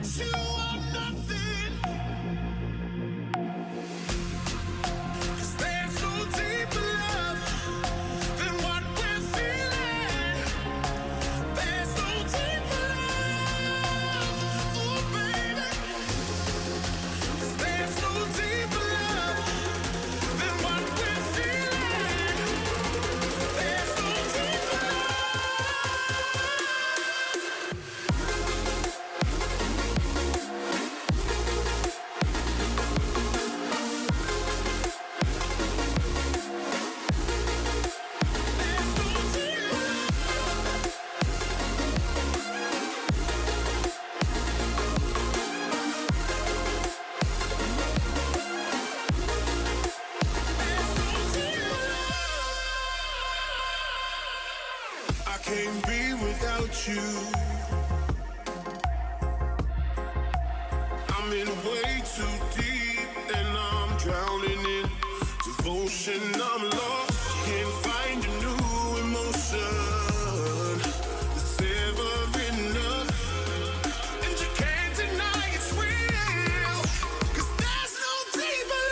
You are nothing. 'Cause there's no deeper love than what we're feeling. There's no deeper love, oh baby. 'Cause there's no deeper love than what we're feeling. There's no deeper love. I can't be without you. I'm in way too deep and I'm drowning in devotion. I'm lost, can't find a new emotion that's ever enough. And you can't deny it's real, 'cause there's no deeper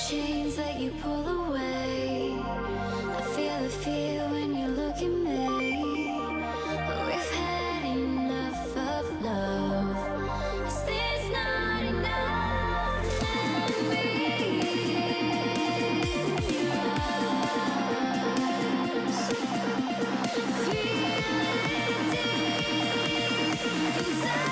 chains that you pull away. I feel the fear when you look at me. We've had enough of love. 'Cause there's not enough in me. Feeling deep inside.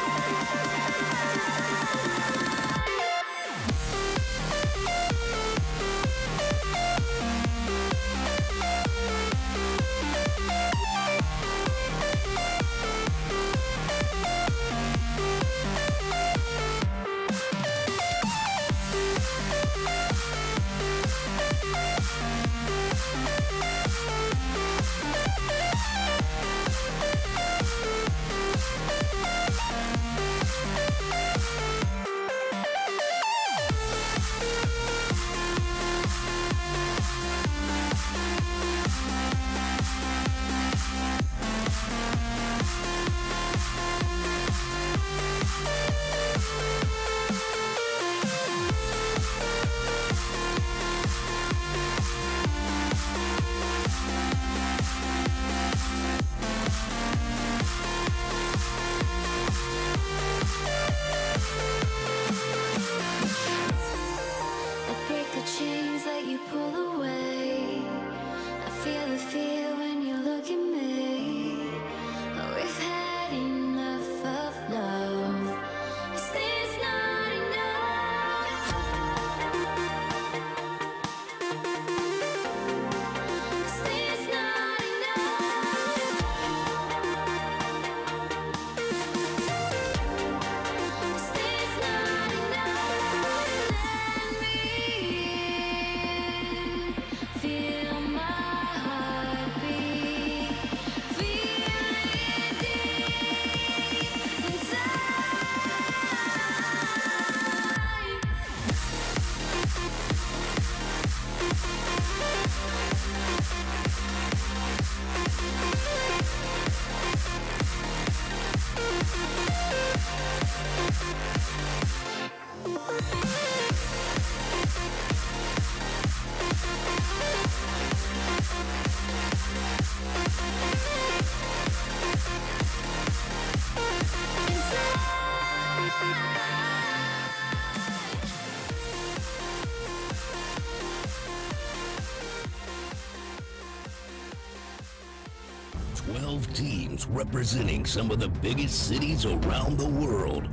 12 teams representing some of the biggest cities around the world.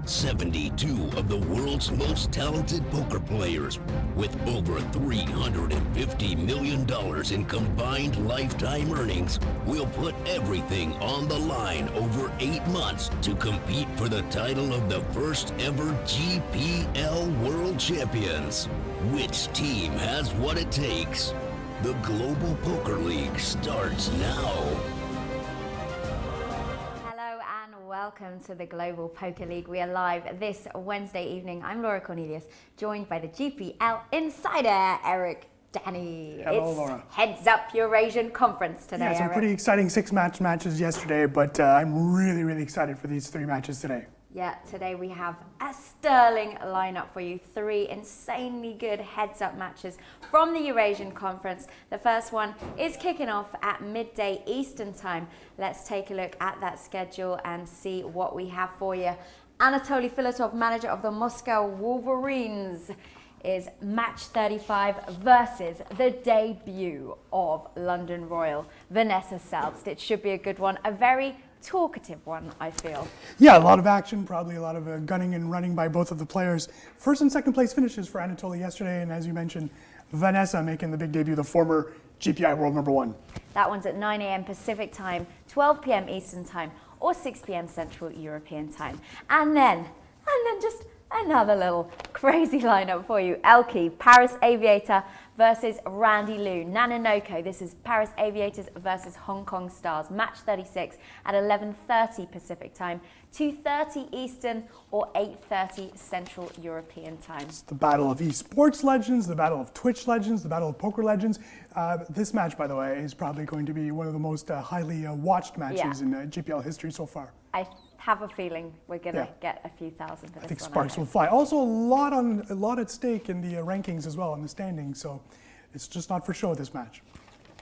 72 of the world's most talented poker players with over $350 million in combined lifetime earnings will put everything on the line over 8 months to compete for the title of the first ever GPL World Champions. Which team has what it takes? The Global Poker League starts now. Hello and welcome to the Global Poker League. We are live this Wednesday evening. I'm Laura Cornelius, joined by the GPL insider, Eric Danny. Hello, it's Laura. Heads Up Eurasian Conference today, Yeah, some Eric. pretty exciting matches yesterday, but I'm really excited for these 3 matches today. Yeah, today we have a sterling lineup for you. 3 insanely good heads-up matches from the Eurasian Conference. The first one is kicking off at midday Eastern time. Let's take a look at that schedule and see what we have for you. Anatoly Filatov, manager of the Moscow Wolverines, is match 35 versus the debut of London Royal, Vanessa Selbst. It should be a good one, a very talkative one, I feel. Yeah, a lot of action, probably a lot of gunning and running by both of the players. First and second place finishes for Anatoly yesterday, and as you mentioned, Vanessa making the big debut, the former GPI world number 1. That one's at 9 a.m. Pacific time, 12 p.m. Eastern time, or 6 p.m. Central European time. And then just another little crazy lineup for you. Elke, Paris Aviator versus Randy Liu. Nanonoko, this is Paris Aviators versus Hong Kong Stars. Match 36 at 11:30 Pacific time, 2:30 Eastern or 8:30 Central European time. It's the battle of esports legends, the battle of Twitch legends, the battle of poker legends. This match, by the way, is probably going to be one of the most highly watched matches in GPL history so far. I have a feeling we're going to get a few thousand for this one. I think sparks will fly. Also, a lot at stake in the rankings as well, in the standings. So it's just not for show, this match.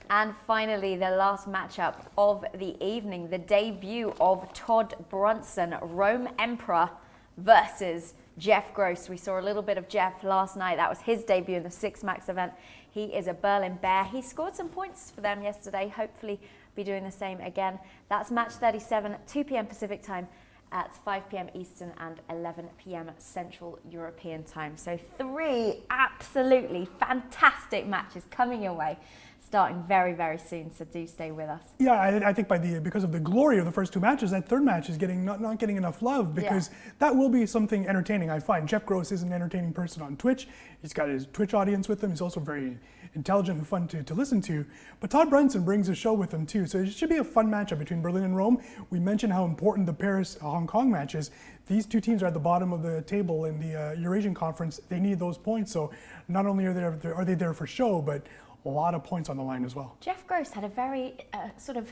And finally, the last matchup of the evening, the debut of Todd Brunson, Rome Emperor versus Jeff Gross. We saw a little bit of Jeff last night. That was his debut in the 6 Max event. He is a Berlin Bear. He scored some points for them yesterday. Hopefully be doing the same again. That's match 37 at 2 p.m. Pacific time, at 5 p.m. Eastern and 11 p.m. Central European time. So 3 absolutely fantastic matches coming your way, starting very soon, so do stay with us. Yeah, I think because of the glory of the first 2 matches, that third match is not getting enough love, because that will be something entertaining, I find. Jeff Gross is an entertaining person on Twitch. He's got his Twitch audience with him. He's also very intelligent and fun to listen to. But Todd Brunson brings a show with him too, so it should be a fun matchup between Berlin and Rome. We mentioned how important the Paris-Hong Kong match is. These 2 teams are at the bottom of the table in the Eurasian Conference. They need those points, so not only are they there for show, but a lot of points on the line as well. Jeff Gross had a very sort of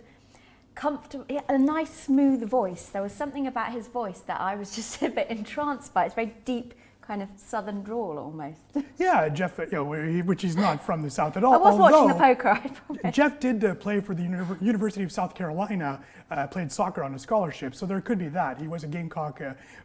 comfortable, a nice smooth voice. There was something about his voice that I was just a bit entranced by. It's very deep, kind of southern drawl almost. Yeah, Jeff, which he's not from the South at all. I was watching the poker, I promise. Jeff did play for the University of South Carolina, played soccer on a scholarship, so there could be that. He was a Gamecock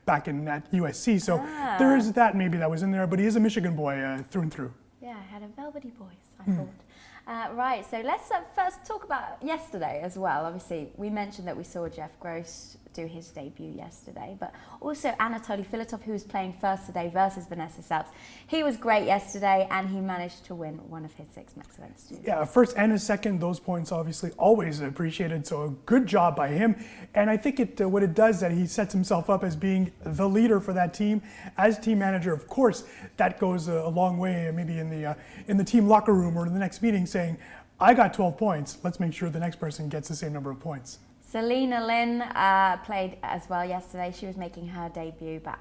back at USC, so there is that maybe that was in there, but he is a Michigan boy through and through. Yeah, had a velvety voice, I thought. Right, so let's first talk about yesterday as well. Obviously, we mentioned that we saw Jeff Gross do his debut yesterday, but also Anatoly Filatov, who was playing first today versus Vanessa Selbst. He was great yesterday, and he managed to win one of his 6 Max events too. Yeah, first and a second, those points obviously always appreciated, so a good job by him. And I think what it does, that he sets himself up as being the leader for that team. As team manager, of course, that goes a long way, maybe in the team locker room or in the next meeting, saying, I got 12 points, let's make sure the next person gets the same number of points. Selena Lin played as well yesterday. She was making her debut, but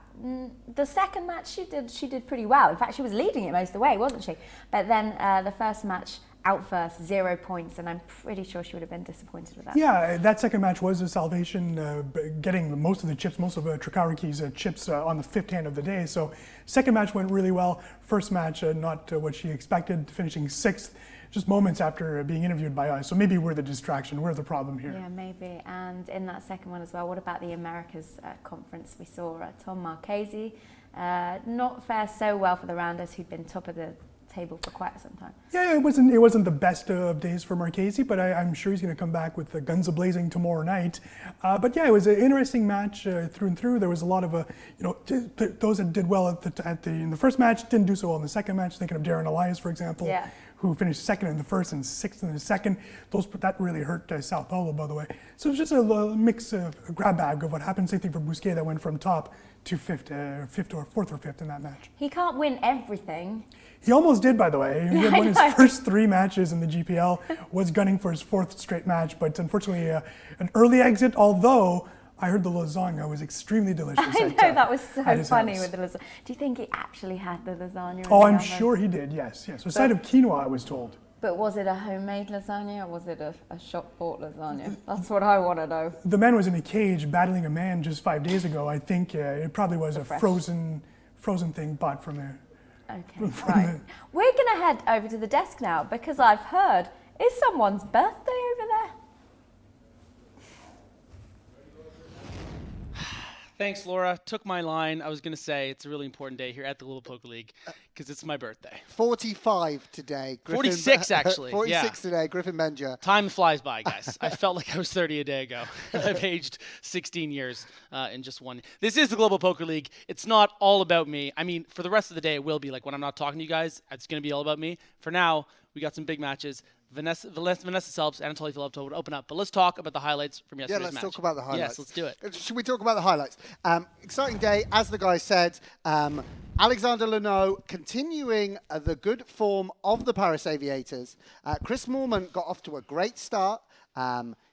the second match she did pretty well. In fact, she was leading it most of the way, wasn't she? But then the first match, out first, 0 points, and I'm pretty sure she would have been disappointed with that. Yeah, that second match was a salvation, getting most of the chips, most of Trikariki's chips on the 5th hand of the day. So second match went really well. First match, not what she expected, finishing 6th. Just moments after being interviewed by us. So maybe we're the distraction, we're the problem here. Yeah, maybe. And in that second one as well, what about the Americas conference? We saw Tom Marchese not fare so well for the rounders who'd been top of the table for quite some time. Yeah, it wasn't the best of days for Marchese, but I'm sure he's going to come back with the guns a-blazing tomorrow night. But yeah, it was an interesting match through and through. There was a lot of, those that did well in the first match didn't do so well in the second match. Thinking of Darren Elias, for example, who finished second in the first and sixth in the second. That really hurt Sao Paulo, by the way. So it was just a mix of a grab bag of what happened. Same thing for Bousquet, that went from top to fifth or fourth or fifth in that match. He can't win everything. He almost did, by the way. He had won his first 3 matches in the GPL, was gunning for his 4th straight match, but unfortunately an early exit, although I heard the lasagna was extremely delicious. I know, that was so funny with the lasagna. Do you think he actually had the lasagna? Oh, I'm sure he did, yes. A side of quinoa, I was told. But was it a homemade lasagna or was it a shop-bought lasagna? That's what I want to know. The man was in a cage battling a man just 5 days ago. I think it probably was a frozen thing bought from there. Okay, right. We're going to head over to the desk now because I've heard, is someone's birthday over there? Thanks, Laura. Took my line. I was going to say it's a really important day here at the Global Poker League because it's my birthday. 45 today. 46, actually. 46 today, Griffin Benja. Time flies by, guys. I felt like I was 30 a day ago. I've aged 16 years in just one. This is the Global Poker League. It's not all about me. I mean, for the rest of the day, it will be. Like when I'm not talking to you guys, it's going to be all about me. For now, we got some big matches. Vanessa Selbst, Anatoly Filatov would open up. But let's talk about the highlights from yesterday's match. Yeah, let's talk about the highlights. Yes, let's do it. Should we talk about the highlights? Exciting day, as the guy said. Alexander Lenox continuing the good form of the Paris Aviators. Chris Moorman got off to a great start.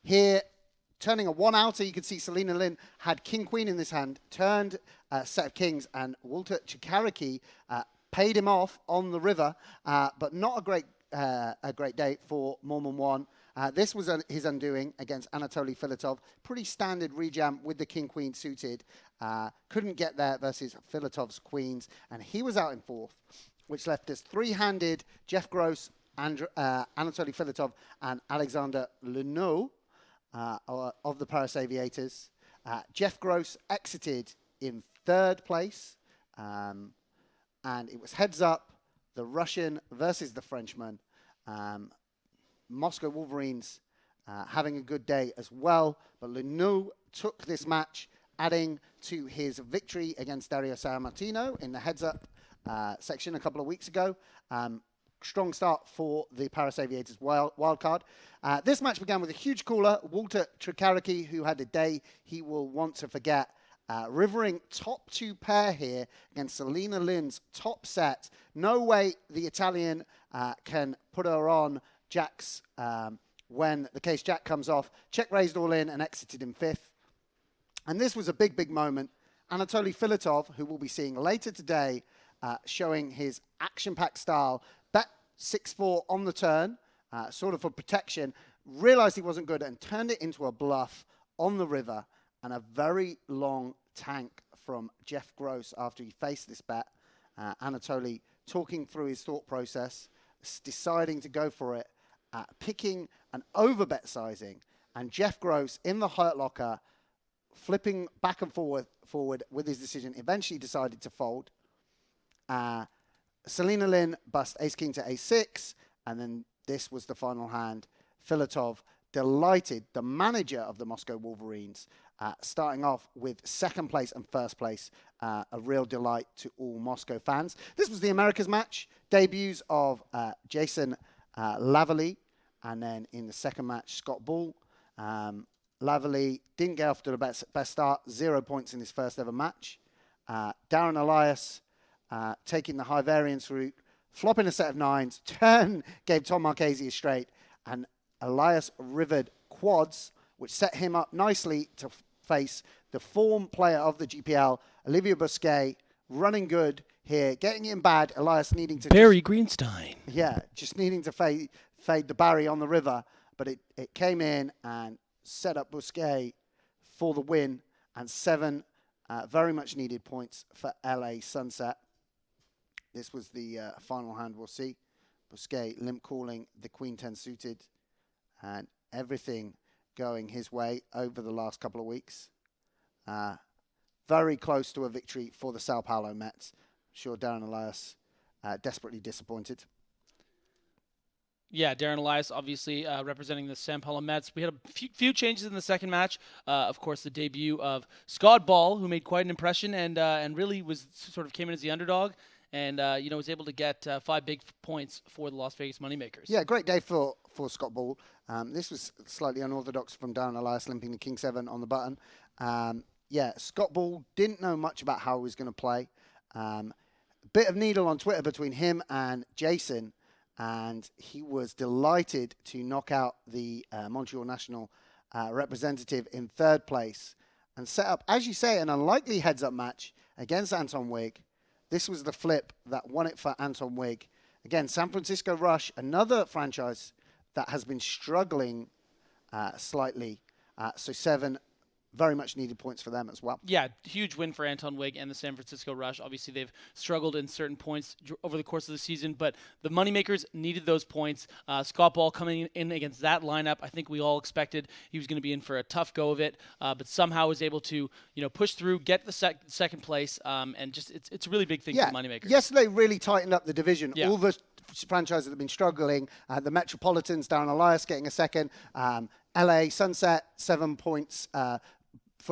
Here, turning a one-outer, you can see Selena Lin had King-Queen in this hand, turned a set of kings, and Walter Chikariki paid him off on the river, but not a great day for Moorman 1. This was his undoing against Anatoly Filatov. Pretty standard rejam with the King-Queen suited. Couldn't get there versus Filatov's queens, and he was out in 4th, which left us 3-handed Jeff Gross, Anatoly Filatov, and Alexander Lenox of the Paris Aviators. Jeff Gross exited in 3rd place, and it was heads up, the Russian versus the Frenchman. Moscow Wolverines having a good day as well, but Lenox took this match, adding to his victory against Dario Sammartino in the heads-up section a couple of weeks ago. Strong start for the Paris Aviators wildcard. This match began with a huge caller, Walter Chikariki, who had a day he will want to forget. Rivering top 2 pair here against Selena Lin's top set. No way the Italian can put her on jacks when the case jack comes off. Check raised all in and exited in 5th. And this was a big, big moment. Anatoly Filatov, who we'll be seeing later today, showing his action-packed style, bet 6-4 on the turn, sort of for protection, realized he wasn't good and turned it into a bluff on the river. And a very long tank from Jeff Gross after he faced this bet. Anatoly talking through his thought process, deciding to go for it, picking an overbet sizing, and Jeff Gross in the hurt locker, flipping back and forward with his decision, eventually decided to fold. Selena Lin bust ace-king to ace-6, and then this was the final hand. Filatov delighted, the manager of the Moscow Wolverines, starting off with 2nd place and 1st place, a real delight to all Moscow fans. This was the Americas match, debuts of Jason Lavallee, and then in the 2nd match, Scott Ball. Lavallee didn't get off to the best start, 0 points in his first ever match. Darren Elias taking the high variance route, flopping a set of 9s, turn gave Tom Marchese a straight, and Elias rivered quads, which set him up nicely to face the form player of the GPL, Olivier Bousquet, running good here, getting in bad. Elias needing to Barry Greenstein. Yeah, just needing to fade the Barry on the river, but it came in and set up Bousquet for the win, and 7 very much needed points for LA Sunset. This was the final hand, we'll see. Bousquet limp calling the Queen 10 suited, and everything going his way over the last couple of weeks. Very close to a victory for the Sao Paulo Mets. I'm sure Darren Elias desperately disappointed. Yeah, Darren Elias obviously representing the Sao Paulo Mets. We had a few changes in the second match. Of course, the debut of Scott Ball, who made quite an impression and really was sort of came in as the underdog and was able to get 5 big points for the Las Vegas Moneymakers. Yeah, great day for Scott Ball. This was slightly unorthodox from Darren Elias limping the King 7 on the button. Scott Ball didn't know much about how he was going to play. Bit of needle on Twitter between him and Jason. And he was delighted to knock out the Montreal National representative in 3rd place and set up, as you say, an unlikely heads-up match against Anton Wigg. This was the flip that won it for Anton Wigg. Again, San Francisco Rush, another franchise that has been struggling slightly. So 7 very much needed points for them as well. Yeah, huge win for Anton Wigg and the San Francisco Rush. Obviously, they've struggled in certain points over the course of the season, but the Moneymakers needed those points. Scott Ball coming in against that lineup, I think we all expected he was going to be in for a tough go of it, but somehow was able to push through, get the second place, and just it's a really big thing for the Moneymakers. Yesterday really tightened up the division. Yeah. All the franchises that have been struggling, the Metropolitans, Darren Elias getting a second, LA Sunset, 7 points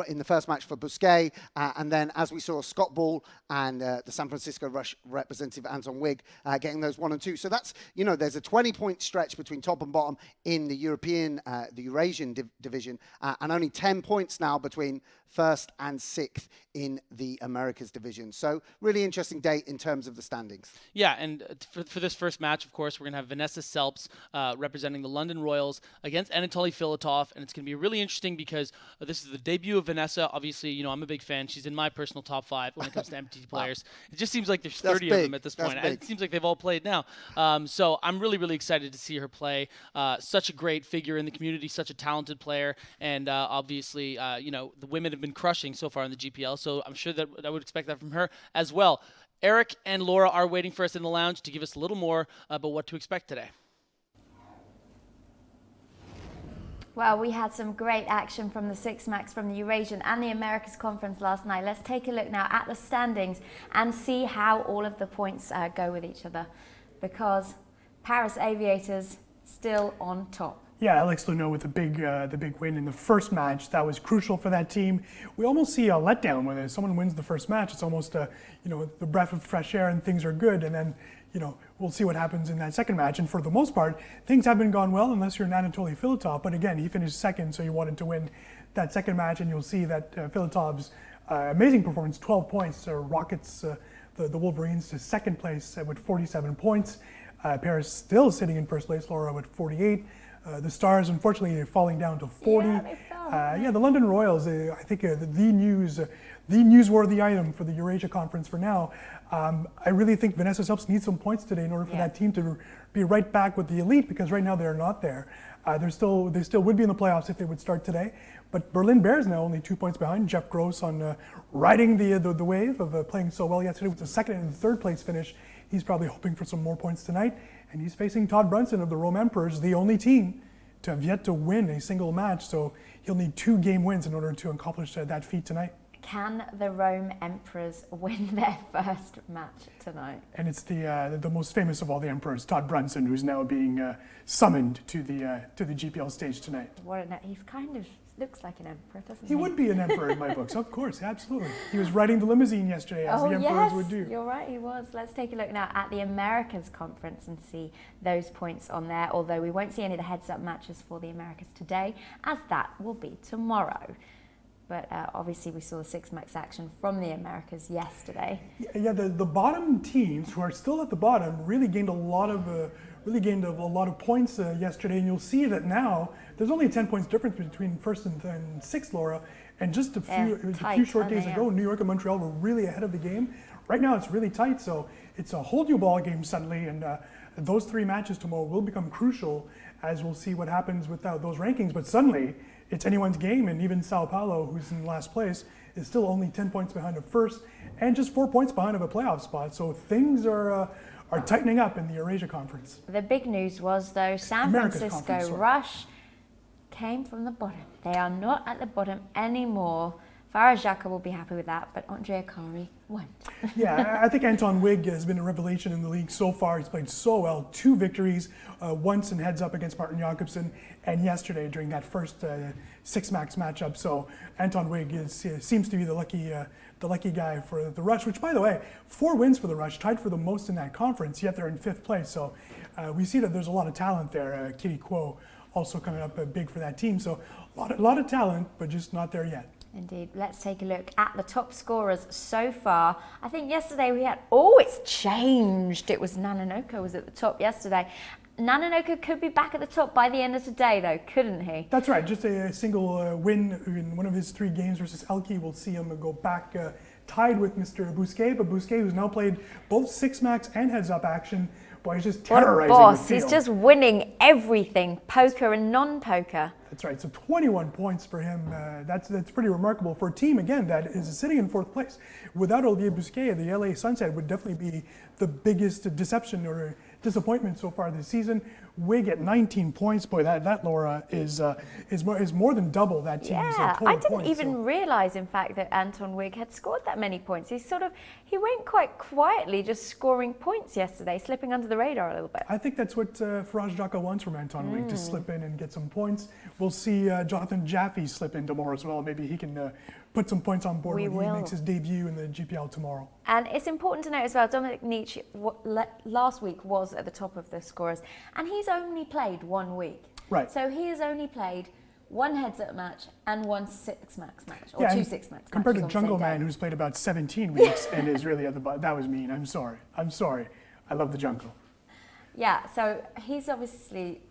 in the first match for Bousquet, and then as we saw, Scott Ball and the San Francisco Rush representative Anton Wigg getting those 1 and 2. So that's, there's a 20-point stretch between top and bottom in the Eurasian division, and only 10 points now between 1st and 6th in the Americas division. So really interesting day in terms of the standings. Yeah, and for this first match, of course, we're going to have Vanessa Selbst representing the London Royals against Anatoly Filatov, and it's going to be really interesting because this is the debut of Vanessa. Obviously, I'm a big fan. She's in my personal top 5 when it comes to MTT players. It just seems like there's 30 of them at this point. It seems like they've all played now. So I'm really, really excited to see her play. Such a great figure in the community, such a talented player, and obviously, the women have been crushing so far in the GPL, so I'm sure that I would expect that from her as well. Eric and Laura are waiting for us in the lounge to give us a little more about what to expect today. Well, we had some great action from the 6 Max from the Eurasian and the Americas Conference last night. Let's take a look now at the standings and see how all of the points go with each other, because Paris Aviators still on top. Yeah, Alex Luneau with the big win in the first match. That was crucial for that team. We almost see a letdown when someone wins the first match. It's almost the breath of fresh air and things are good, and then we'll see what happens in that second match. And for the most part, things haven't gone well unless you're an Anatoly Filatov. But again, he finished second, so he wanted to win that second match, and you'll see that Filatov's amazing performance, 12 points, rockets the Wolverines to second place with 47 points. Paris still sitting in first place, Laura with 48. The Stars, unfortunately, falling down to 40. The London Royals, I think the newsworthy item for the Eurasia Conference for now. I really think Vanessa Selbst needs some points today in order for that team to be right back with the elite, because right now they're not there. They still would be in the playoffs if they would start today. But Berlin Bears now only 2 points behind. Jeff Gross on riding the wave of playing so well yesterday with the second and third place finish. He's probably hoping for some more points tonight. And he's facing Todd Brunson of the Rome Emperors, the only team to have yet to win a single match. So he'll need 2 game wins in order to accomplish that feat tonight. Can the Rome Emperors win their first match tonight? And it's the most famous of all the emperors, Todd Brunson, who's now being summoned to the GPL stage tonight. He's kind of looks like an emperor, doesn't he? He would be an emperor in my books, of course, absolutely. He was riding the limousine yesterday, as the emperors would do. You're right, he was. Let's take a look now at the Americas Conference and see those points on there, although we won't see any of the heads-up matches for the Americas today, as that will be tomorrow. But obviously we saw the 6 Max action from the Americas yesterday. Yeah, the bottom teams who are still at the bottom really gained a lot of points yesterday, and you'll see that now there's only a 10 points difference between first and 6th, Laura. And just a few short days ago, New York and Montreal were really ahead of the game. Right now it's really tight, so it's a hold you ball game suddenly, and those 3 matches tomorrow will become crucial as we'll see what happens with those rankings. But suddenly it's anyone's game, and even Sao Paulo, who's in last place, is still only 10 points behind of first and just 4 points behind of a playoff spot. So things are tightening up in the Eurasia Conference. The big news was, though, San Francisco Rush came from the bottom. They are not at the bottom anymore. Fabrice Soulier will be happy with that, but Andre Akari won't. Yeah, I think Anton Wig has been a revelation in the league so far. He's played so well. 2 victories, once in heads up against Martin Jakobsen, and yesterday during that first 6-max matchup. So Anton Wig seems to be the lucky guy for the Rush, which, by the way, 4 wins for the Rush, tied for the most in that conference, yet they're in 5th place. So we see that there's a lot of talent there. Kitty Kuo also coming up big for that team. So a lot of talent, but just not there yet. Indeed. Let's take a look at the top scorers so far. I think yesterday we had, it's changed. It was Nanonoko was at the top yesterday. Nanonoko could be back at the top by the end of today, though, couldn't he? That's right. Just a single win in one of his 3 games versus Elke. We'll see him go back tied with Mr. Bousquet. But Bousquet, who's now played both 6-max and heads-up action, boy, he's just terrorizing boss. the field. He's just winning everything, poker and non-poker. That's right. So 21 points for him. That's pretty remarkable for a team, again, that is sitting in 4th place. Without Olivier Bousquet, the LA Sunset would definitely be the biggest deception or disappointment so far this season. Wig at 19 points. Boy, that Laura is more than double that team's total I didn't points. even realize, in fact, that Anton Wig had scored that many points. He went quite quietly, just scoring points yesterday, slipping under the radar a little bit. I think that's what Fabrice Soulier wants from Anton Wig, to slip in and get some points. We'll see Jonathan Jaffe slip in tomorrow as well. Maybe he can put some points on board when he makes his debut in the GPL tomorrow. And it's important to note as well, Dominic Nietzsche last week was at the top of the scorers, and he's only played 1 week. Right. So he has only played 1 heads-up match and 1 6-max match, or 2 6-max matches. Compared to Jungle Man, who's played about 17 weeks and is really at the bottom. That was mean. I'm sorry. I love the Jungle. Yeah, so he's obviously,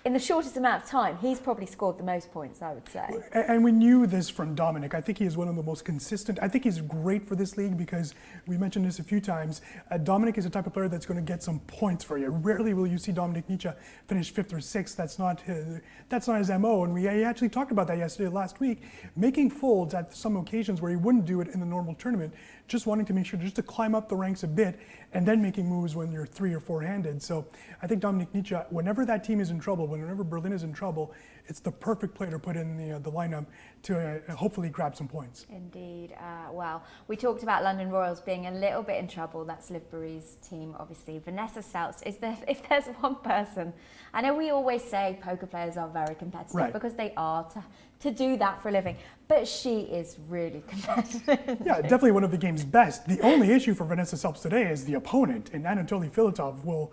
in the shortest amount of time, he's probably scored the most points, I would say. And we knew this from Dominic. I think he is one of the most consistent. I think he's great for this league because we mentioned this a few times. Dominic is the type of player that's going to get some points for you. Rarely will you see Dominic Nietzsche finish 5th or 6th. That's not his MO. And he actually talked about that last week, making folds at some occasions where he wouldn't do it in the normal tournament, just wanting to make sure just to climb up the ranks a bit and then making moves when you're 3 or 4-handed. So I think Dominic Nietzsche, whenever that team is in trouble, whenever Berlin is in trouble, it's the perfect player to put in the lineup to hopefully grab some points. Indeed. Well, we talked about London Royals being a little bit in trouble. That's Liv Barry's team, obviously. Vanessa Selbst, if there's one person, I know we always say poker players are very competitive because they are to do that for a living, but she is really competitive. Yeah, definitely one of the game's best. The only issue for Vanessa Selbst today is the opponent, and Anatoly Filatov will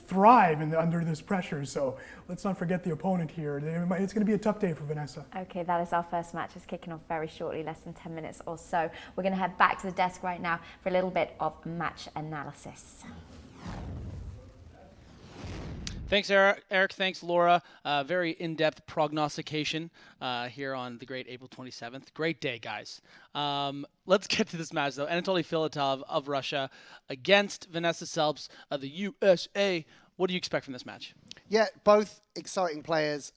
thrive under this pressure. So let's not forget the opponent here. It's going to be a tough day for Vanessa. Okay, that is our first match. It's kicking off very shortly, less than 10 minutes or so. We're going to head back to the desk right now for a little bit of match analysis. Thanks, Eric. Thanks, Laura. Very in-depth prognostication here on the great April 27th. Great day, guys. Let's get to this match, though. Anatoly Filatov of Russia against Vanessa Selbst of the USA. What do you expect from this match? Yeah, both exciting players,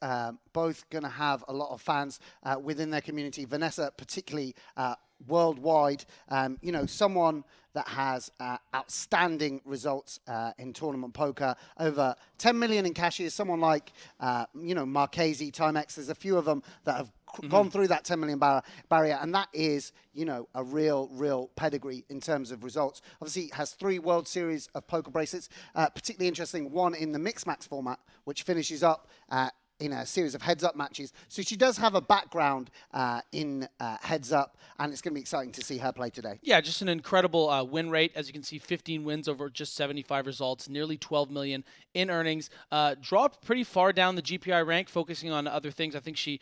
both going to have a lot of fans within their community. Vanessa, particularly worldwide, someone that has outstanding results in tournament poker, over 10 million in cashes. Someone like, Marchese, Timex. There's a few of them that have gone through that 10 million barrier, and that is, a real pedigree in terms of results. Obviously, has 3 World Series of poker bracelets, particularly interesting, one in the mixed match format, which finishes up in a series of heads-up matches. So she does have a background in heads-up, and it's going to be exciting to see her play today. Yeah, just an incredible win rate. As you can see, 15 wins over just 75 results, nearly 12 million in earnings. Dropped pretty far down the GPI rank, focusing on other things. I think she,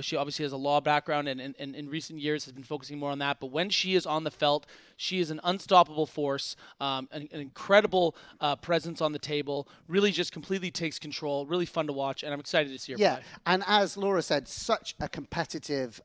she obviously has a law background, and in recent years has been focusing more on that. But when she is on the felt, she is an unstoppable force, an incredible presence on the table, really just completely takes control, really fun to watch, and I'm excited to see her play. And as Laura said, such a competitive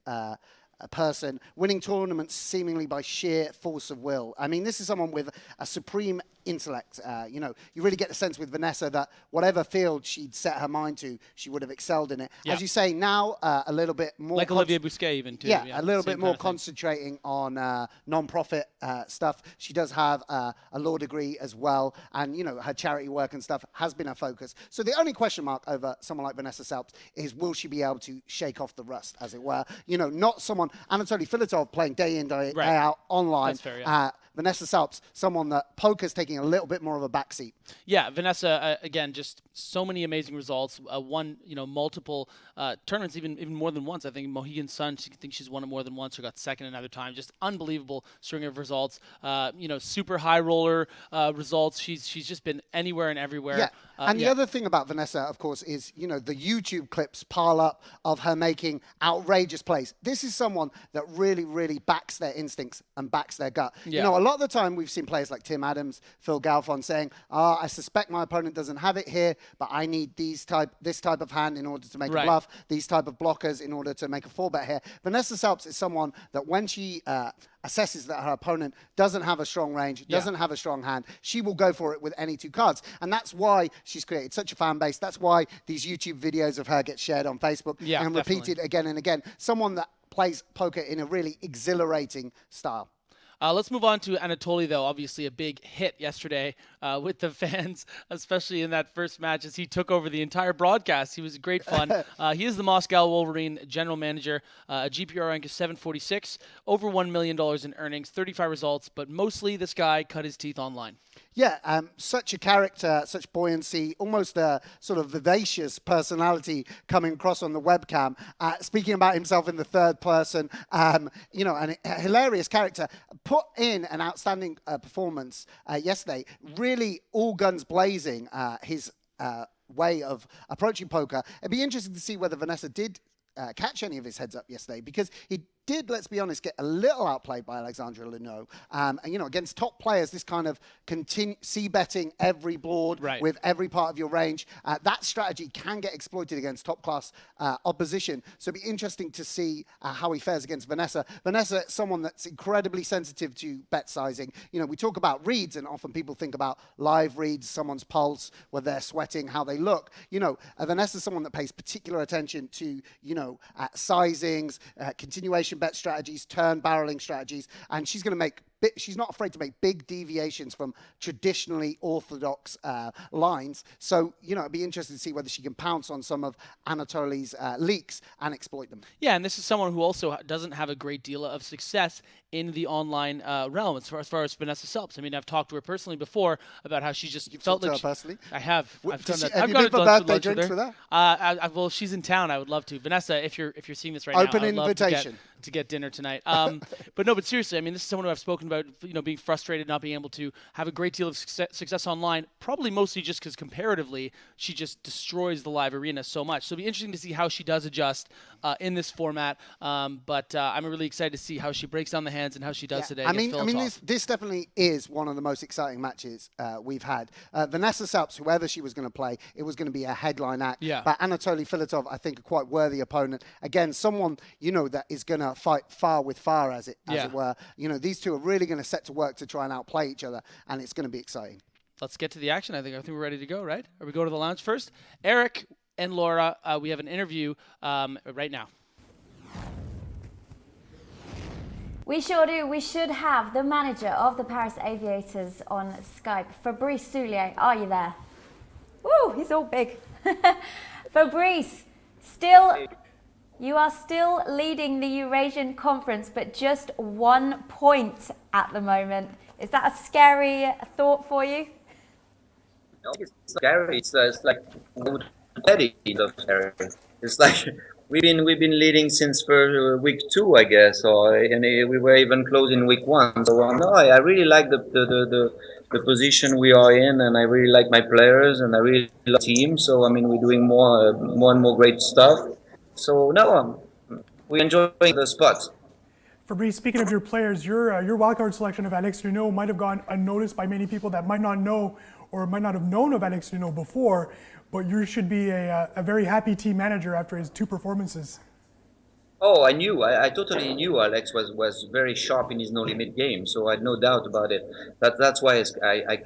person, winning tournaments seemingly by sheer force of will. I mean, this is someone with a supreme intellect. You really get the sense with Vanessa that whatever field she'd set her mind to, she would have excelled in it. Yeah. As you say, now a little bit more... Like Olivier Bousquet even too. Yeah, a little bit more kind of thing. concentrating on non-profit stuff. She does have a law degree as well, and her charity work and stuff has been a focus. So the only question mark over someone like Vanessa Selbst is, will she be able to shake off the rust, as it were? Not someone, Anatoly Filatov playing day in, day out online. That's fair, yeah. Vanessa Selbst, someone that poker's taking a little bit more of a backseat. Yeah, Vanessa, again, just so many amazing results. Won, multiple tournaments, even more than once. I think Mohegan Sun, I think she's won it more than once or got second another time. Just unbelievable string of results. Super high roller results. She's just been anywhere and everywhere. Yeah, and the other thing about Vanessa, of course, is, the YouTube clips pile up of her making outrageous plays. This is someone that really, really backs their instincts and backs their gut. Yeah. A lot of the time we've seen players like Tim Adams, Phil Galfond saying, I suspect my opponent doesn't have it here, but I need this type of hand in order to make a bluff, these type of blockers in order to make a 4-bet here. Vanessa Selbst is someone that when she assesses that her opponent doesn't have a strong range, doesn't have a strong hand, she will go for it with any 2 cards. And that's why she's created such a fan base. That's why these YouTube videos of her get shared on Facebook and repeated again and again. Someone that plays poker in a really exhilarating style. Let's move on to Anatoly, though. Obviously, a big hit yesterday with the fans, especially in that first match as he took over the entire broadcast. He was great fun. He is the Moscow Wolverine general manager. A GPR rank is 746, over $1 million in earnings, 35 results, but mostly this guy cut his teeth online. Yeah, such a character, such buoyancy, almost a sort of vivacious personality coming across on the webcam, speaking about himself in the third person, and a hilarious character. Put in an outstanding performance yesterday, really all guns blazing, his way of approaching poker. It'd be interesting to see whether Vanessa did catch any of his heads up yesterday, because he did, let's be honest, get a little outplayed by Alexandre Lenoir. And, against top players, this kind of c-betting every board with every part of your range, that strategy can get exploited against top-class opposition. So it'd be interesting to see how he fares against Vanessa. Vanessa, someone that's incredibly sensitive to bet sizing. We talk about reads, and often people think about live reads, someone's pulse, whether they're sweating, how they look. Vanessa's someone that pays particular attention to, sizings, continuation bet strategies, turn barreling strategies, and she's not afraid to make big deviations from traditionally orthodox lines. So, it'd be interesting to see whether she can pounce on some of Anatoly's leaks and exploit them. Yeah, and this is someone who also doesn't have a great deal of success in the online realm as far as Vanessa Selbst. I mean, I've talked to her personally before about how she just felt like... personally? I have. I've done that. Have you been for birthday drinks with her? Well, she's in town. I would love to. Vanessa, if you're seeing this right now, open I would invitation. Love to get dinner tonight. But seriously, I mean, this is someone who I've spoken about, being frustrated, not being able to have a great deal of success online, probably mostly just because comparatively, she just destroys the live arena so much. So it'll be interesting to see how she does adjust in this format. But I'm really excited to see how she breaks down the hands and how she does today. This definitely is one of the most exciting matches we've had. Vanessa Selbst, whoever she was going to play, it was going to be a headline act. Yeah. But Anatoly Filatov, I think, a quite worthy opponent. Again, someone, that is going to fight far with far, as it were. These two are really going to set to work to try and outplay each other, and it's going to be exciting. Let's get to the action. I think we're ready to go, right? Or we go to the lounge first. Eric and Laura, we have an interview right now. We sure do. We should have the manager of the Paris Aviators on Skype, Fabrice Soulier. Are you there? Woo, he's all big. Fabrice, you are still leading the Eurasian conference, but just 1 point at the moment. Is that a scary thought for you? No, it's scary. It's like steady. It's like we've been leading since for week 2, I guess, we were even close in week 1. So no, I really like the position we are in, and I really like my players, and I really like the team. So we're doing more and more great stuff. So no, we enjoy the spot. Fabrice, speaking of your players, your wildcard selection of Alex Luneau might have gone unnoticed by many people that might not know or might not have known of Alex Luneau before, but you should be a very happy team manager after his 2 performances. Oh, I knew. I totally knew Alex was very sharp in his no limit game, so I had no doubt about it. That's why I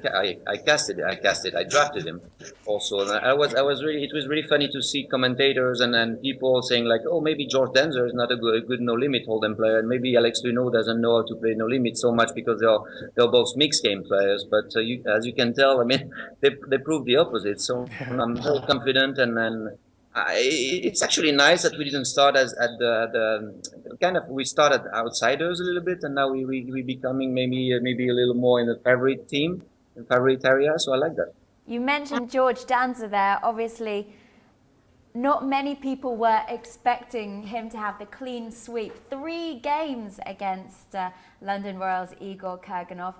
casted it. I drafted him also. And I was really. It was really funny to see commentators and people saying like, oh, maybe George Denzer is not a good no limit hold'em player, and maybe Alex Luneau doesn't know how to play no limit so much because they're both mixed game players. But as you can tell, I mean, they proved the opposite. So I'm very confident and it's actually nice that we didn't start as at the kind of we started outsiders a little bit, and now we becoming maybe a little more in the favorite team, in favorite area. So I like that. You mentioned George Danza there. Obviously, not many people were expecting him to have the clean sweep. 3 games against London Royals' Igor Kurganov.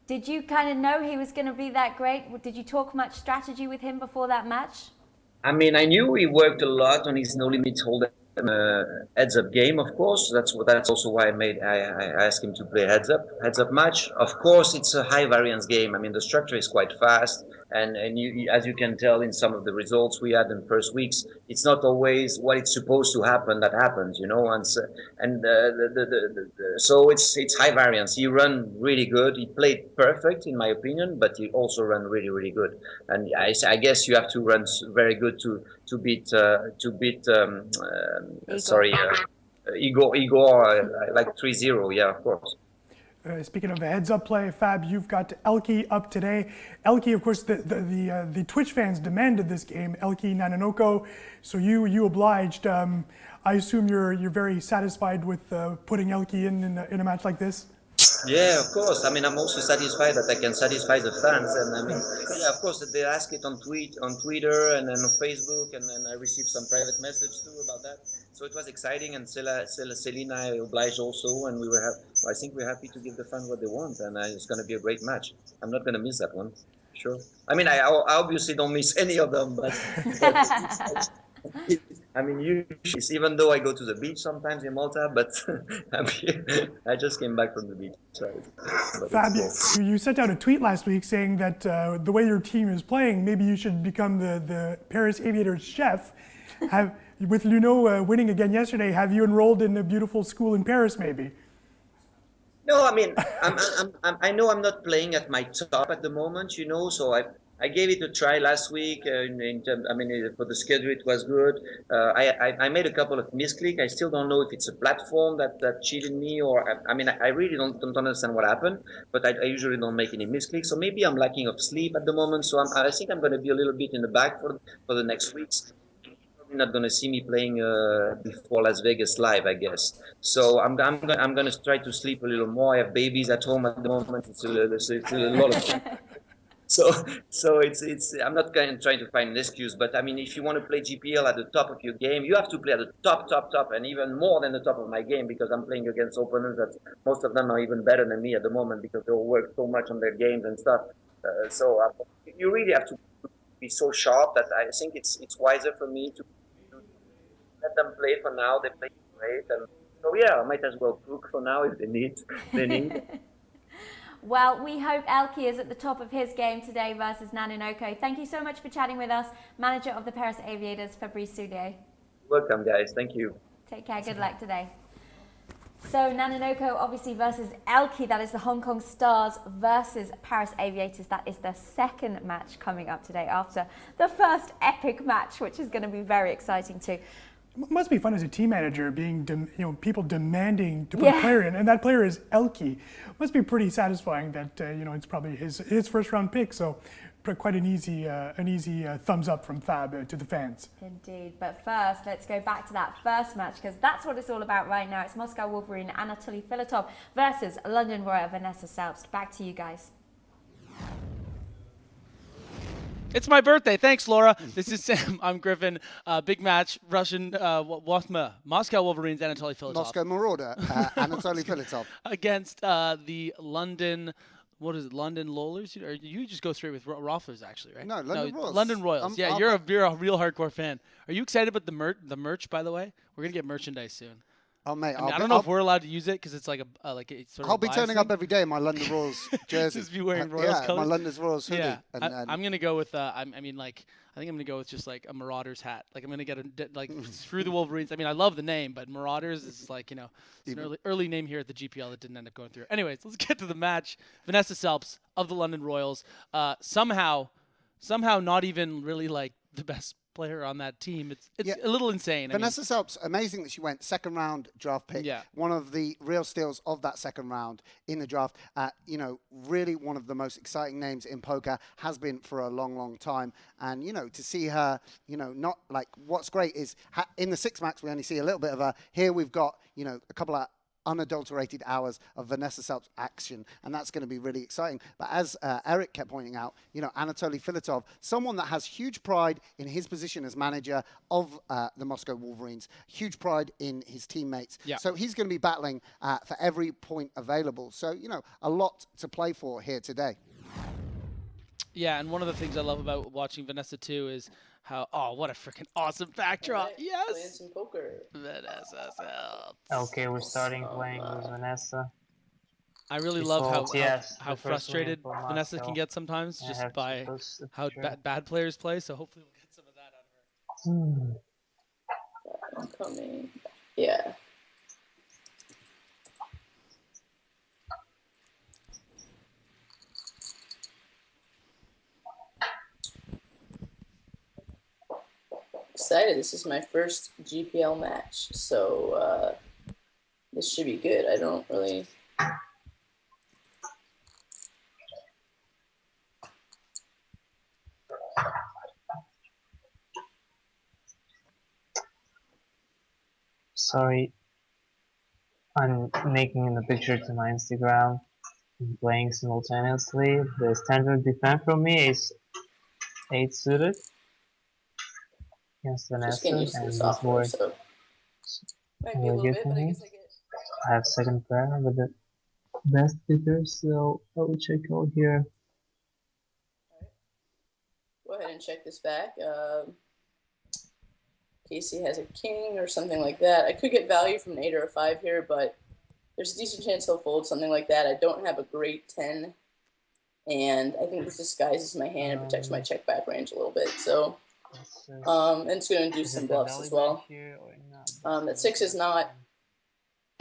Did you kind of know he was going to be that great? Did you talk much strategy with him before that match? I mean, I knew he worked a lot on his no limit hold heads up game. Of course, that's also why I asked him to play heads up match. Of course, it's a high variance game. I mean, the structure is quite fast, and as you can tell in some of the results we had in first weeks, it's not always what it's supposed to happen that happens. So it's high variance. He run really good. He played perfect in my opinion, but he also ran really good. And I guess you have to run very good to beat Igor. sorry Igor like 3-0. Yeah, of course. Speaking of a heads-up play, Fab, you've got Elki up today. Elki, of course, the Twitch fans demanded this game, Elki Nanonoko, so you obliged. I assume you're very satisfied with putting Elki in a match like this? Yeah, of course. I mean, I'm also satisfied that I can satisfy the fans, and I mean, yeah, of course, they ask it on Twitter, and then on Facebook, and then I received some private message too about that. So it was exciting, and Selina obliged also, and I think we're happy to give the fans what they want, and it's going to be a great match. I'm not going to miss that one, sure. I mean, I obviously don't miss any of them, but I mean, usually, even though I go to the beach sometimes in Malta, but I just came back from the beach. So, Fab, you sent out a tweet last week saying that the way your team is playing, maybe you should become the Paris Aviators chef. With Luneau winning again yesterday, have you enrolled in a beautiful school in Paris, maybe? No, I mean, I know I'm not playing at my top at the moment, so I gave it a try last week. For the schedule, it was good. I made a couple of misclick. I still don't know if it's a platform that cheated me, or I really don't understand what happened. But I usually don't make any misclicks, so maybe I'm lacking of sleep at the moment. So I think I'm going to be a little bit in the back for the next weeks. Probably not going to see me playing before Las Vegas live, I guess. So I'm going to try to sleep a little more. I have babies at home at the moment. It's a lot of. So it's I'm not trying to find an excuse, but I mean, if you want to play GPL at the top of your game, you have to play at the top, and even more than the top of my game, because I'm playing against opponents that most of them are even better than me at the moment because they all work so much on their games and stuff. You really have to be so sharp that I think it's wiser for me to let them play for now. They play great, and so yeah, I might as well cook for now if they need. Well, we hope Elki is at the top of his game today versus Nanonoko. Thank you so much for chatting with us, manager of the Paris Aviators, Fabrice Soulier. Welcome, guys. Thank you. Take care. Good luck today. So Nanonoko obviously versus Elki, that is the Hong Kong Stars versus Paris Aviators. That is the second match coming up today after the first epic match, which is going to be very exciting too. It must be fun as a team manager, being people demanding to put a player in, and that player is Elki. Must be pretty satisfying that it's probably his first round pick. So quite an easy thumbs up from Fab to the fans. Indeed, but first let's go back to that first match, because that's what it's all about right now. It's Moscow Wolverine Anatoly Filatov versus London Royal Vanessa Selbst. Back to you guys. It's my birthday. Thanks, Laura. This is Sam. I'm Griffin. Big match. Russian Moscow Wolverines, Anatoly Filatov. Moscow Marauder, Anatoly Filatov. Against the London, what is it, London Rollers? Or you just go straight with Rofflers, actually, right? No, London Royals. London Royals. You're a real hardcore fan. Are you excited about the merch, by the way? We're going to get merchandise soon. Oh, mate, I mean, I don't know if we're allowed to use it because it's like it's sort of. I'll be bias turning thing. up every day in my London Royals jersey. Just be wearing Royals my colors. London Royals hoodie. Yeah, And I'm gonna go with. I mean, like, I think I'm gonna go with just like a Marauders hat. Like, I'm gonna get screw the Wolverines. I mean, I love the name, but Marauders is like, it's an early name here at the GPL that didn't end up going through. Anyways, let's get to the match. Vanessa Selbst of the London Royals. Somehow not even really like the best player on that team. It's a little insane. Vanessa Selbst, amazing that she went second round draft pick. Yeah. One of the real steals of that second round in the draft. Really one of the most exciting names in poker, has been for a long, long time. And, to see her, not like what's great is in the six max, we only see a little bit of her. Here we've got, a couple of unadulterated hours of Vanessa Selbst action, and that's going to be really exciting. But as Eric kept pointing out, Anatoly Filatov, someone that has huge pride in his position as manager of the Moscow Wolverines, huge pride in his teammates. Yeah. So he's going to be battling for every point available. So, a lot to play for here today. Yeah, and one of the things I love about watching Vanessa too is how, what a freaking awesome backdrop. Playing Yes. some poker. Vanessa Selbst. Okay, we're starting playing with Vanessa. I really love how the first frustrated win for Vanessa Moscow. can get sometimes I just have to by post the how picture. bad players play. So hopefully we'll get some of that out of her. Incoming. Yeah. Excited. This is my first GPL match, so this should be good. I don't really. Sorry, I'm making the picture to my Instagram and playing simultaneously. The standard defense from me is 8 suited against Just Vanessa, getting used to the and this software, board so might be a will little give bit, but I me. guess I get. I have second pair with the best hitters, so I will check out here. Go ahead and check this back. Casey has a king or something like that. I could get value from an 8 or a 5 here, but there's a decent chance he'll fold something like that. I don't have a great 10, and I think this disguises my hand and protects my check back range a little bit. So, and it's going to do some bluffs as well. That 6 is not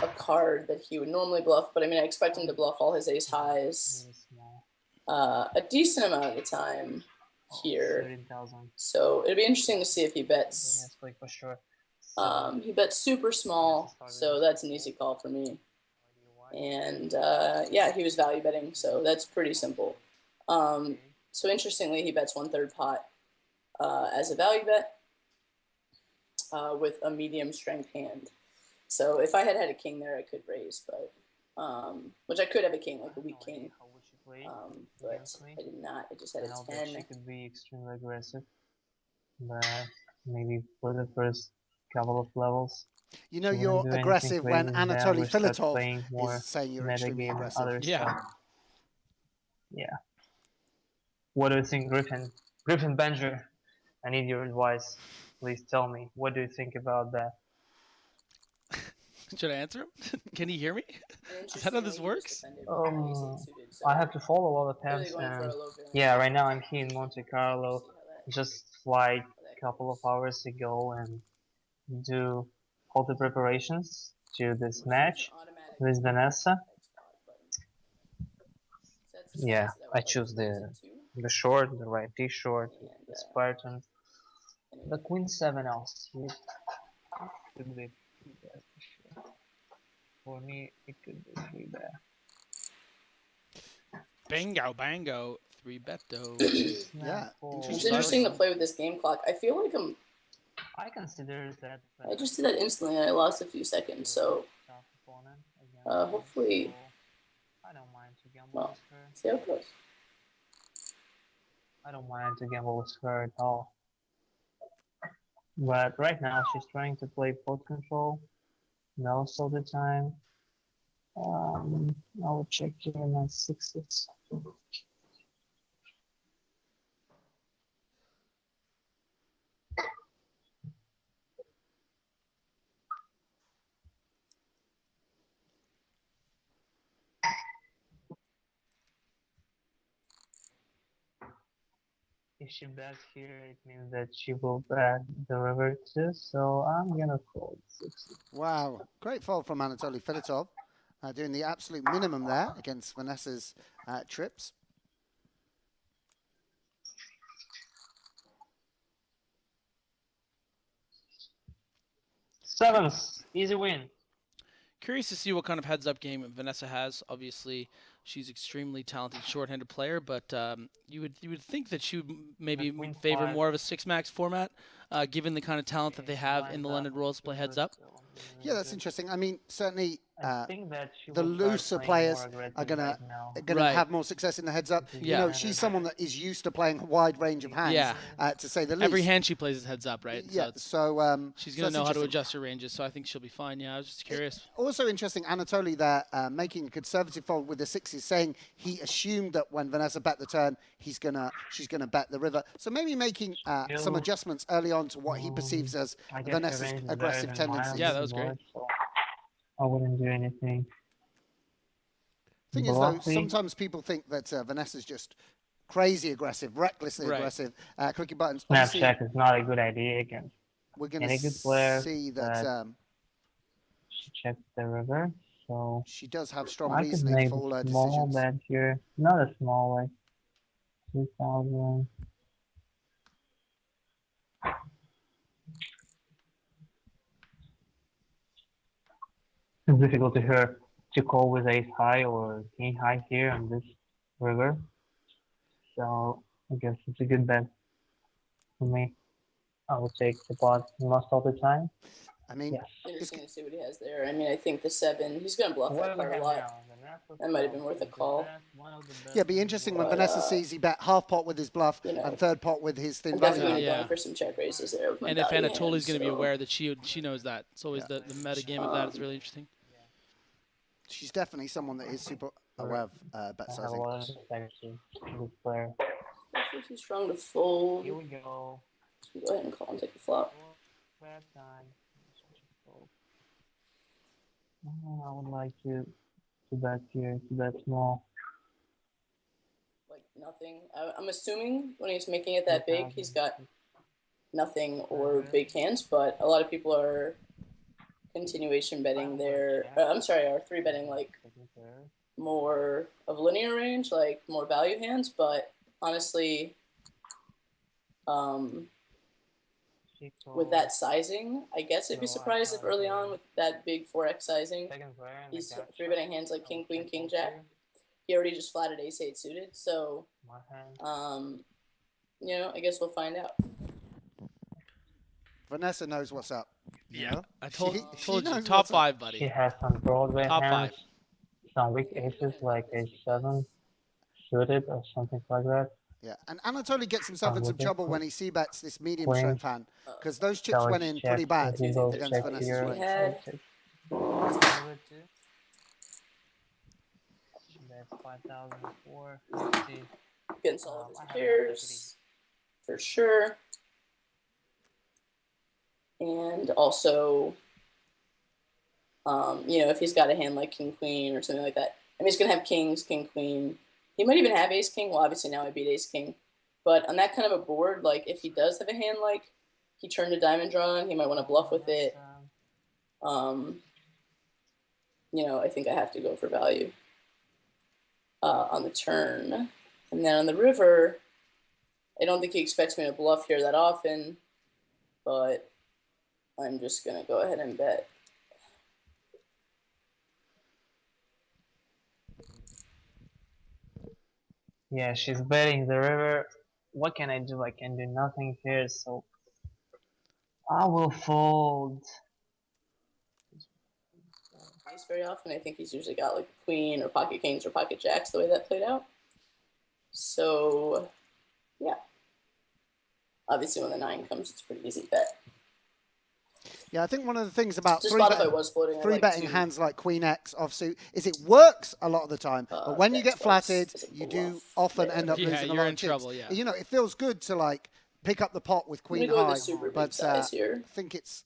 a card that he would normally bluff, but I mean, I expect him to bluff all his ace highs a decent amount of the time here. 13,000. So it'd be interesting to see if he bets. Yes, like for sure. He bets super small, so that's an easy call for me. And yeah, he was value betting, so that's pretty simple. So interestingly, he bets 1/3 pot as a value bet with a medium strength hand. So if I had a king there, I could raise, but which I could have a king, like a weak king. But I did not. I just had a 10. She could be extremely aggressive, but maybe for the first couple of levels. You're aggressive when Anatoly Filatov is saying you're extremely aggressive. Yeah. Yeah. What do you think, Griffin? Griffin Benjer, I need your advice. Please tell me. What do you think about that? Should I answer him? Can he hear me? Is that how this works? I have to follow all the paths, and yeah, right now I'm here in Monte Carlo. Just flight a couple of hours ago and do all the preparations to this match with Vanessa. Yeah, I choose the short, the right T-short, the Spartan. The Queen 7 else. Could be for me, it could be 3 bet. Bingo, bango, 3 beto. Yeah. It's interesting to play with this game clock. I feel like I consider that. I just did that instantly and I lost a few seconds, so hopefully. I don't mind to gamble Well, with her. see how it goes. I don't mind to gamble with her at all. But right now she's trying to play pot control most of the time. I'll check here my 6s. if she bets here, it means that she will bet the river too. So I'm gonna fold 60. Wow, great fold from Anatoly Filatov, doing the absolute minimum there against Vanessa's trips. Sevens, easy win. Curious to see what kind of heads-up game Vanessa has. Obviously, she's extremely talented short-handed player, but you would think that she would maybe favor more of a 6-max format, given the kind of talent that they have in the London Royals to play heads-up. Yeah, that's interesting. I mean, certainly I think that she the will start looser playing players more aggressive are gonna right now. Right. have more success in the heads up. You Yeah. know, she's someone that is used to playing a wide range of hands, Yeah. to say the least. Every hand she plays is heads-up, right? Yeah, so she's so going to that's know how to interesting. adjust her ranges, so I think she'll be fine. Yeah, I was just curious. Also interesting, Anatoly there making a conservative fold with the sixes, saying he assumed that when Vanessa bet the turn, she's gonna bet the river. So maybe making some adjustments early on to what he perceives as I guess Vanessa's her range is aggressive better than mine tendencies. Yeah, on that the was great. board, so I wouldn't do anything. Thing is, though, Bluffing. sometimes people think that Vanessa's just crazy aggressive, recklessly Right. aggressive, clicking buttons. Snap Obviously, check is not a good idea against we're going any to good player, see that but she checks the river, so she does have strong I could reasoning make for all a her small decisions. bet here. Not a small, like 2,000. It's difficult to her to call with ace high or king high here on this river. So I guess it's a good bet for me. I will take the pot most of the time. I mean, Yes. Interesting to see what he has there. I mean, I think the 7, he's going to bluff What that do we card a have lot. now? Vanessa That might have been Selbst worth a is the call. best, one of the best yeah, it'd be in the interesting when world. Vanessa sees he bet half pot with his bluff You know, and third pot with his thin I'm value. definitely Yeah. going for some check raises there with my And if value Anatoly's hands, going to be so- aware that she knows that. It's always the meta game of that is really interesting. She's definitely someone that is super aware of bet I have a sizing. lot of respect for this player. Definitely too strong to fold. Here we go. Go ahead and call and take the flop. Bad time. I would like to bet here, to bet small. Like nothing. I'm assuming when he's making it that big, he's got nothing or big hands, but a lot of people are continuation betting their, I'm sorry, are 3-betting like more of linear range, like more value hands, but honestly, with that sizing, I guess I'd be surprised if early on with that big 4x sizing, he's 3-betting hands like king, queen, king, jack. He already just flatted ace-8 suited, so, you know, I guess we'll find out. Vanessa knows what's up. You know? I told She you, knows top what's up. 5, She buddy. has some Broadway Top hands, 5. some weak aces like ace 7 suited or something like that. Yeah, and Anatoly gets himself in some trouble when he c-bets this medium Queen. strength hand, because those chips So went it's in pretty check, bad if he goes against check Vanessa's here, range. Had- That's 5,004. See. Against all of his I have pairs, for sure. And also, you know, if he's got a hand like king, queen or something like that, I mean, he's going to have kings, king, queen. He might even have ace, king. Well, obviously now I beat ace, king. But on that kind of a board, like if he does have a hand like he turned a diamond draw on, he might want to bluff with it. You know, I think I have to go for value on the turn. And then on the river, I don't think he expects me to bluff here that often, but I'm just going to go ahead and bet. Yeah, she's betting the river. What can I do? I can do nothing here, so I will fold. Ace very often. I think he's usually got like queen or pocket kings or pocket jacks the way that played out. So, yeah. Obviously, when the 9 comes, it's a pretty easy bet. Yeah, I think one of the things about Just Spotify was floating. three Like betting hands like Queen X offsuit is it works a lot of the time, but when you that's get flattered, close. It's a you do bluff often there. end up Yeah, losing a you're lot in of chips. trouble, yeah. You know, it feels good to like pick up the pot with Queen go with high, the super big but size here. I think it's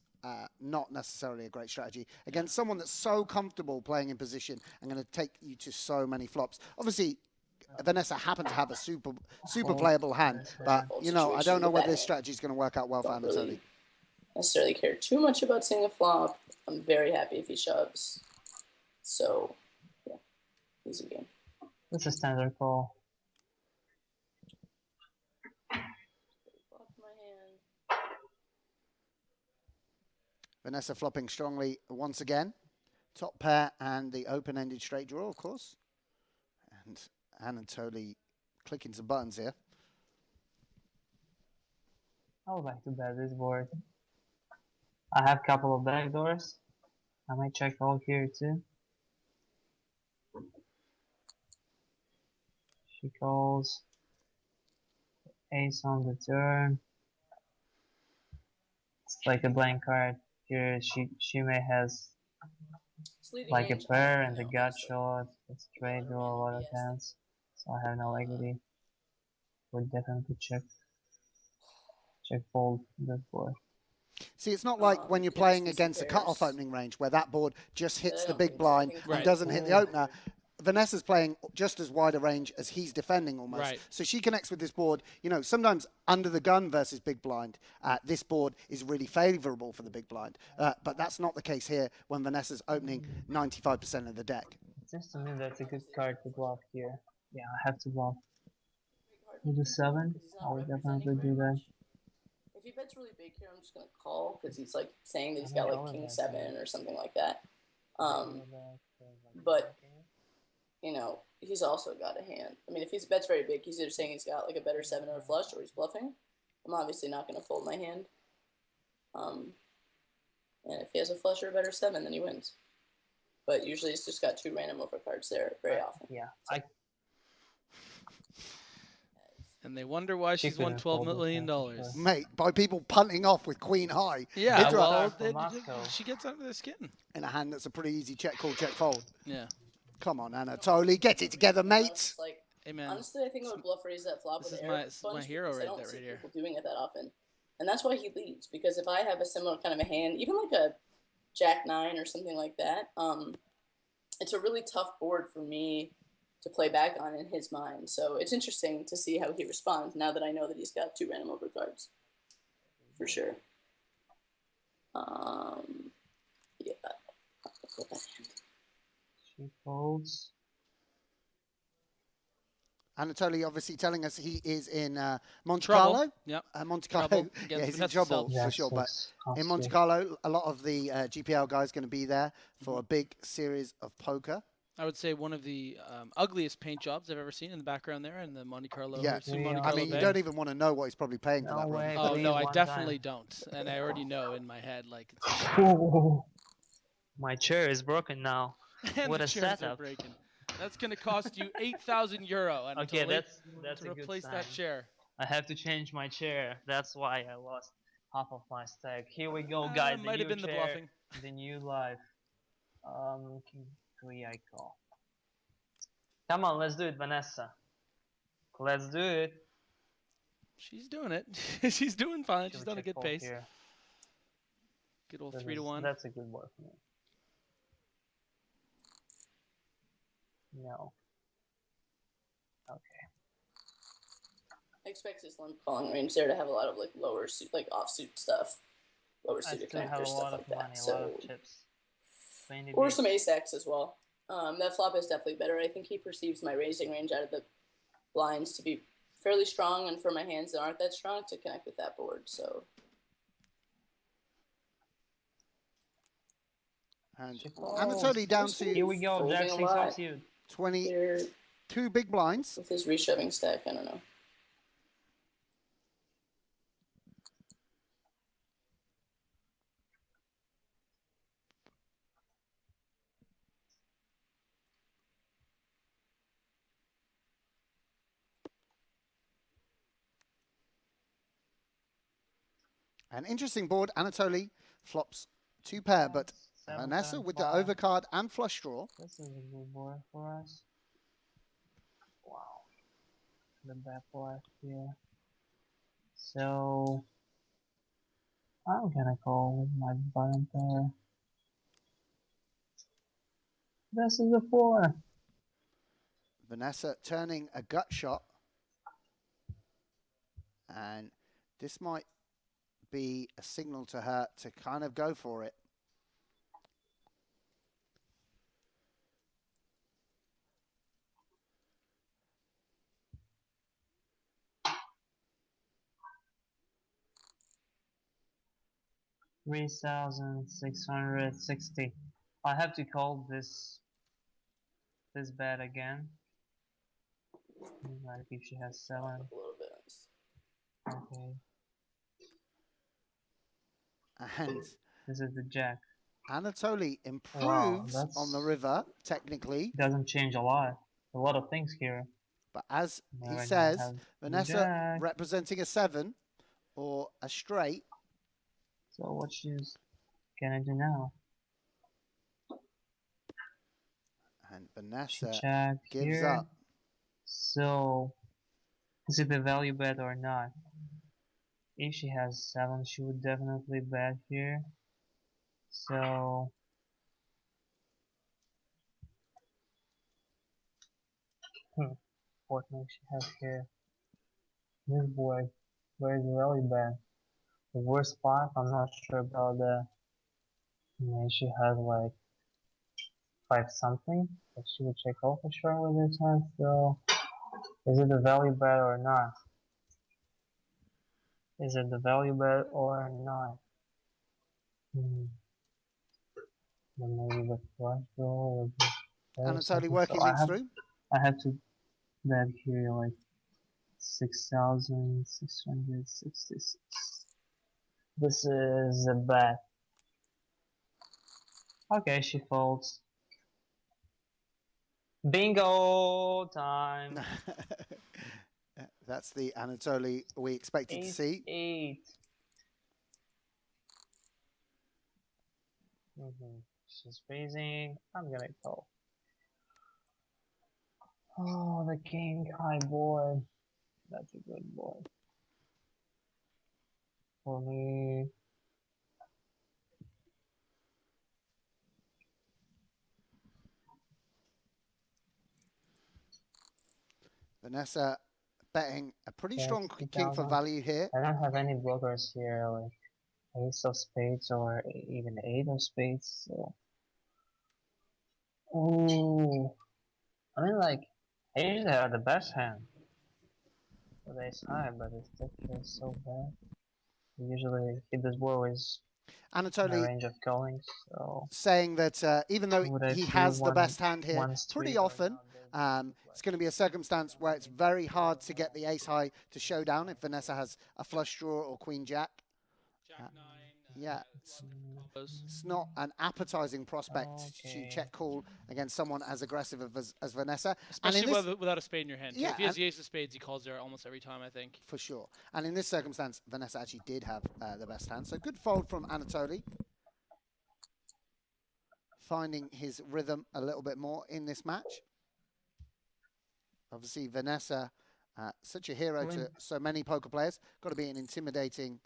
not necessarily a great strategy against someone that's so comfortable playing in position and going to take you to so many flops. Obviously, Vanessa happened to have a super playable hand, but you know, I don't know whether this strategy is going to work out well for Anatoly. Really necessarily care too much about seeing a flop. I'm very happy if he shoves. So, yeah, easy game. That's a standard call. Vanessa flopping strongly once again. Top pair and the open-ended straight draw, of course. And Anatoly clicking some buttons here. I would like to bet this board. I have a couple of backdoors. I might check all here too. She calls ace on the turn. It's like a blank card. Here she may has like a pair and a gut shot, a straight draw, a lot of hands. So I have no equity. Would definitely check fold this board. See, it's not like when you're playing against a cut-off opening range where that board just hits the big blind and doesn't hit the opener. Vanessa's playing just as wide a range as he's defending almost. Right. So she connects with this board. You know, sometimes under the gun versus big blind, this board is really favourable for the big blind. But that's not the case here when Vanessa's opening 95% of the deck. It seems to me that's a good card to bluff here. Yeah, I have to bluff. With the 7, I would definitely do that. If he bets really big here, I'm just going to call because he's like saying that he's got like king 7 or something like that. But, you know, he's also got a hand. I mean, if he bets very big, he's either saying he's got like a better 7 or a flush or he's bluffing. I'm obviously not going to fold my hand. And if he has a flush or a better 7, then he wins. But usually he's just got 2 random overcards there very often. Yeah, And they wonder why she's won $12 million. Mate, by people punting off with queen high. Yeah, well, she gets under their skin. In a hand that's a pretty easy check call, check fold. Yeah. Come on, Anatoly, get it together, mate. Like, hey, man. Honestly, I think I would bluff raise that flop with This is my hero right there, right here. People doing it that often. And that's why he leads, because if I have a similar kind of a hand, even like a Jack 9 or something like that, it's a really tough board for me to play back on in his mind. So it's interesting to see how he responds now that I know that he's got 2 random overcards. For sure. Yeah. She folds. Anatoly obviously telling us he is in Monte Carlo. Yep. Monte Carlo. Yeah, he's in trouble for sure. But in Monte Carlo, a lot of the GPL guys going to be there for a big series of poker. I would say one of the ugliest paint jobs I've ever seen in the background there in the Monte Carlo. Yeah, I mean, you don't even want to know what he's probably paying for that room. Oh, no, I definitely don't. And I already know in my head, like, my chair is broken now. What a setup. That's going to cost you €8,000. Okay, that's to a good replace sign. that chair. I have to change my chair. That's why I lost half of my stack. Here we go, guys. Might have been the bluffing. The new life. King 3 I call. Come on, let's do it, Vanessa. Let's do it. She's doing it. She's doing fine. She's done a good pace. Here. Good old 3-1. That's a good board for me. No. Okay. I expect his limp calling range there to have a lot of like lower suit, like offsuit stuff, lower suited connector stuff like that. So, or some ace X as well. That flop is definitely better. I think he perceives my raising range out of the blinds to be fairly strong, and for my hands that aren't that strong to connect with that board. So. And Anatoly down to here we go. Jack 6 offsuit. 22 big blinds. With his reshoving stack, I don't know. An interesting board. Anatoly flops 2 pair, but Vanessa with the overcard and flush draw. This is a good board for us. Wow. The back board here. So I'm gonna call with my bottom pair. This is a 4. Vanessa turning a gut shot. And this might be a signal to her to kind of go for it. $3,660. I have to call this bet again. Like if she has 7. A little bit. Okay. And this is the jack. Anatoly improves on the river, technically. Doesn't change a lot. A lot of things here. But as he Right says, Vanessa representing a 7 or a straight. So what she's gonna do now? And Vanessa gives up. So is it a value bet or not? If she has 7, she would definitely bet here. So what makes she have here? This boy, where is the value bet? The worst spot, I'm not sure about that. Maybe she has like 5 something, but she would check off for sure with this hand. So is it the value bet or not? Is it the value bet or not? Then maybe the flush draw would be Anatoly working things through. I have to bet here like 6,666. This is a bet. Okay, she folds. Bingo time. That's the Anatoly we expected to see. 8. She's raising. I'm gonna call. Oh, the king high board. That's a good board. For me. Vanessa betting a pretty strong king for value here. I don't have any blockers here, like ace of spades or even 8 of spades. So. Ooh. I mean, like, I usually have the best hand with ace high, but this texture is so bad. I usually hit this board with Anatoly range of calling, so saying that even though he has the best hand here, pretty often it's going to be a circumstance where it's very hard to get the ace high to show down if Vanessa has a flush draw or queen jack. Yeah, it's not an appetizing prospect to check call against someone as aggressive as Vanessa. Especially without a spade in your hand. Yeah, if he has the ace of spades, he calls there almost every time, I think. For sure. And in this circumstance, Vanessa actually did have the best hand. So good fold from Anatoly. Finding his rhythm a little bit more in this match. Obviously, Vanessa, such a hero to so many poker players. Got to be an intimidating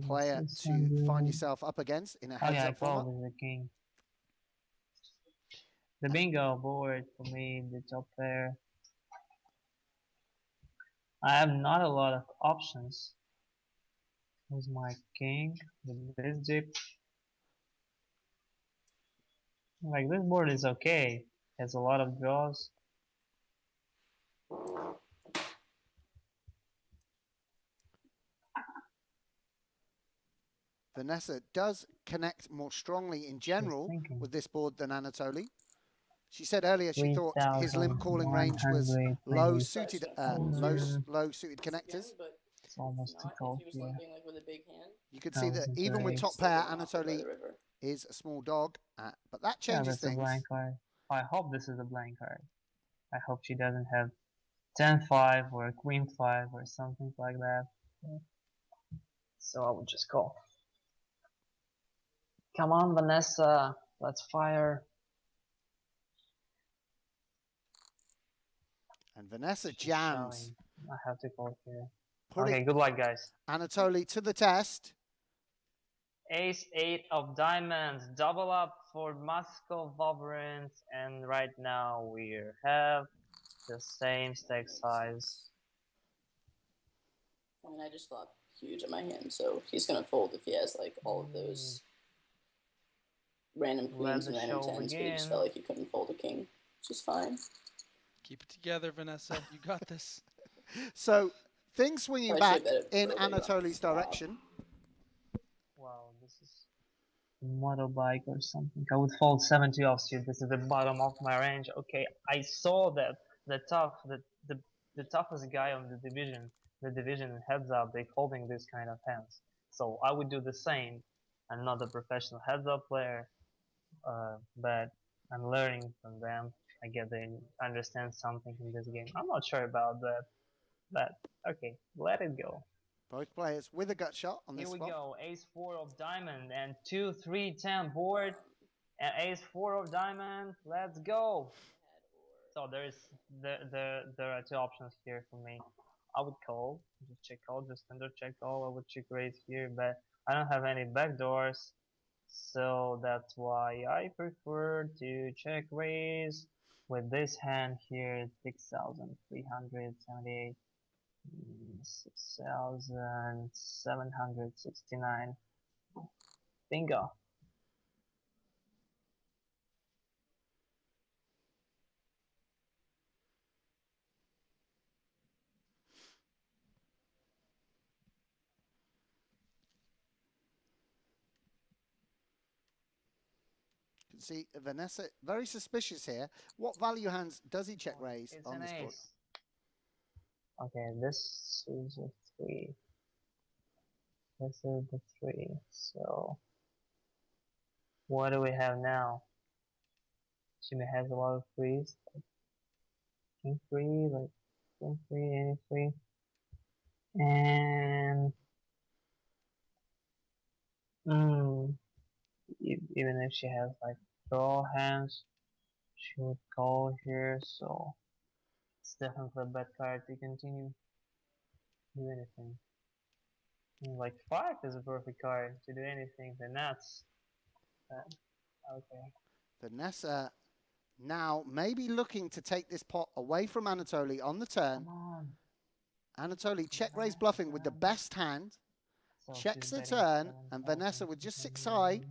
player to find yourself up against in a heads-up format. The king. The bingo board for me, the top pair. I have not a lot of options. Here's my king with this dip. Like, this board is okay. Has a lot of draws. Vanessa does connect more strongly in general with this board than Anatoly. She said earlier she thought his limp calling range was low suited connectors. It's almost a call here. You could see that even with top pair, Anatoly is a small dog, but that changes things. A blank card. I hope this is a blank card. I hope she doesn't have 10-5 or queen 5 or something like that. So I would just call. Come on, Vanessa, let's fire. And Vanessa jams. I have to call here. Okay, good luck, guys. Anatoly to the test. Ace-8 of diamonds, double up for Moscow Wolverines, and right now we have the same stack size. I mean, I just flop huge in my hand, so he's gonna fold if he has like all of those random queens and random tens, but he just felt like he couldn't fold a king, which is fine. Keep it together, Vanessa. You got this. So things swinging back in Anatoly's direction. Wow, this is a motorbike or something. I would fold 70 offsuit. This is the bottom of my range. Okay, I saw that the toughest guy on the division heads up, they folding this kind of hands. So I would do the same. I'm not a professional heads up player, but I'm learning from them. I get they understand something in this game. I'm not sure about that, but okay, let it go. Both players with a gut shot on this spot. Here we go, ace-4 of diamond and 2-3-10 board, and ace-4 of diamond. Let's go. So there are two options here for me. I would call, just check call, just standard check call. I would check raise here, but I don't have any backdoors, so that's why I prefer to check raise with this hand here, 6,378. 6,769. Bingo. You can see Vanessa very suspicious here. What value hands does he check raise on this board? Okay, this is a 3. This is the 3. So what do we have now? She has a lot of 3s. Like king 3, like queen 3, any 3. And even if she has like draw hands, she would call here, so it's definitely a bad card to continue do anything. Like 5 is a perfect card to do anything, then that's okay. Vanessa now maybe looking to take this pot away from Anatoly on the turn. Come on. Anatoly check raise bluffing with the best hand. So Checks the turn, and Vanessa with just 6 high,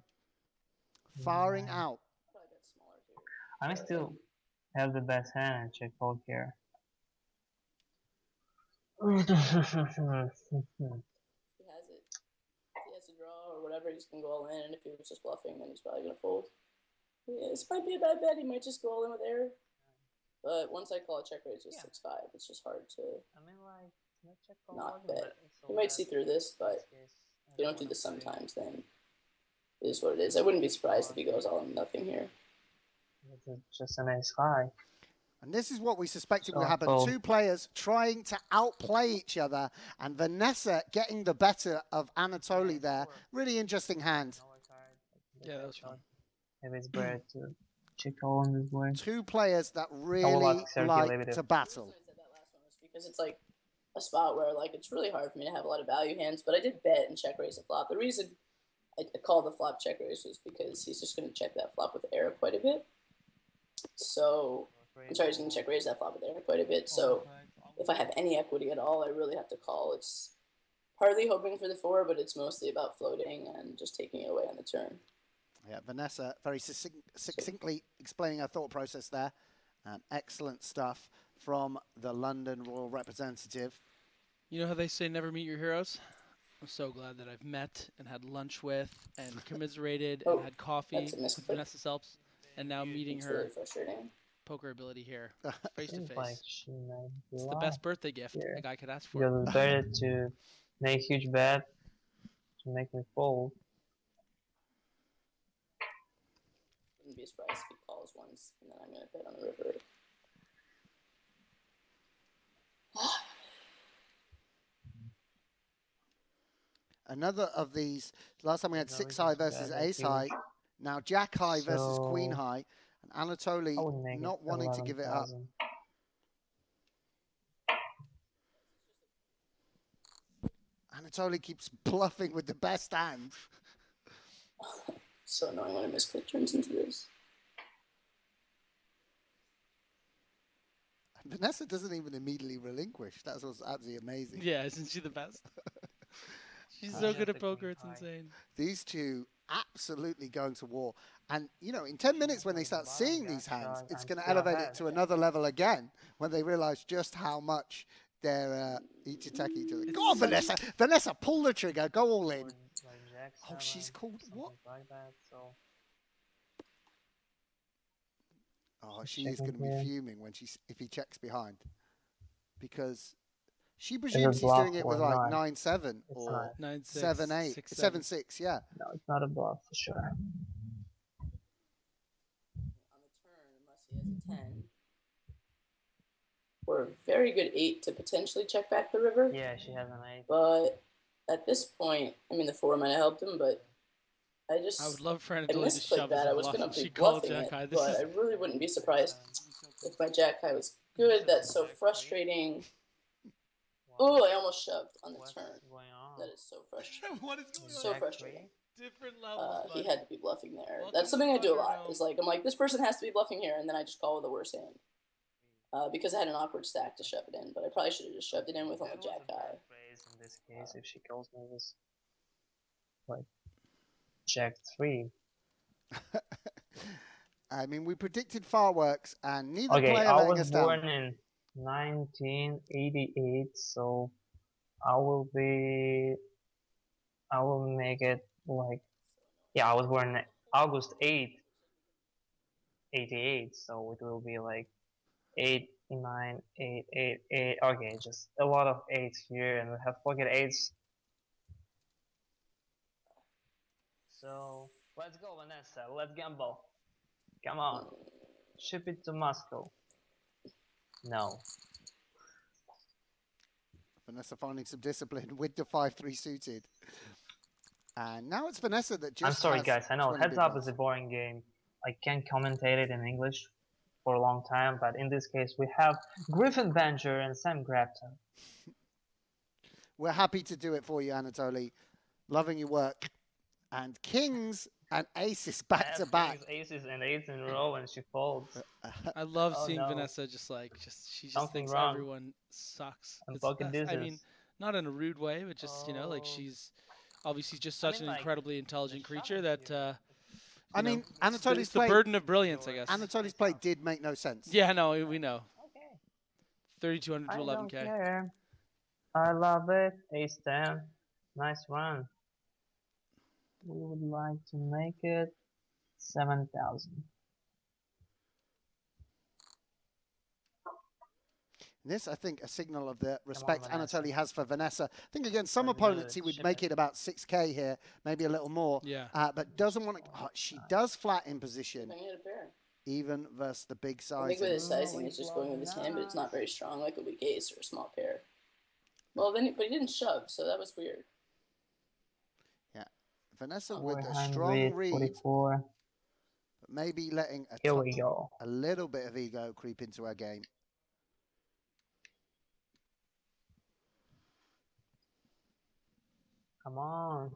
firing out. I still have the best hand and check fold here. He has it. If he has a draw or whatever, he's gonna go all in, and if he was just bluffing, then he's probably gonna fold. Yeah, this might be a bad bet. He might just go all in with air. But once I call a check raise with 6-5, it's just hard to not bet. He might see through this, but if you don't do this sometimes, then it is what it is. I wouldn't be surprised if he goes all in nothing here. This is just a nice high. And this is what we suspected would happen. Two players trying to outplay each other, and Vanessa getting the better of Anatoly there. Really interesting hand. Yeah, that was fun. Maybe it's better to check all on this board. Two players that really like to battle. Because it's like a spot where like it's really hard for me to have a lot of value hands, but I did bet and check raise the flop. The reason I called the flop check raise was because he's just going to check that flop with air quite a bit. So I'm sorry, he's going to check raise that flop with air quite a bit. So if I have any equity at all, I really have to call. It's partly hoping for the 4, but it's mostly about floating and just taking it away on the turn. Yeah, Vanessa very succinctly explaining her thought process there. Excellent stuff from the London Royal representative. You know how they say never meet your heroes? I'm so glad that I've met and had lunch with and commiserated and had coffee with Vanessa Selbst, and now meeting her poker ability here, face to face. It's the best birthday gift a guy could ask for. You're better to make huge bet to make me fold. Wouldn't be surprised if he calls once, and then I'm going to bet on the river. Another of these, last time we had 6 high versus ace high, now jack high versus queen high, and Anatoly not wanting to give it up. Anatoly keeps bluffing with the best hand. So annoying when a misclick turns into this. Vanessa doesn't even immediately relinquish. That's what's absolutely amazing. Yeah, isn't she the best? She's so good at poker, it's insane. These two absolutely going to war. And, you know, in 10 minutes when they start seeing these hands, it's going to elevate it to another level again when they realize just how much they're each attacking each other. Go on, Vanessa. Vanessa, pull the trigger. Go all in. Oh, she's called what? Oh, she is going to be fuming when if he checks behind. Because she presumes he's doing it with like 9-7 or 7-8, 7-6, yeah. No, it's not a bluff for sure. On the turn, unless he has a 10. Or a very good 8 to potentially check back the river. Yeah, she has an 8. But at this point, I mean, the 4 might have helped him, but I would love for Anatoly to shove that. I was going to be bluffing it, but I really wouldn't be surprised if my jack high was good. That's so frustrating. Oh, I almost shoved on the turn. That is so frustrating. What is going on? So frustrating. Different levels. He had to be bluffing there. That's something I do a lot. Is like I'm like, this person has to be bluffing here, and then I just call with the worst hand. Because I had an awkward stack to shove it in, but I probably should have just shoved it in with only jack high. In this case, if she calls me this, like jack 3. I mean, we predicted fireworks, and neither Okay, player I letting us was down. born in 1988, so I will make it like, yeah, I was born August 8th, 88, so it will be like 8, 9, 8, 8, 8. Okay, just a lot of 8s here, and we have pocket 8s. So let's go, Vanessa. Let's gamble. Come on, ship it to Moscow. No. Vanessa finding some discipline with the 5-3 suited. And now it's Vanessa that just I'm sorry, has guys. I know 20 Heads big Up ones. is a boring game. I can't commentate it in English for a long time, but in this case we have Griffin Bencher and Sam Grafton. We're happy to do it for you, Anatoly. Loving your work. And kings and aces back to back. Aces and 8s in a row, and she folds. I love seeing no. Vanessa she just Something thinks wrong. everyone sucks. I'm It's- fucking I mean, dizzy. not in a rude way, but just like she's obviously just such an like, incredibly intelligent creature that. I mean, it's Anatoly's the play. burden of brilliance, I guess. Anatoly's play did make no sense. Yeah, no, we know. Okay. 3,200 to I don't 11K. care. I love it. Ace 10. Nice run. We would like to make it 7,000. This, I think, a signal of the respect Vanessa. Anatoly has for Vanessa. I think against some Let's do opponents it. he would Ship make it. it about 6K here, maybe a little more. Yeah. But doesn't want to. Oh, she does flat in position, I hit a pair. even versus the big I size. think with his sizing, he's just going with his hand, but it's not very strong, like a weak ace or a small pair. Well, then, but he didn't shove, so that was weird. Yeah, Vanessa with a strong read, 444. but maybe letting Here we go. a little bit of ego creep into her game. Come on.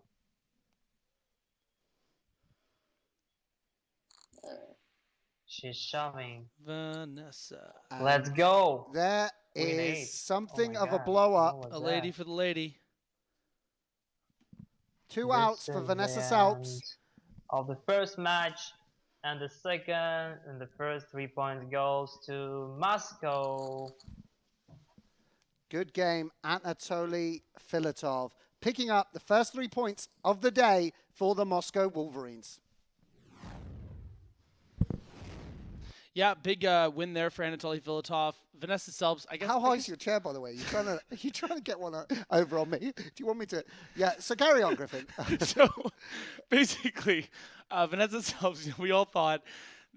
She's shoving. Vanessa. Let's go. There Queen is 8. something Oh my of a God. blow What up. was A lady that? for the lady. 2 This outs for is Vanessa the Selbst. end of the first match, and the second and the first 3 points goes to Moscow. Good game, Anatoly Filatov, picking up the first 3 points of the day for the Moscow Wolverines. Yeah, big win there for Anatoly Filatov. Vanessa Selbst, I guess. How high is your chair, by the way? Are you trying to get one over on me? Do you want me to? Yeah. So carry on, Griffin. So basically, Vanessa Selbst, we all thought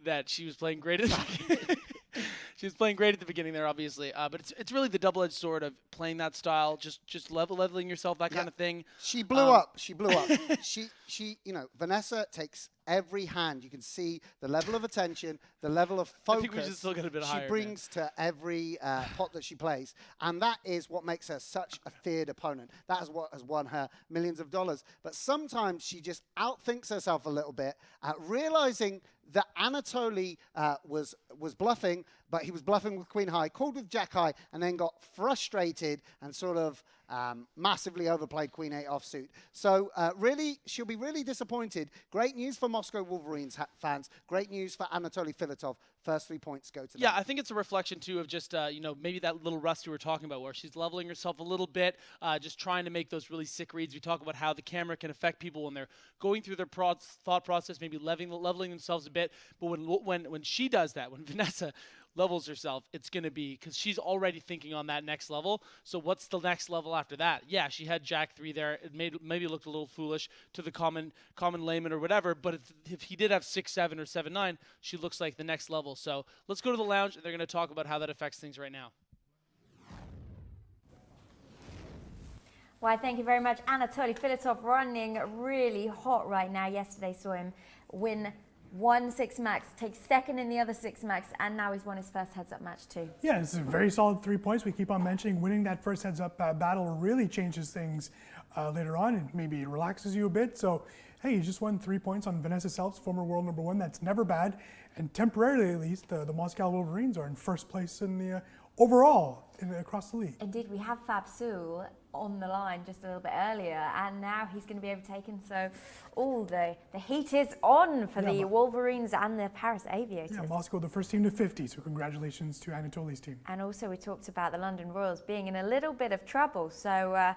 that she was playing great at She was playing great at the beginning there, obviously. But it's really the double-edged sword of playing that style, just leveling yourself, that kind of thing. She blew up. She blew up. She, Vanessa takes every hand. You can see the level of attention, the level of focus I think we should still get a bit higher, she brings to every pot that she plays. And that is what makes her such a feared opponent. That is what has won her millions of dollars. But sometimes she just outthinks herself a little bit, realizing that Anatoly was bluffing, but he was bluffing with Queen High, called with Jack High, and then got frustrated and sort of massively overplayed Queen 8 offsuit. So really, she'll be really disappointed. Great news for Moscow Wolverines fans. Great news for Anatoly Filatov. First 3 points go to them. Yeah, I think it's a reflection, too, of just, maybe that little rust you were talking about where she's leveling herself a little bit, just trying to make those really sick reads. We talk about how the camera can affect people when they're going through their thought process, maybe leveling themselves a bit. But when she does that, when Vanessa levels herself, it's going to be because she's already thinking on that next level. So what's the next level after that? Yeah, she had Jack 3 there. It maybe looked a little foolish to the common layman or whatever. But if he did have 6-7 or 7-9, she looks like the next level. So let's go to the lounge, and they're going to talk about how that affects things right now. Why, thank you very much. Anatoly Filatov running really hot right now. Yesterday saw him win 1 6-max, takes second in the other 6-max, and now he's won his first heads-up match too. Yeah, it's a very solid 3 points. We keep on mentioning winning that first heads-up battle really changes things later on, and maybe it relaxes you a bit. So, hey, you just won 3 points on Vanessa Selbst, former world #1. That's never bad. And temporarily, at least, the Moscow Wolverines are in first place in the overall across the league. Indeed, we have Fab Soul on the line just a little bit earlier, and now he's going to be overtaken. So, the heat is on for the Wolverines and the Paris Aviators. Yeah, Moscow, the first team to 50. So, congratulations to Anatoly's team. And also, we talked about the London Royals being in a little bit of trouble. So,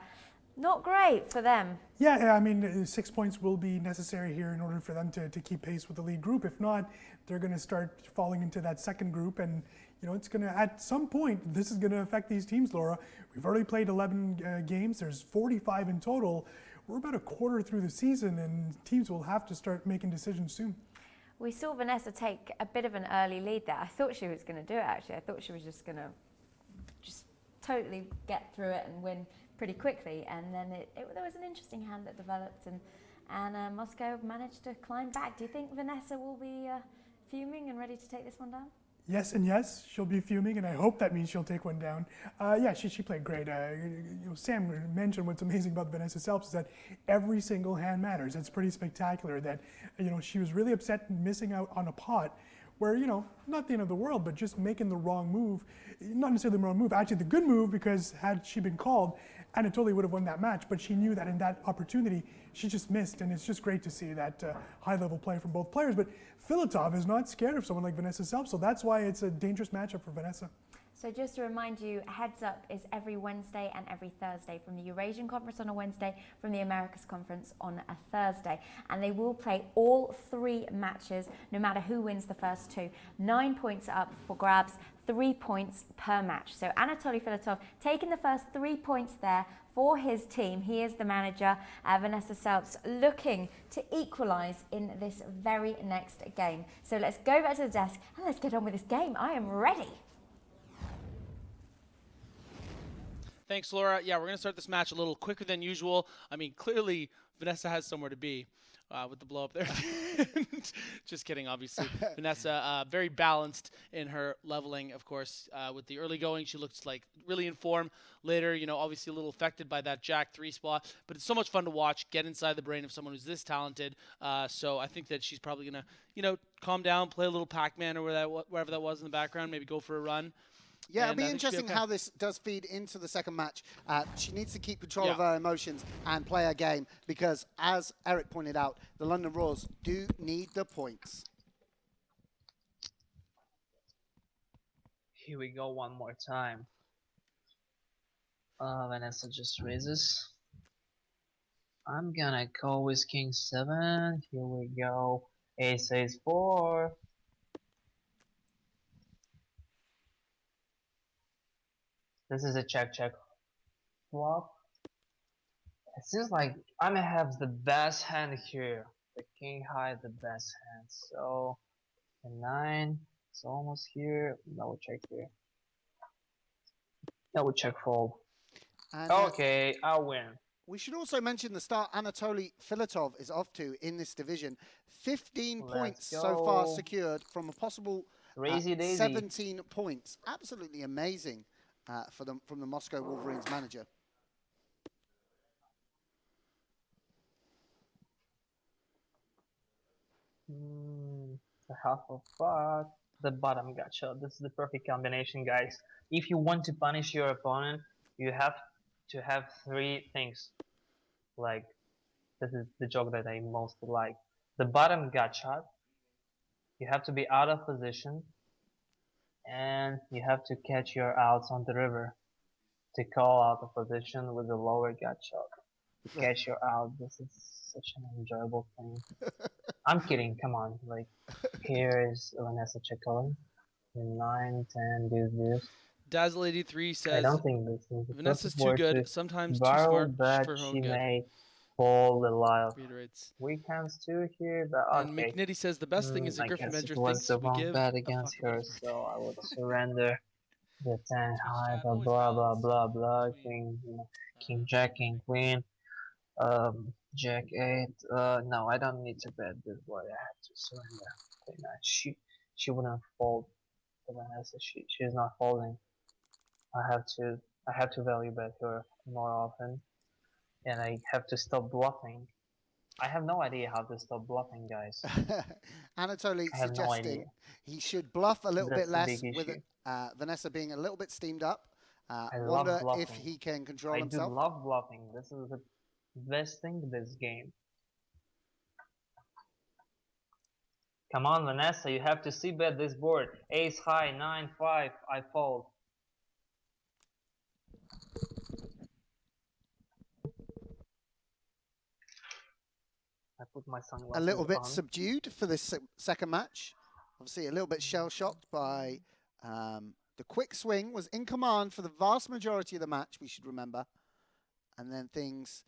not great for them. Yeah, I mean, 6 points will be necessary here in order for them to keep pace with the lead group. If not, they're going to start falling into that second group, and it's going to, at some point, this is going to affect these teams, Laura. We've already played 11 games. There's 45 in total. We're about a quarter through the season, and teams will have to start making decisions soon. We saw Vanessa take a bit of an early lead there. I thought she was going to do it, actually. I thought she was just going to totally get through it and win pretty quickly. And then there was an interesting hand that developed, and Moscow managed to climb back. Do you think Vanessa will be fuming and ready to take this one down? Yes and yes, she'll be fuming, and I hope that means she'll take one down. Yeah, she played great. Sam mentioned what's amazing about Vanessa Selbst is that every single hand matters. It's pretty spectacular that she was really upset missing out on a pot where, not the end of the world, but just making the wrong move. Not necessarily the wrong move, actually the good move, because had she been called, Anatoly would have won that match, but she knew that in that opportunity, she just missed, and it's just great to see that high-level play from both players. But Filatov is not scared of someone like Vanessa Selbst, so that's why it's a dangerous matchup for Vanessa. So just to remind you, Heads Up is every Wednesday and every Thursday, from the Eurasian Conference on a Wednesday, from the Americas Conference on a Thursday. And they will play all 3 matches, no matter who wins the first 2. 9 points up for grabs, 3 points per match. So Anatoly Filatov taking the first 3 points there for his team. He is the manager. Vanessa Selbst looking to equalise in this very next game. So let's go back to the desk and let's get on with this game. I am ready. Thanks, Laura. Yeah, we're going to start this match a little quicker than usual. I mean, clearly, Vanessa has somewhere to be with the blow up there. Just kidding, obviously. Vanessa, very balanced in her leveling, of course. With the early going, she looks like really in form. Later, obviously a little affected by that Jack 3 spot. But it's so much fun to watch, get inside the brain of someone who's this talented. So I think that she's probably going to, calm down, play a little Pac-Man or wherever that was in the background, maybe go for a run. Yeah, it'll be interesting how this does feed into the second match. She needs to keep control of her emotions and play her game because, as Eric pointed out, the London Royals do need the points. Here we go one more time. Vanessa just raises. I'm gonna go with King 7. Here we go. Ace, Ace 4. This is a check flop. It seems like I may have the best hand here. The King High, the best hand. So, a 9. It's almost here. Double check here. Double check fold. And, Okay, I'll win. we should also mention the start Anatoly Filatov is off to in this division. 15 points so far secured from a possible 17 points. Absolutely amazing from the Moscow Wolverines manager. The half of pot, the bottom gotcha. This is the perfect combination, guys. If you want to punish your opponent, you have to have three things. Like, this is the joke that I most like. The bottom gut shot, you have to be out of position, and you have to catch your outs on the river to call out of position with the lower gut shot. To catch your out, this is such an enjoyable thing. I'm kidding, come on. Like, here is Vanessa calling. 9, 10, deuce. Dazzle83 says, I don't think this is the Vanessa's perfect too word good, to sometimes too borrow, smart but for her she own good. may fall a lot. Reiterates. Weak hands too here, but And okay. McNitty says the best thing is a I Griffin guess Avenger it was thinks the we wrong give bet a against fuck about her, his so I would surrender the 10 high, chat but always blah blah balance blah blah. between, King Jack, King Queen, Jack 8. No, I don't need to bet this board. I have to surrender. Okay, no, she wouldn't fold. Vanessa, she's not folding. I have to value bet her more often, and I have to stop bluffing. I have no idea how to stop bluffing, guys. Anatoly I have no suggesting idea. he should bluff a little That's bit the less big with issue. Vanessa being a little bit steamed up. I love Wonder if bluffing. he can control I himself. do love bluffing. This is the best thing in this game. Come on, Vanessa, you have to c-bet this board. Ace high, 9-5, I fold. I put my sunglasses A little bit on. subdued for this second match. Obviously, a little bit shell-shocked by the quick swing. Was in command for the vast majority of the match, we should remember. And then things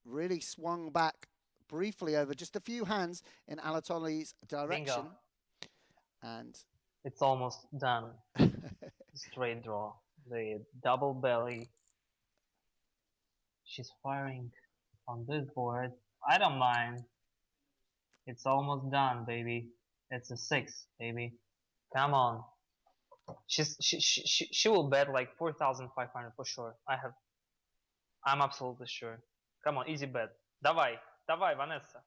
really swung back briefly over just a few hands in Anatoly's direction. Bingo. And it's almost done. Straight draw. The double belly. She's firing on this board. I don't mind. It's almost done, baby. It's a 6, baby. Come on. She will bet like 4,500 for sure. I'm absolutely sure. Come on, easy bet. Давай, Vanessa.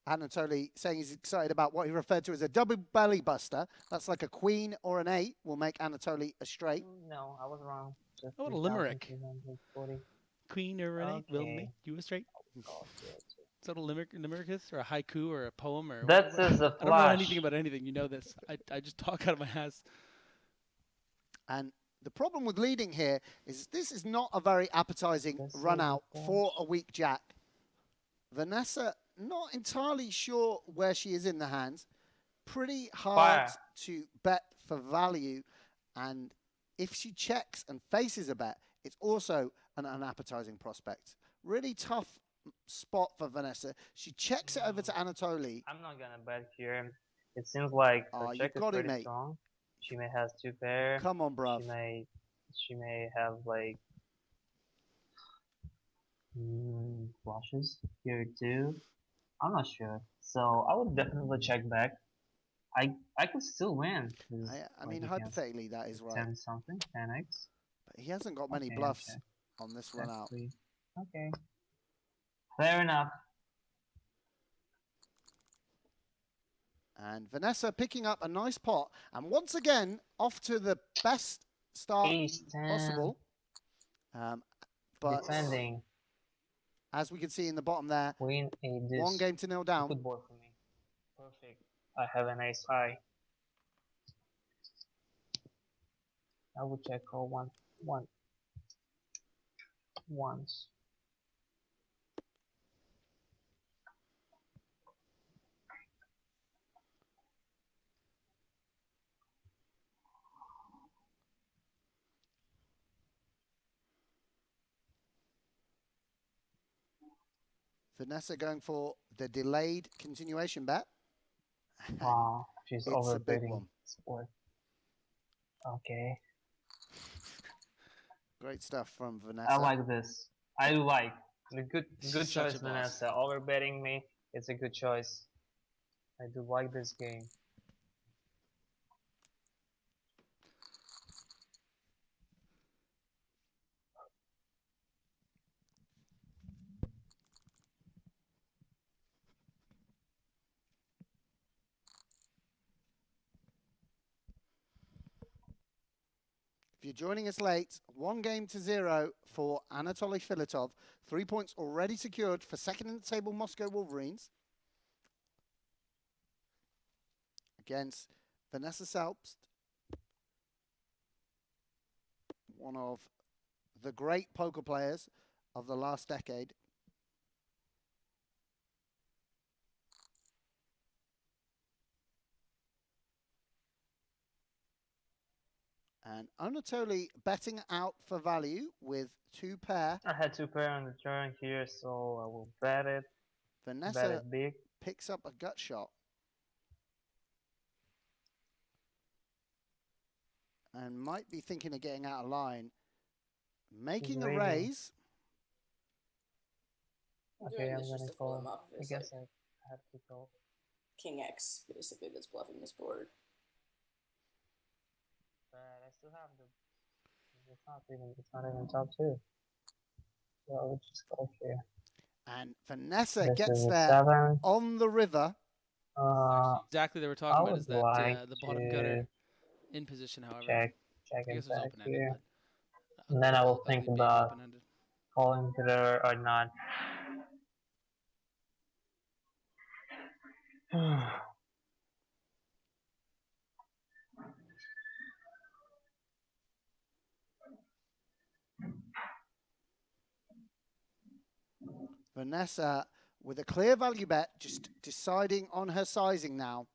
Anatoly saying he's excited about what he referred to as a double belly buster. That's like a queen or an 8 will make Anatoly a straight. No, I was wrong. Just what a limerick. 3,340. Queen or an 8 will make you a straight. Is that a limerick is, or a haiku, or a poem, or that says a flash. I don't know anything about anything. You know this. I just talk out of my ass. And the problem with leading here is this is not a very appetizing run out for a weak jack. Vanessa, not entirely sure where she is in the hands. Pretty hard to bet for value. And if she checks and faces a bet, it's also an unappetizing prospect. Really tough spot for Vanessa. She checks it over to Anatoly. I'm not gonna bet here. It seems like her check is pretty mate. strong. She may have 2 pair. Come on, bruv. She may have like flushes here too. I'm not sure. So I would definitely check back. I could still win. I mean, hypothetically, that is right. 10 something, 10x. But he hasn't got many bluffs on this run out. Okay. Fair enough. And Vanessa picking up a nice pot. And once again, off to the best start possible. But defending. As we can see in the bottom there, Queen, 1 game to 0 down. Good board for me. Perfect. I have an ace high. I will check all once. Vanessa going for the delayed continuation bet. Wow. She's It's a big overbidding one. sport. Okay. Great stuff from Vanessa. I like this. I like the good She's such choice, a boss. Vanessa. Overbetting me, it's a good choice. I do like this game. If you're joining us late, 1-0 for Anatoly Filatov. 3 points already secured for second in the table Moscow Wolverines against Vanessa Selbst, one of the great poker players of the last decade. And Anatoly betting out for value with 2 pair. I had 2 pair on the turn here, so I will bet it. Vanessa Bet it big. picks up a gut shot. And might be thinking of getting out of line. Making a raise. Okay, I'm gonna call. I guess I have to call. King X, basically, that's bluffing this board. But I still have the. It's not even top 2. So I would just go here. And Vanessa This gets is a there 7. on the river. Exactly they were talking about is that the bottom gutter in position, however. Check I guess it it was back open-ended, here. but And then I will call think being about open-ended. calling there or not. Vanessa with a clear value bet, just deciding on her sizing now.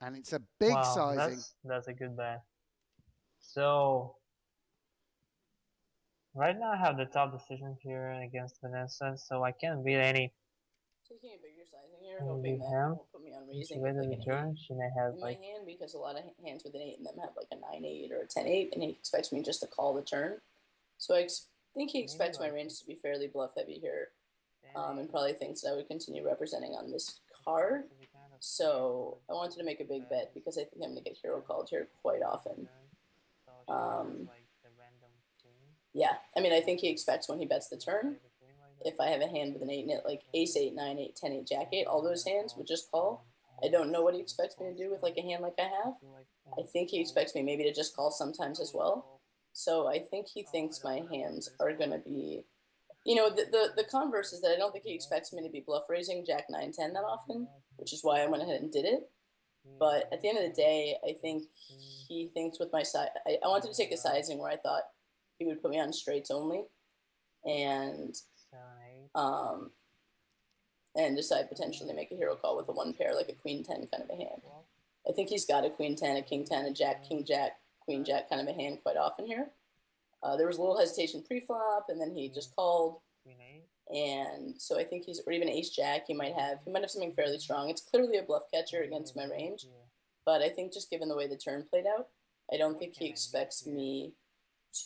And it's a big sizing. That's a good bet. So right now I have the top decision here against Vanessa, so I can't beat any. Taking a bigger sizing here, hoping that he won't put me on raising with like an 8 she may have in my hand, because a lot of hands with an 8 in them have like a 9-8 or a 10-8, and he expects me just to call the turn. So I think he expects my range to be fairly bluff heavy here, and probably thinks that I would continue representing on this card. So I wanted to make a big bet because I think I'm going to get hero called here quite often. Yeah, I mean, I think he expects when he bets the turn, if I have a hand with an 8 in it, like ace 8, 9, 8, 10, 8, jack 8, all those hands would just call. I don't know what he expects me to do with like a hand like I have. I think he expects me maybe to just call sometimes as well. So I think he thinks my hands are going to be, you know, the converse is that I don't think he expects me to be bluff raising jack 9, 10 that often, which is why I went ahead and did it. But at the end of the day, I think he thinks with my size, I wanted to take a sizing where I thought he would put me on straights only, and decide potentially to make a hero call with a 1 pair, like a queen 10 kind of a hand. I think he's got a queen 10, a king 10, a jack, king jack, queen jack kind of a hand quite often here. There was a little hesitation pre-flop, and then he just called. And so I think he's, or even ace jack, he might have something fairly strong. It's clearly a bluff catcher against my range, but I think just given the way the turn played out, I don't think he expects me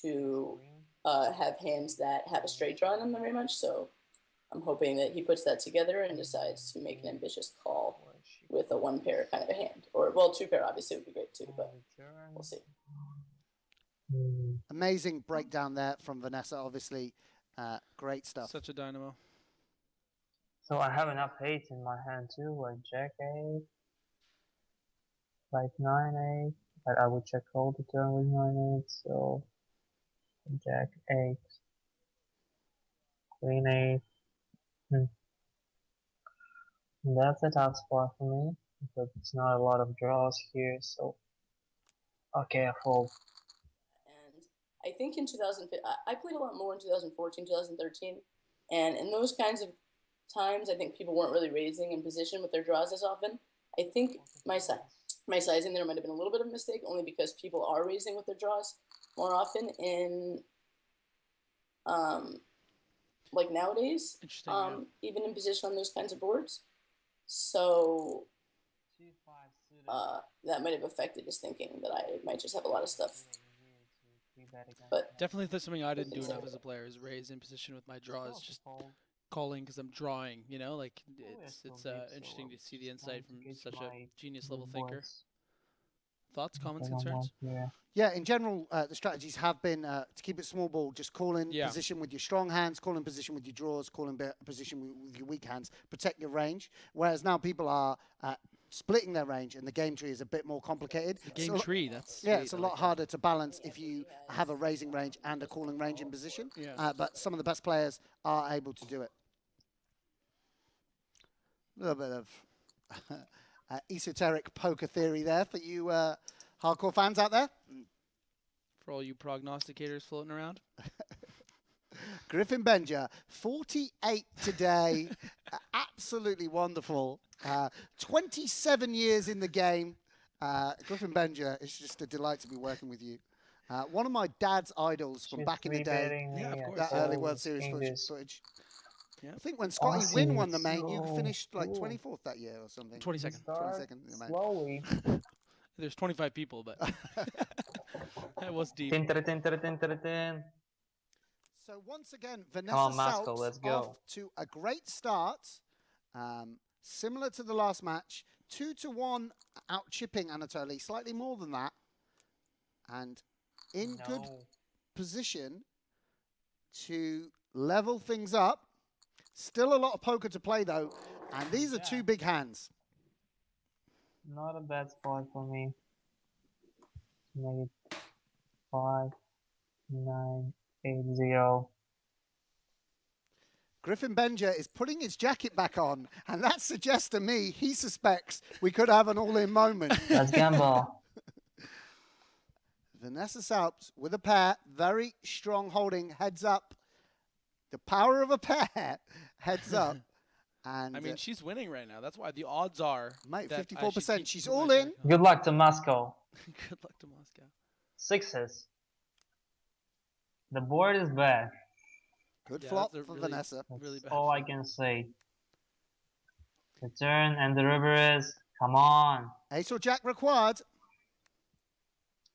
to have hands that have a straight draw in them very much. So I'm hoping that he puts that together and decides to make an ambitious call with a 1 pair kind of a hand. Or, well, 2 pair obviously would be great too, but we'll see. Amazing breakdown there from Vanessa, obviously. Great stuff. Such a dynamo. So I have enough 8 in my hand too, like jack 8, like 9, 8, but I would check all the turn with 9, 8, so jack 8, queen 8. That's a tough spot for me, because it's not a lot of draws here, so okay, I fold. And I think in 2015, I played a lot more in 2014, 2013, and in those kinds of times, I think people weren't really raising in position with their draws as often. I think my sizing there might have been a little bit of a mistake, only because people are raising with their draws more often in like nowadays, Interesting. Yeah. even in position on those kinds of boards. So that might have affected his thinking that I might just have a lot of stuff. But Definitely, that's something I didn't do enough as a player, is raise in position with my draws, just calling because I'm drawing, you know, like it's interesting to see the insight from such a genius level thinker. Thoughts, comments, concerns? Yeah, in general, the strategies have been to keep it small ball, just call in position with your strong hands, call in position with your draws, call in position with your weak hands, protect your range. Whereas now people are splitting their range, and the game tree is a bit more complicated. The game tree, that's yeah, sweet. it's a lot harder to balance if you have a raising range and a calling range in position. Yeah. But some of the best players are able to do it. A little bit of esoteric poker theory there for you hardcore fans out there. For all you prognosticators floating around. Griffin Benja, 48 today. Absolutely wonderful. 27 years in the game. Griffin Benja, it's just a delight to be working with you. One of my dad's idols from back in the day. Yeah, of course. That early World Series footage. Yeah. I think when Scotty Wynn won the main, you finished like 24th that year or something. 22nd. 22nd in the main. Slowly. There's 25 people, but that was deep. So once again, Vanessa Come on, Moscow, Selbst let's go. off to a great start. Similar to the last match, 2-1 out chipping Anatoly, slightly more than that. And in good position to level things up. Still a lot of poker to play though, and these are two big hands. Not a bad spot for me. Maybe 5, 9, 8, 0. Griffin Benja is putting his jacket back on, and that suggests to me he suspects we could have an all-in moment. Let's gamble. Vanessa Selbst with a pair, very strong holding, heads up. The power of a pair, heads up. And I mean, she's winning right now. That's why the odds are. Mate, that 54%. She's all in. Good luck to Moscow. Good luck to Moscow. 6s. The board is back. Good flop for Vanessa. That's all I can say. The turn and the river is. Come on. Ace or jack required.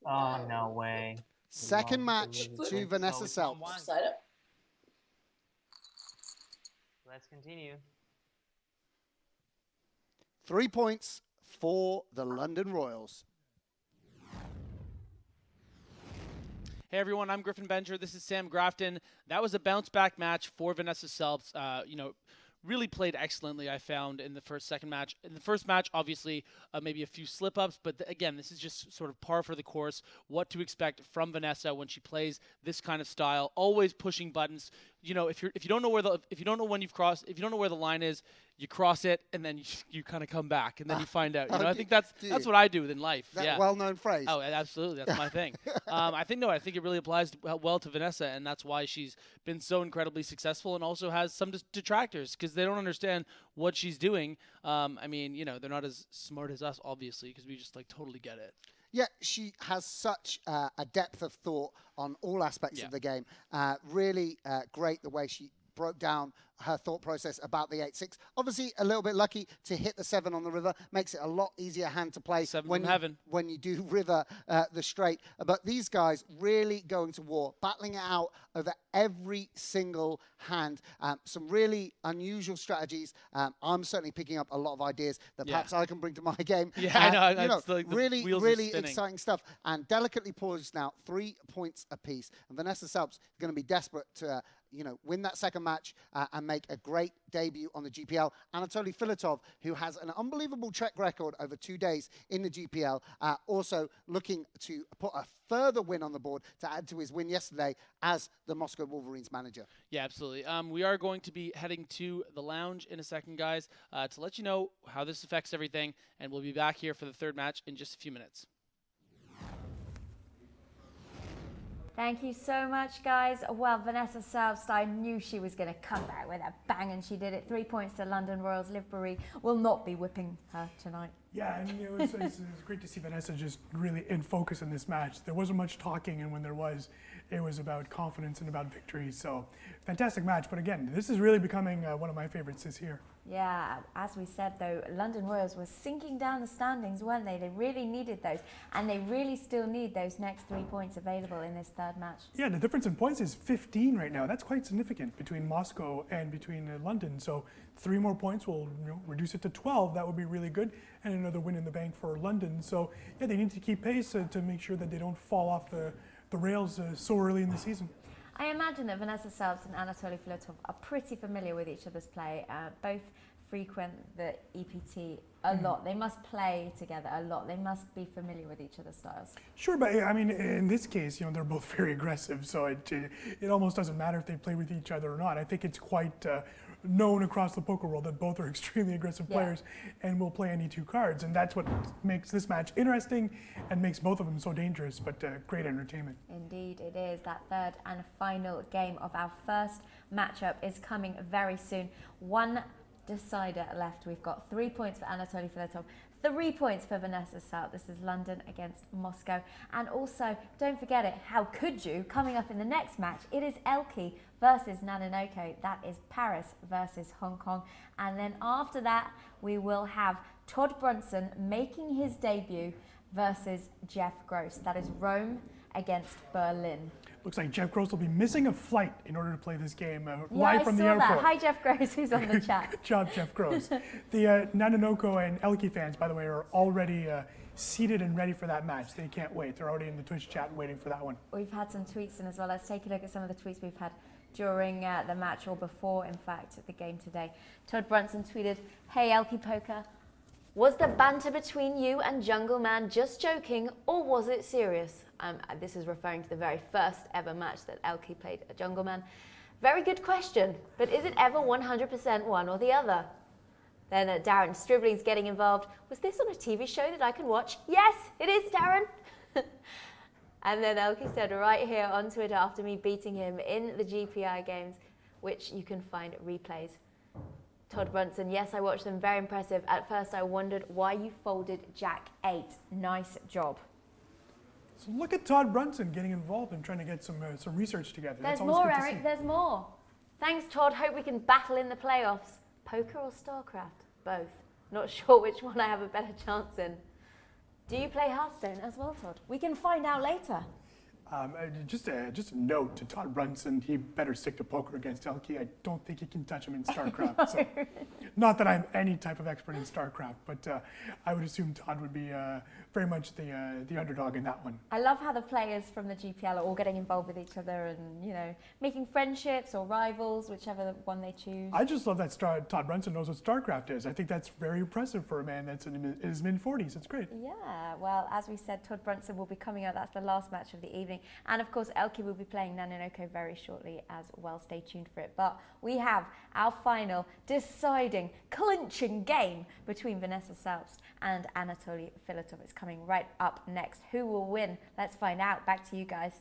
Oh, no way. Second match to Vanessa Selbst. Side up. Let's continue. 3 points for the London Royals. Hey everyone, I'm Griffin Benja. This is Sam Grafton. That was a bounce back match for Vanessa Selbst. Really played excellently, I found, in the second match. In the first match, obviously, maybe a few slip-ups, but again, this is just sort of par for the course. What to expect from Vanessa when she plays this kind of style, always pushing buttons. You know, if you don't know where if you don't know where the line is, you cross it and then you kind of come back and then you find out. You know, I think that's what I do in life. That well-known phrase. Oh, absolutely, that's my thing. I think it really applies well to Vanessa, and that's why she's been so incredibly successful, and also has some detractors because they don't understand what she's doing. I mean, you know, they're not as smart as us, obviously, because we just like totally get it. Yeah, she has such a depth of thought on all aspects of the game. Really great the way she broke down her thought process about the 8-6. Obviously, a little bit lucky to hit the 7 on the river. Makes it a lot easier hand to play when you do river the straight. But these guys really going to war, battling it out over every single hand. Some really unusual strategies. I'm certainly picking up a lot of ideas that perhaps I can bring to my game. Yeah, I know. You know, like really exciting stuff. And delicately poised now, 3 points apiece. And Vanessa Selbst is going to be desperate to win that second match and make a great debut on the GPL. Anatoly Filatov, who has an unbelievable track record over 2 days in the GPL, also looking to put a further win on the board to add to his win yesterday as the Moscow Wolverines manager. Yeah, absolutely. We are going to be heading to the lounge in a second, guys, to let you know how this affects everything, and we'll be back here for the third match in just a few minutes. Thank you so much, guys. Well, Vanessa Selbst, I knew she was going to come back with a bang, and she did it. 3 points to London Royals. Liv Boeree will not be whipping her tonight. Yeah, and it was great to see Vanessa just really in focus in this match. There wasn't much talking, and when there was, it was about confidence and about victory. So, fantastic match. But again, this is really becoming one of my favorites this year. Yeah, as we said though, London Royals were sinking down the standings, weren't they? They really needed those, and they really still need those next 3 points available in this third match. Yeah, the difference in points is 15 right now. That's quite significant between Moscow and between London. So 3 more points will reduce it to 12. That would be really good, and another win in the bank for London. So yeah, they need to keep pace to make sure that they don't fall off the rails so early in the season. I imagine that Vanessa Selbst and Anatoly Filatov are pretty familiar with each other's play. Both frequent the EPT a lot. They must play together a lot. They must be familiar with each other's styles. Sure, but I mean, in this case, they're both very aggressive, so it almost doesn't matter if they play with each other or not. I think it's quite known across the poker world that both are extremely aggressive players and will play any 2 cards, and that's what makes this match interesting and makes both of them so dangerous, but great entertainment. Indeed it is. That third and final game of our first matchup is coming very soon. One decider left. We've got 3 points for Anatoly Filatov, 3 points for Vanessa Selbst. This is London against Moscow. And also, don't forget it, how could you? Coming up in the next match, it is Elki versus Nanonoko. That is Paris versus Hong Kong. And then after that, we will have Todd Brunson making his debut versus Jeff Gross. That is Rome against Berlin. Looks like Jeff Gross will be missing a flight in order to play this game live from the saw airport. That. Hi, Jeff Gross, who's on the chat. Good job, Jeff Gross. The Nanonoko and Elki fans, by the way, are already seated and ready for that match. They can't wait. They're already in the Twitch chat waiting for that one. We've had some tweets in as well. Let's take a look at some of the tweets we've had during the match, or before, in fact, the game today. Todd Brunson tweeted, "Hey, Elki Poker, was the banter between you and Jungle Man just joking, or was it serious?" This is referring to the very first ever match that Elki played at Jungle Man. Very good question, but is it ever 100% one or the other? Then Darren Stribling's getting involved. Was this on a TV show that I can watch? Yes, it is, Darren. And then Elki said, right here on Twitter, after me beating him in the GPI games, which you can find replays. Todd Brunson, yes, I watched them, very impressive. At first I wondered why you folded Jack 8. Nice job. So look at Todd Brunson getting involved and trying to get some research together. There's more, Eric, there's more. Thanks, Todd. Hope we can battle in the playoffs. Poker or StarCraft? Both. Not sure which one I have a better chance in. Do you play Hearthstone as well, Todd? We can find out later. Just a note to Todd Brunson, he better stick to poker against Elki. I don't think he can touch him in StarCraft. So, not that I'm any type of expert in StarCraft, but I would assume Todd would be very much the underdog in that one. I love how the players from the GPL are all getting involved with each other and, making friendships or rivals, whichever one they choose. I just love that Todd Brunson knows what StarCraft is. I think that's very impressive for a man that's in his mid-40s. It's great. Yeah, well, as we said, Todd Brunson will be coming out. That's the last match of the evening. And of course, Elki will be playing Nanonoko very shortly as well. Stay tuned for it. But we have our final deciding, clinching game between Vanessa Selbst and Anatoly Filatov. It's coming right up next. Who will win? Let's find out. Back to you guys.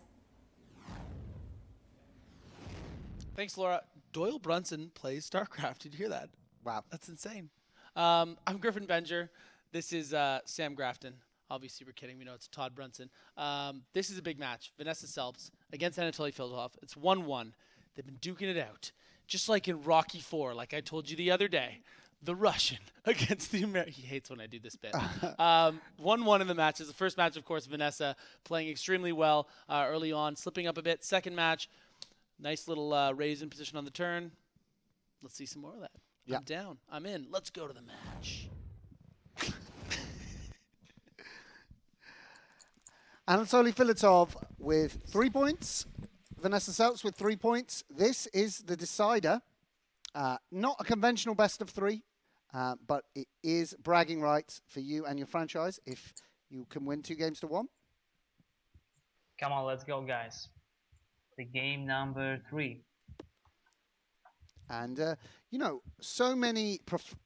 Thanks, Laura. Doyle Brunson plays StarCraft. Did you hear that? Wow. That's insane. I'm Griffin Benger. This is Sam Grafton. Obviously, we're kidding. We know it's Todd Brunson. This is a big match. Vanessa Selbst against Anatoly Filatov. It's 1-1. They've been duking it out. Just like in Rocky IV, like I told you the other day. The Russian against the American. He hates when I do this bit. 1-1 in the match. It's the first match, of course, Vanessa playing extremely well early on, slipping up a bit. Second match, nice little raise in position on the turn. Let's see some more of that. Yeah. I'm down. I'm in. Let's go to the match. Anatoly Filatov with 3 points. Vanessa Selbst with 3 points. This is the decider. Not a conventional best of 3, but it is bragging rights for you and your franchise if you can win 2 games to 1. Come on, let's go, guys. The game number 3. And, you know, so many,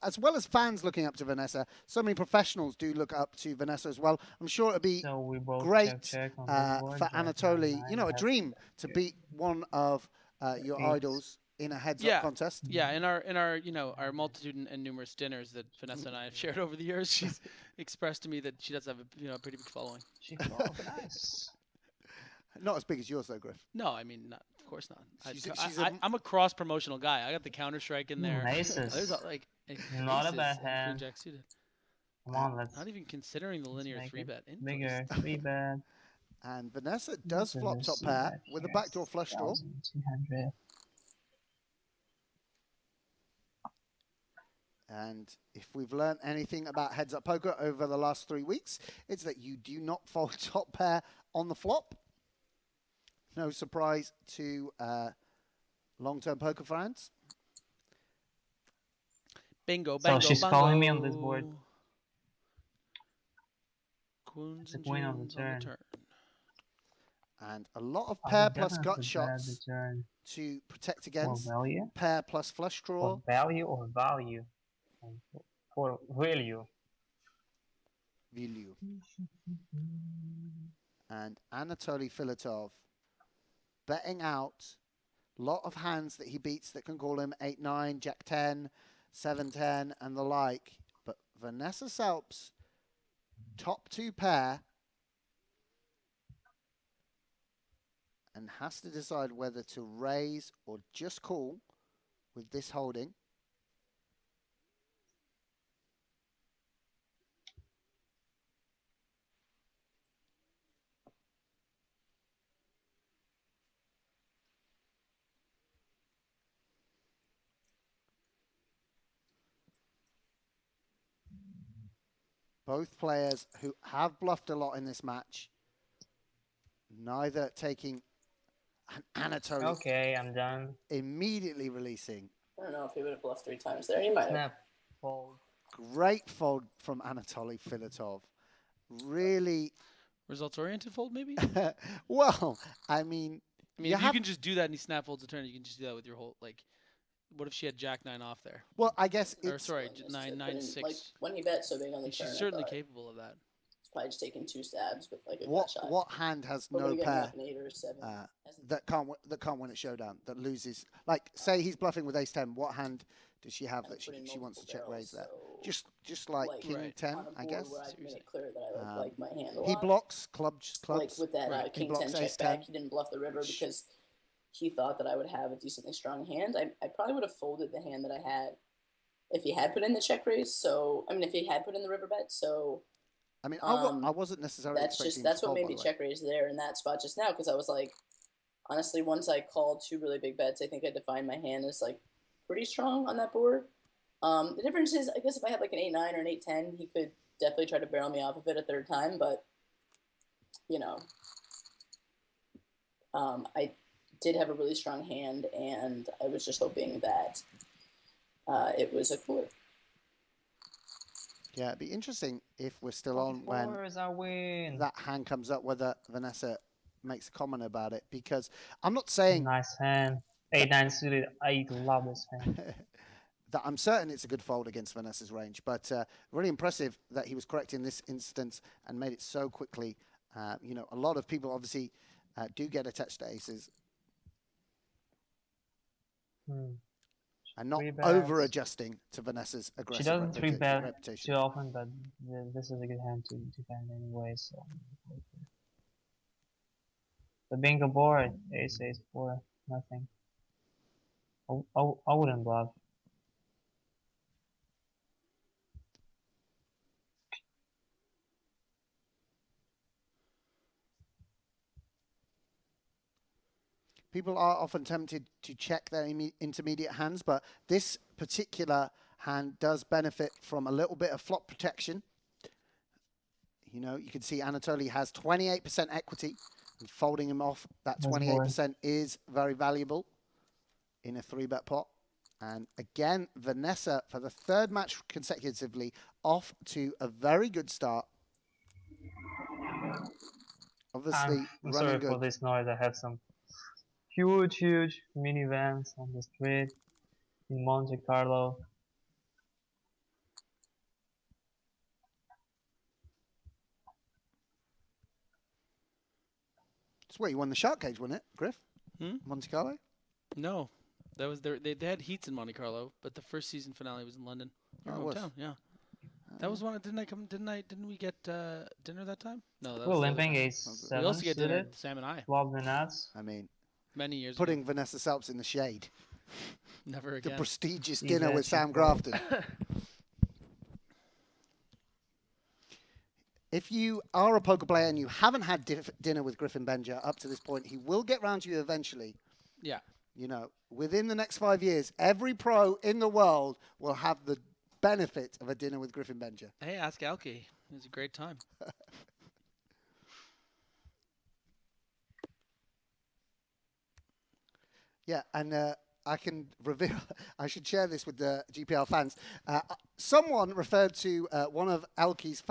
as well as fans looking up to Vanessa, so many professionals do look up to Vanessa as well. I'm sure it'd be So we both great check on this board, for Jack Anatoly, 9-9, you know, a have dream to beat one of your 8. idols in a heads-up contest. Yeah, in our you know our multitude and numerous dinners that Vanessa and I have shared over the years, she's expressed to me that she does have a pretty big following. She follows nice. Not as big as yours, though, Griff. No, I mean, not, of course not. I'm a cross-promotional guy. I got the counter strike in there. Aces. There's like Not a aces bad and hand. queen jack suited. Come on, let's Not even considering the linear make 3-bet. it bigger. 3-bet. And Vanessa does flop top pair with a backdoor flush draw. 1,200. And if we've learned anything about heads-up poker over the last 3 weeks, it's that you do not fold top pair on the flop. No surprise to long-term poker fans. Bingo, So bango, she's bongo. calling me on this board. Queens It's a and queen on the junes on the turn. And a lot of I pair would plus definitely gut shots bet the turn. to protect For against. value? Pair plus flush draw. For value or value? For value. Value. And Anatoly Filatov betting out a lot of hands that he beats that can call him 8-9, Jack-10, 7-10, and the like. But Vanessa Selbst, top 2 pair, and has to decide whether to raise or just call with this holding. Both players who have bluffed a lot in this match, neither taking an Anatoly. Okay, I'm done. Immediately releasing. I don't know if he would have bluffed 3 times there. He might have. Snap. Fold. Great fold from Anatoly Filatov. Really. Results-oriented fold, maybe? Well, I mean, if you can just do that and he snap folds a turn, you can just do that with your whole, like, what if she had Jack-9 off there? Well, I guess Or, it's... sorry, 9-6. Like, when he bet so big on the turn, she's certainly capable of that. He's probably just taking 2 stabs with, like, a What shot. what hand has But no when you get pair like an 8 or a 7, that can't win at showdown, that loses? Like, say he's bluffing with ace-10, what hand does she have that she wants to check raise there? Just like king-10, I guess? Where I've made it clear that I like my hand a lot. He blocks clubs. Like with that He king blocks 10 check ace-10. back, he didn't bluff the river because he thought that I would have a decently strong hand. I probably would have folded the hand that I had if he had put in the check raise. So, I mean, if he had put in the river bet. So, I mean, I wasn't necessarily expecting that's to what fold, made by me the way. check raise there in that spot just now, because I was like, honestly, once I called 2 really big bets, I think I defined my hand as like pretty strong on that board. The difference is, I guess if I had like an 8-9 or an 8-10, he could definitely try to barrel me off of it a third time, but, you know, I did have a really strong hand, and I was just hoping that it was a cooler. Yeah, it'd be interesting if we're still on when that hand comes up, whether Vanessa makes a comment about it, because I'm not saying... Nice hand. 8-9 suited. I love this hand. that I'm certain it's a good fold against Vanessa's range, but really impressive that he was correct in this instance and made it so quickly. You know, a lot of people obviously do get attached to aces and not over-adjusting to Vanessa's aggressive She doesn't reputation. 3-bet too often, but this is a good hand to defend anyway. So the bingo board, ace, ace, 4, nothing. I wouldn't bluff. People are often tempted to check their intermediate hands, but this particular hand does benefit from a little bit of flop protection. You know, you can see Anatoly has 28% equity, and folding him off that 28% is very valuable in a 3-bet pot. And again, Vanessa, for the 3rd match consecutively, off to a very good start. Obviously, I'm running sorry good. for this noise. I have some huge minivans on the street. in Monte Carlo. It's where you won the Shark Cage, wasn't it, Griff? Monte Carlo? No, that was they had heats in Monte Carlo, but the first season finale was in London. Your hometown, yeah. That was one. Didn't we get dinner that time? No, that was the other limping time. a We also 7 get dinner. suited, Sam and I. flop the nuts. I mean, Many years putting ago. Vanessa Selbst in the shade. Never The again. prestigious Easy dinner with action Sam for it. Grafton. If you are a poker player and you haven't had dinner with Griffin Benja up to this point, he will get round to you eventually. Yeah. You know, within the next 5 years, every pro in the world will have the benefit of a dinner with Griffin Benja. Hey, ask Alki. It was a great time. Yeah, and I can reveal, I should share this with the GPL fans. Someone referred to one of Elke's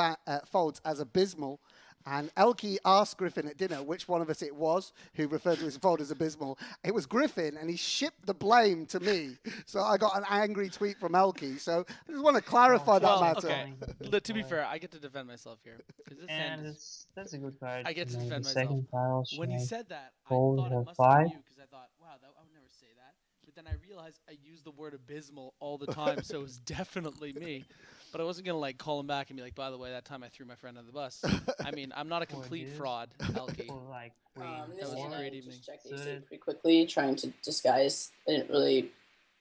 folds as abysmal, and Elke asked Griffin at dinner which one of us it was who referred to his fold as abysmal. It was Griffin, and he shipped the blame to me. So I got an angry tweet from Elke. So I just want to clarify that matter. Okay. To be fair, I get to defend myself here. And that's a good card. I get to Maybe defend the myself. second pile When he should said that, I fold thought it or must have 5. been you because I thought, wow, I would never say that. But then I realized I use the word abysmal all the time, so it was definitely me. But I wasn't going to like call him back and be like, by the way, that time I threw my friend under the bus. I mean, I'm not a complete fraud, Elke. Like That was a great evening. Just checked ace pretty quickly, trying to disguise. I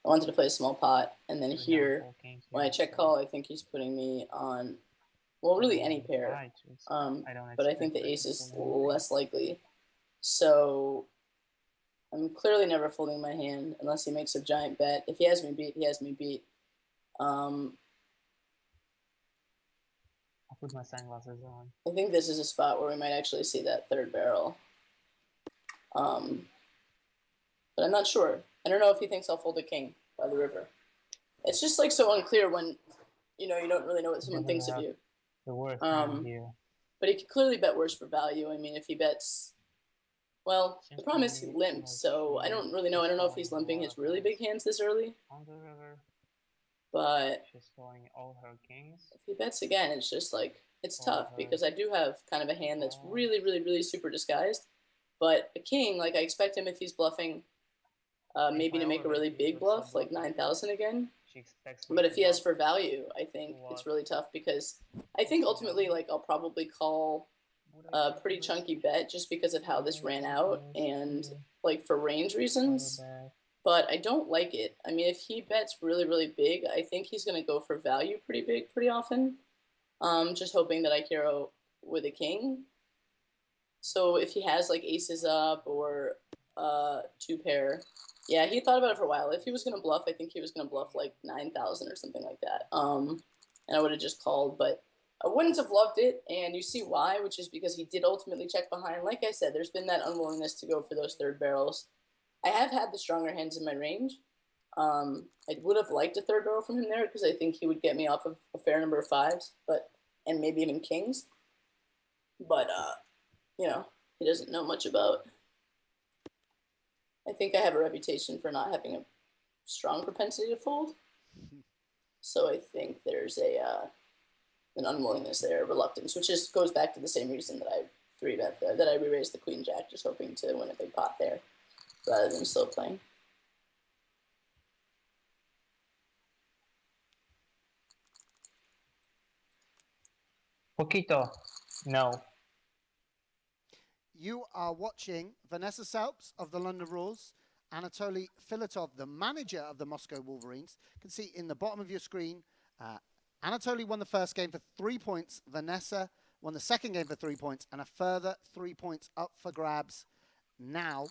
wanted to play a small pot, and then here, when I check call, I think he's putting me on, well, really any pair. But I think the ace is less likely. So I'm clearly never folding my hand unless he makes a giant bet. If he has me beat, he has me beat. I'll put my sunglasses on. I think this is a spot where we might actually see that third barrel. But I'm not sure. I don't know if he thinks I'll fold a king by the river. It's just like so unclear when, you know, you don't really know what someone thinks of you. The worst hand here. But he could clearly bet worse for value. I mean, if he bets, well, the problem is he limps, so I don't really know. I don't know if he's limping his really big hands this early. On the river. But she's throwing all her kings. If he bets again, it's just like, it's tough because I do have kind of a hand that's really, really, really super disguised. But a king, like I expect him if he's bluffing, maybe to make a really big bluff, like 9,000 again. But if he has for value, I think it's really tough because I think ultimately, like I'll probably call a pretty chunky bet just because of how this ran out and like for range reasons. But I don't like it. I mean, if he bets really, really big, I think he's going to go for value pretty big, pretty often. Just hoping that I hero with a king. So if he has like aces up or 2-pair, yeah, he thought about it for a while. If he was going to bluff, I think he was going to bluff like 9,000 or something like that. And I would have just called, but I wouldn't have loved it. And you see why, which is because he did ultimately check behind. Like I said, there's been that unwillingness to go for those third barrels. I have had the stronger hands in my range. I would have liked a third barrel from him there because I think he would get me off of a fair number of 5s, and maybe even kings. But, you know, he doesn't know much about. I think I have a reputation for not having a strong propensity to fold. So I think there's an unwillingness there, reluctance, which goes back to the same reason that I that I re-raised the queen jack, just hoping to win a big pot there rather than slow playing. Poquito. No. You are watching Vanessa Selbst of the London Rules, Anatoly Filatov, the manager of the Moscow Wolverines. You can see in the bottom of your screen, Anatoly won the first game for 3 points. Vanessa won the second game for 3 points, and a further 3 points up for grabs now.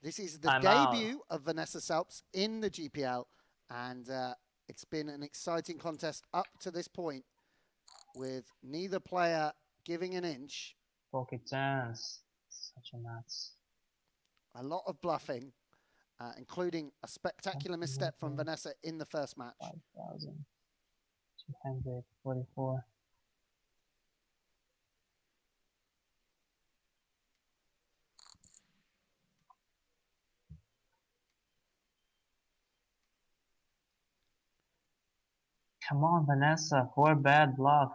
This is the debut of Vanessa Selbst in the GPL, and it's been an exciting contest up to this point, with neither player giving an inch. Pocket chance. Such a nuts. A lot of bluffing, including a spectacular misstep from Vanessa in the first match. 5,244. Come on, Vanessa, 4 bad bluff.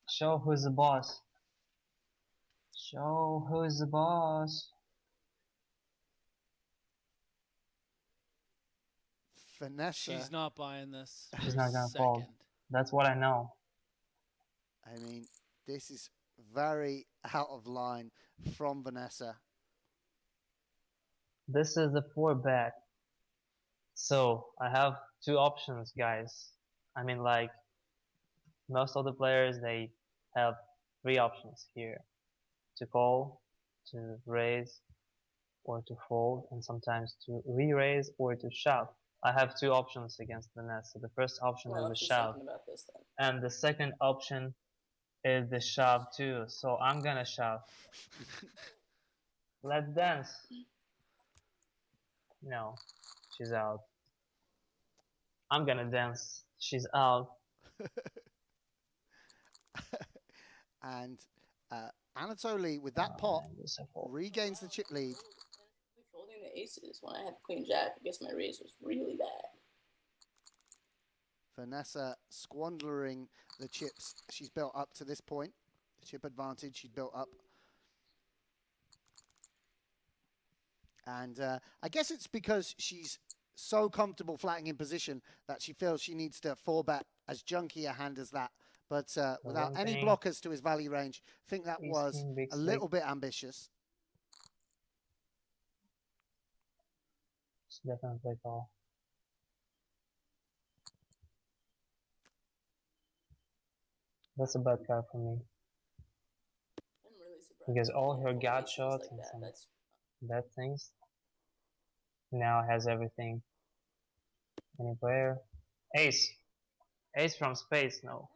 Show who's the boss. Show who's the boss. Vanessa. She's not buying this. She's for not a gonna second. fold. That's what I know. I mean, this is very out of line from Vanessa. This is the 4 bet. So I have 2 options, guys. I mean, like most of the players, they have 3 options here: to call, to raise, or to fold, and sometimes to re-raise or to shove. I have 2 options against Vanessa. The first option Well, is the she's shove, thinking about this then. and the second option is the shove too. So I'm gonna shove. Let's dance. No, she's out. I'm gonna dance. She's out. And Anatoly, with that pot, regains the chip lead. Folding the aces when I had queen jack. I guess my raise was really bad. Vanessa squandering the chips she's built up to this point. The chip advantage she's built up. And I guess it's because she's so comfortable flatting in position that she feels she needs to 4-bet as junky a hand as that. But without any blockers to his value range, I think that was a little bit ambitious. It's definitely a call. That's a bad card for me. I'm really surprised. Because all her Fold gut aces shots like and that. some That's bad things now has everything. Any player? Ace. Ace from space, no.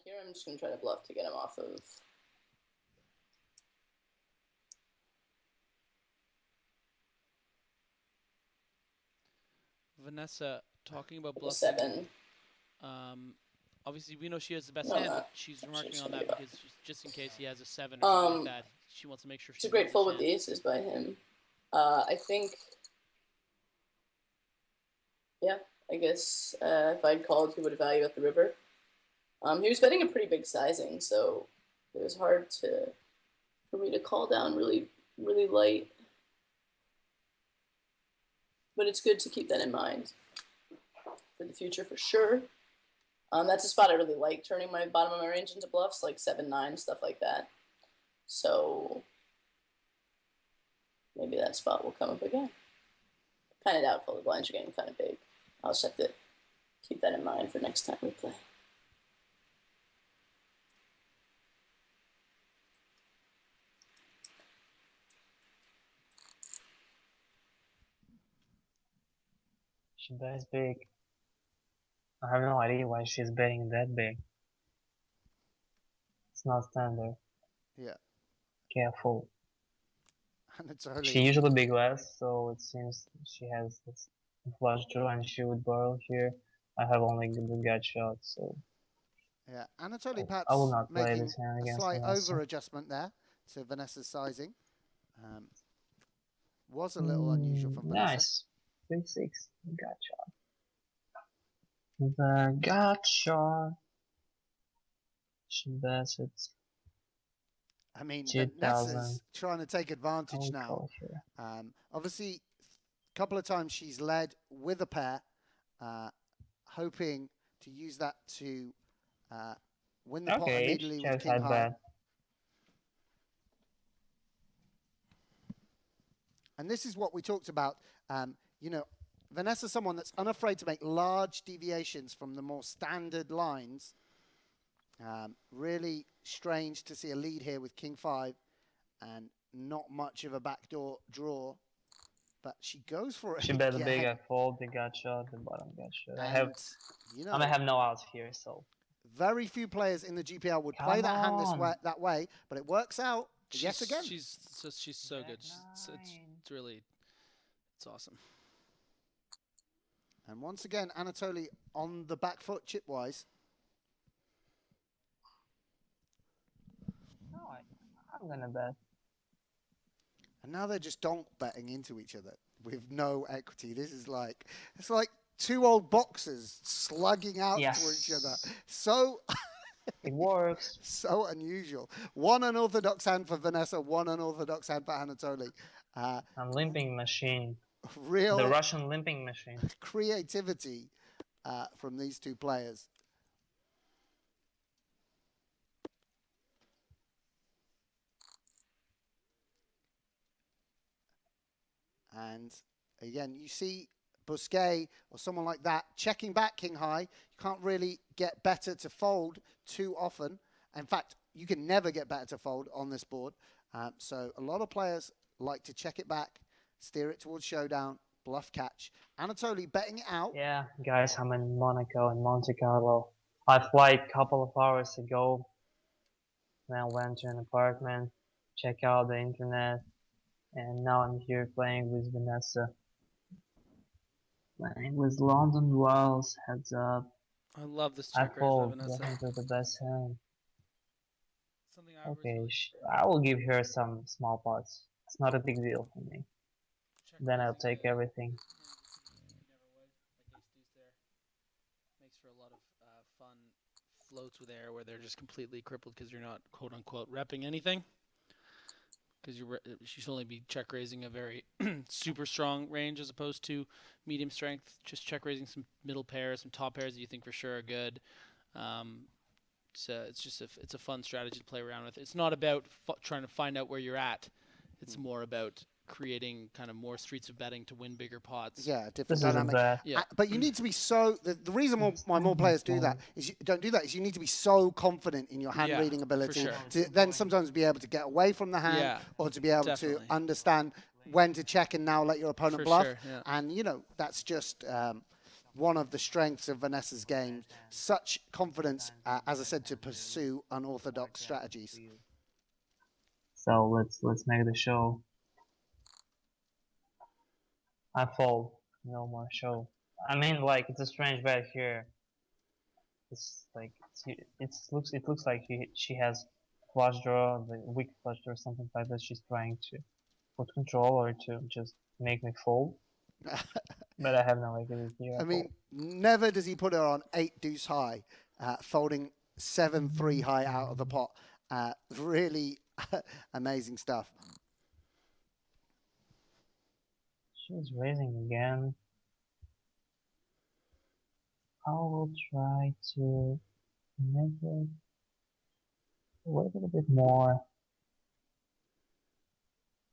here I'm just gonna try to bluff to get him off of. Vanessa, talking about bluffing. 7. Obviously, we know she has the best No, hand, not. but she's remarking She's on gonna that give up. because just in case he has a 7 or something like that, she wants to make sure It's she a great wins fold this with the hand. aces by him. I think, yeah, I guess if I'd called, he would have value at the river. He was betting a pretty big sizing, so it was hard for me to call down really, really light. But it's good to keep that in mind for the future for sure. That's a spot I really like, turning my bottom of my range into bluffs, like 7-9, stuff like that. So maybe that spot will come up again. Kind of doubtful. The blinds are getting kind of big. I'll just have to keep that in mind for next time we play. She bets big. I have no idea why she's betting that big. It's not standard. Yeah. Careful. Anatoly. She usually big less, so it seems she has this flush draw and she would barrel here. I have only the gut shot, so Yeah, Anatoly perhaps I will not play making this hand a against slight Vanessa. over adjustment there to Vanessa's sizing. Was a little unusual from Vanessa. Nice. 3-6. Gut shot. The gut shot. She bets it. I mean, 2000. Vanessa's trying to take advantage now. Call here. Obviously, a couple of times she's led with a pair, hoping to use that to win the pot Okay, immediately with check king that high. bet. And this is what we talked about. You know, Vanessa's someone that's unafraid to make large deviations from the more standard lines. Really strange to see a lead here with king 5 and not much of a backdoor draw. But she goes for it. She bet the big, I fold the gut shot, the bottom gut shot. You know, I have no outs here, so. Very few players in the GPL would play that hand that way, but it works out yet again. She's so good. It's really, it's awesome. And once again, Anatoly on the back foot chip-wise. No, I I'm gonna bet. And now they're just donk betting into each other with no equity. This is like, it's like two old boxers slugging out to each other. Yes. So It works. so unusual. One unorthodox hand for Vanessa, one unorthodox hand for Anatoly. A limping machine. The Real Russian limping machine. creativity from these two players. And again, you see Busquet or someone like that checking back king high. You can't really get better to fold too often. In fact, you can never get better to fold on this board. So a lot of players like to check it back, steer it towards showdown, bluff catch. Anatoly betting it out. Yeah, guys, I'm in Monaco and Monte Carlo. I flight a couple of hours ago. Then I went to an apartment, check out the internet, and now I'm here playing with Vanessa. Playing with London Wells, heads up. I love this I check raise by fold, Vanessa. walk into the best hand. Something I Okay, really I will give her some small pots. It's not a big deal for me. check Then I'll raising take everything. you never would, like ace deuce there. Makes for a lot of fun floats with air where they're just completely crippled because you're not quote unquote repping anything. Because you should only be check raising a very super strong range as opposed to medium strength. Just check raising some middle pairs, some top pairs that you think for sure are good. So it's just it's a fun strategy to play around with. It's not about trying to find out where you're at. It's more about creating kind of more streets of betting to win bigger pots. Yeah, different This isn't dynamic. bad. Yeah. But you need to be so. The reason why more players do that is don't do that is you need to be so confident in your hand Yeah, reading ability for sure. to then sometimes be able to get away from the hand Yeah, or to be able definitely. to understand when to check and now let your opponent For bluff. sure, yeah. And that's just one of the strengths of Vanessa's game. Such confidence, as I said, to pursue unorthodox strategies. So let's make the show. I fold. No more show. I mean, like, it's a strange bet here. It's like it looks like she has flush draw, the weak flush draw, something like that. She's trying to put control or to just make me fold. But I have no idea here. I mean, never does he put her on 8 deuce high, folding 7-3 high out of the pot. Really amazing stuff. She's raising again. I will try to make it a little bit more.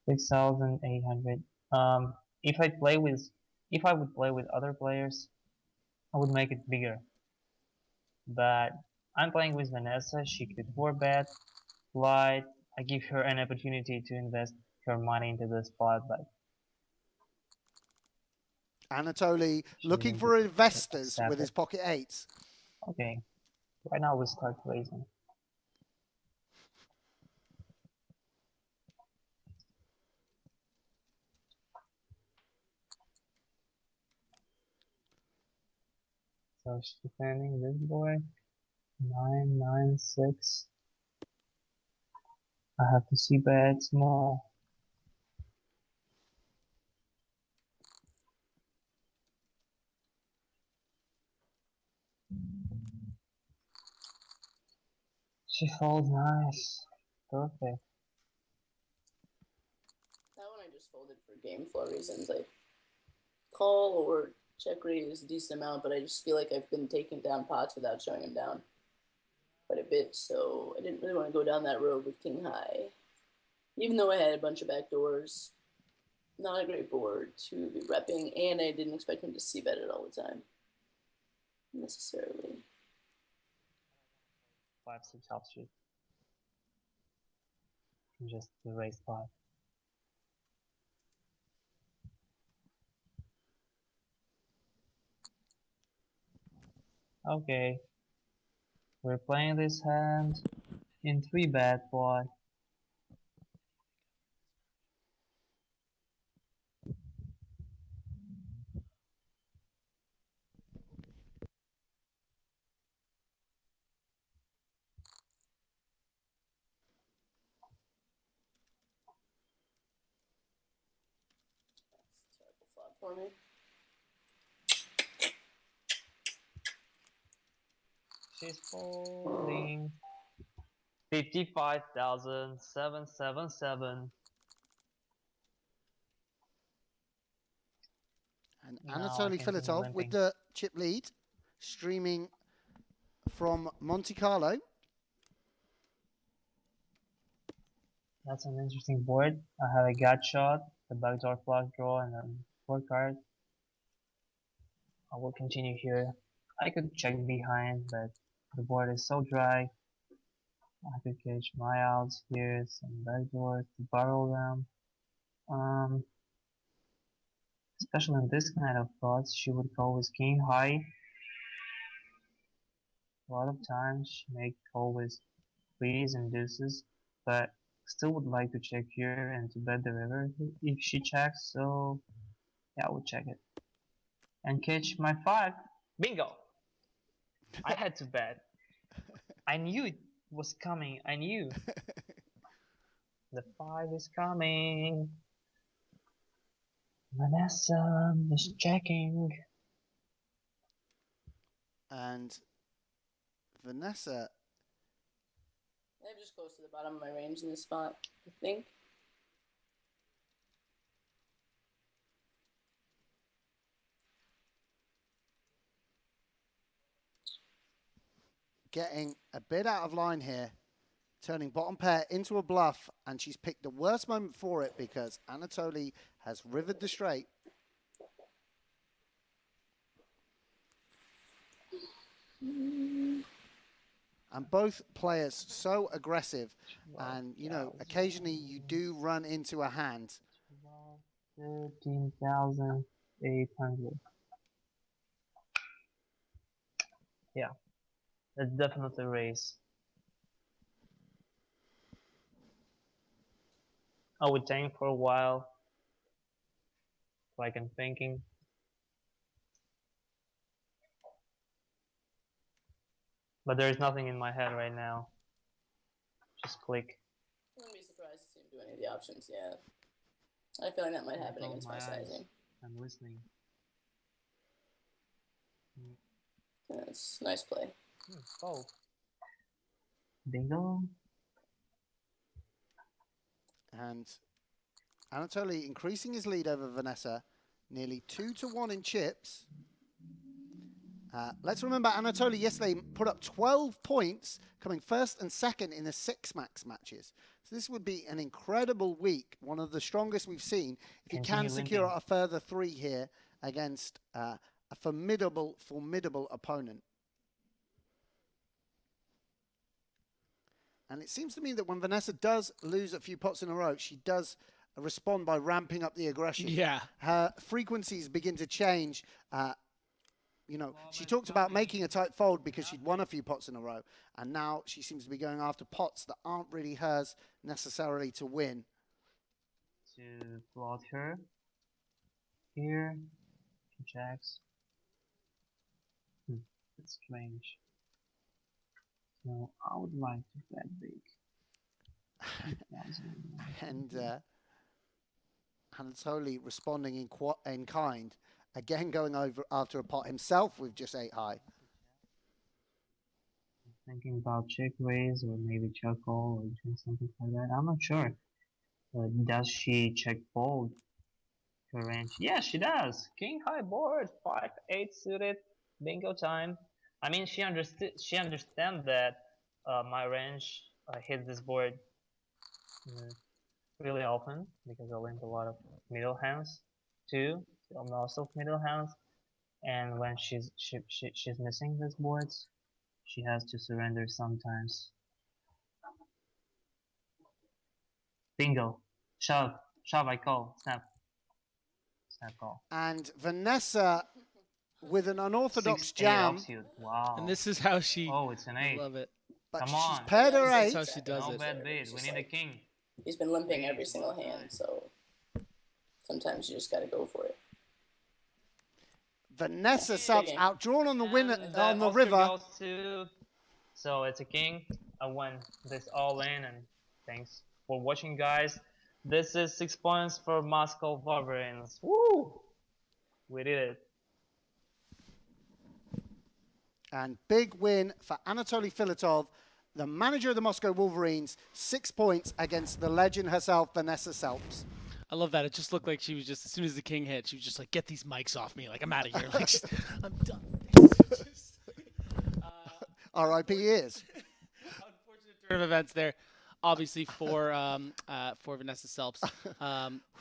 6,800. If I would play with other players, I would make it bigger. But I'm playing with Vanessa. She could 4-bet, flight. I give her an opportunity to invest her money into the spot, but Anatoly she looking didn't for investors accept with his it. pocket eights. Okay, right now we start raising. So she's defending this boy. 996. I have to see bet small. She folds nice. Perfect. That one I just folded for game flow reasons. I call or check raise a decent amount, but I just feel like I've been taking down pots without showing them down quite a bit, so I didn't really want to go down that road with king high. Even though I had a bunch of backdoors, not a great board to be repping, and I didn't expect him to see bet it all the time, necessarily. 5-6 offsuit. Just the raise 5. Okay. We're playing this hand in 3-bet pot. for me. She's folding. 55,777. And Now I Anatoly continue Filatov with limping. the chip lead, streaming from Monte Carlo. That's an interesting board. I have a gut shot, the backdoor flush draw, and then 4 card. I will continue here. I could check behind, but the board is so dry. I could catch my outs here, some backdoors to barrel them. Especially in this kind of spots, she would call with king high. A lot of times she may call with threes and deuces, but still would like to check here and to bet the river if she checks, so yeah, I would check it. And catch my 5. Bingo! I had to bet. I knew it was coming. I knew. The 5 is coming. Vanessa is checking. And Vanessa, I'm just close to the bottom of my range in this spot, I think. getting a bit out of line here, turning bottom pair into a bluff, and she's picked the worst moment for it because Anatoly has rivered the straight. And both players so aggressive, and you know, occasionally you do run into a hand. 13,800. Yeah, that's definitely a race. I would tank for a while, like I'm thinking. But there is nothing in my head right now. Just click. I wouldn't be surprised to see him do any of the options, yeah. I have a feeling that might happen Close against my eyes. sizing. I'm listening. Yeah, it's a nice play. Oh. Bingo. And Anatoly increasing his lead over Vanessa, nearly 2-1 in chips. Let's remember Anatoly yesterday put up 12 points, coming first and second in the 6 max matches. So this would be an incredible week, one of the strongest we've seen. If he can secure a further 3 here against a formidable opponent. And it seems to me that when Vanessa does lose a few pots in a row, she does respond by ramping up the aggression. Yeah. Her frequencies begin to change. You know, she talked about making a tight fold because she'd won a few pots in a row. And now she seems to be going after pots that aren't really hers necessarily to win. To plot her. Here. 2 jacks. That's strange. So I would like to bet big. And Anatoly responding in kind. Again going over after a pot himself with just 8 high. Thinking about check raise or maybe check call or doing something like that. I'm not sure. Does she check fold her range? Yeah, she does. King high board, 5-8 suited, bingo time. I mean, she understands that my range hits this board really often because I limp a lot of middle hands too, so most of middle hands. And when she's missing these boards, she has to surrender sometimes. Bingo. Shove. Shove, I call. Snap. Snap call. And Vanessa with an unorthodox 6-8 jam. offsuit. Wow. And this is how she. Oh, it's an 8. I love it. But Come she's on. paired her That's 8. how she does No it. bad beat. We need a king. He's been limping every single hand, so sometimes you just gotta go for it. Vanessa Selbst outdrawn on the win on the Oscar river. Goes to, so it's a king. I won this all in, and thanks for watching, guys. This is 6 points for Moscow Wolverines. Woo! We did it. And big win for Anatoly Filatov, the manager of the Moscow Wolverines. 6 points against the legend herself, Vanessa Selbst. I love that. It just looked like she was just, as soon as the king hit, she was just like, get these mics off me. Like, I'm out of here. Like, I'm done. R.I.P. is. Unfortunate turn of events there, obviously, for Vanessa Selbst.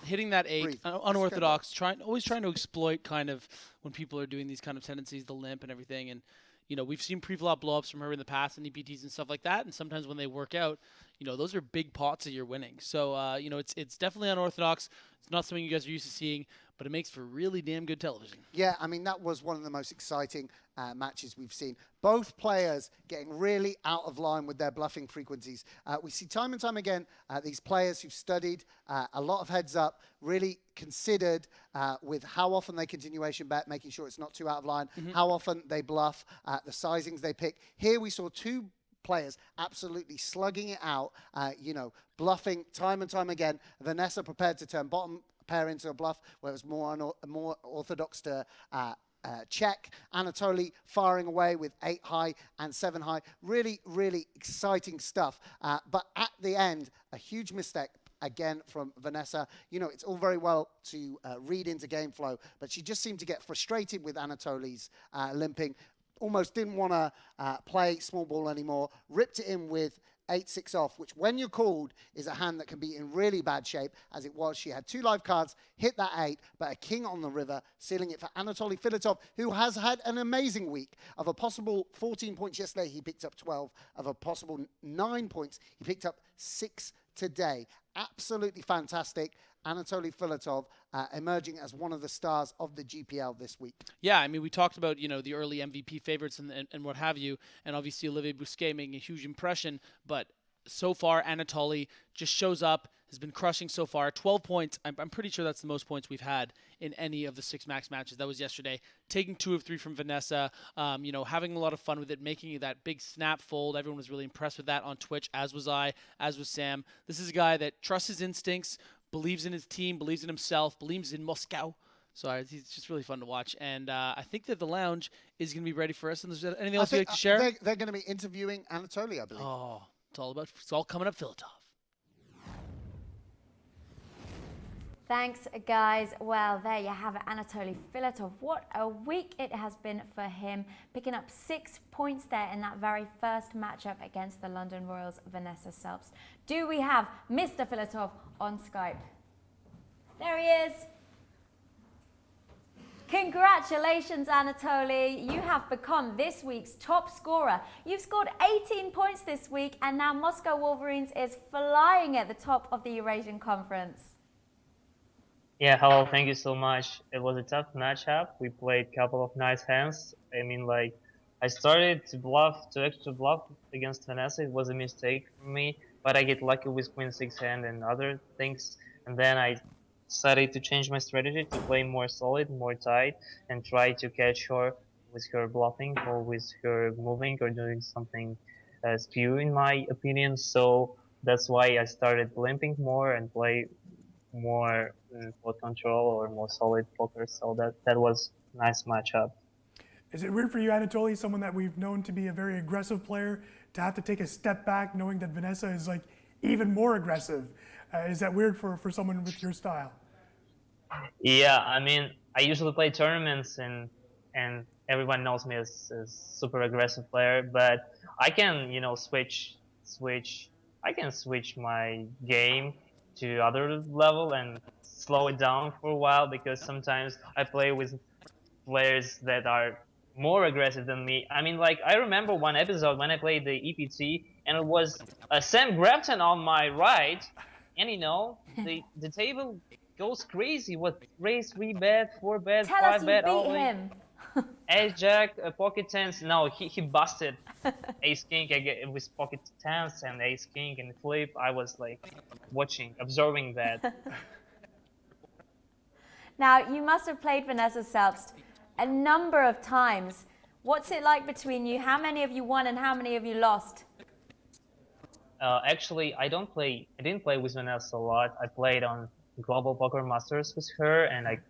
Hitting that 8, unorthodox, always trying to exploit kind of when people are doing these kind of tendencies, the limp and everything. And, you know, we've seen pre-flop blow-ups from her in the past in EPTs and stuff like that. And sometimes when they work out, you know, those are big pots that you're winning. So, you know, it's definitely unorthodox. It's not something you guys are used to seeing, but it makes for really damn good television. Yeah, I mean, that was one of the most exciting matches we've seen. Both players getting really out of line with their bluffing frequencies. We see time and time again these players who've studied a lot of heads up, really considered with how often they continuation bet, making sure it's not too out of line, how often they bluff, the sizings they pick. Here we saw two players absolutely slugging it out, you know, bluffing time and time again. Vanessa prepared to turn bottom pair into a bluff where it was more orthodox to check. Anatoly firing away with 8 high and 7 high. Really, really exciting stuff. But at the end, a huge mistake again from Vanessa. You know, it's all very well to read into game flow, but she just seemed to get frustrated with Anatoly's limping. Almost didn't want to play small ball anymore. Ripped it in with 8-6 off, which when you're called is a hand that can be in really bad shape, as it was. She had 2 live cards, hit that 8, but a king on the river, sealing it for Anatoly Filatov, who has had an amazing week. Of a possible 14 points yesterday, he picked up 12. Of a possible 9 points, he picked up 6 today. Absolutely fantastic. Anatoly Filatov emerging as one of the stars of the GPL this week. Yeah, I mean, we talked about, you know, the early MVP favorites and what have you, and obviously Olivier Bousquet making a huge impression, but so far Anatoly just shows up, has been crushing so far. 12 points. I'm pretty sure that's the most points we've had in any of the 6 max matches. That was yesterday. Taking 2 of 3 from Vanessa, you know, having a lot of fun with it, making that big snap fold. Everyone was really impressed with that on Twitch, as was I, as was Sam. This is a guy that trusts his instincts, believes in his team, believes in himself, believes in Moscow. So he's just really fun to watch. And I think that the lounge is going to be ready for us. And there's anything else you'd like to share? They're going to be interviewing Anatoly, I believe. Oh, it's all coming up Filatov. Thanks, guys. Well, there you have it, Anatoly Filatov. What a week it has been for him, picking up 6 points there in that very first matchup against the London Royals' Vanessa Selbst. Do we have Mr. Filatov on Skype? There he is. Congratulations, Anatoly. You have become this week's top scorer. You've scored 18 points this week, and now Moscow Wolverines is flying at the top of the Eurasian Conference. Yeah, hello, thank you so much. It was a tough matchup. We played a couple of nice hands. I mean, like, I started to extra bluff against Vanessa. It was a mistake for me, but I get lucky with Queen 6 hand and other things. And then I decided to change my strategy to play more solid, more tight, and try to catch her with her bluffing or with her moving or doing something skew, in my opinion. So that's why I started limping more and play more pot control or more solid poker. So that was a nice matchup. Is it weird for you, Anatoly, someone that we've known to be a very aggressive player, to have to take a step back knowing that Vanessa is like even more aggressive? Is that weird for someone with your style? Yeah, I mean, I usually play tournaments and everyone knows me as a super aggressive player, but I can, you know, switch. I can switch my game to other level and slow it down for a while, because sometimes I play with players that are more aggressive than me. I mean, like, I remember one episode when I played the EPT, and it was Sam Grafton on my right, and you know, the table goes crazy with raise 3-bet, 4-bet, 5-bet, all the way. Ace Jack, pocket tens. No, he busted Ace King with pocket tens and Ace King and flip. I was like watching, observing that. Now, you must have played Vanessa Selbst a number of times. What's it like between you? How many of you won and how many of you lost? Actually, I didn't play with Vanessa a lot. I played on Global Poker Masters with her, and I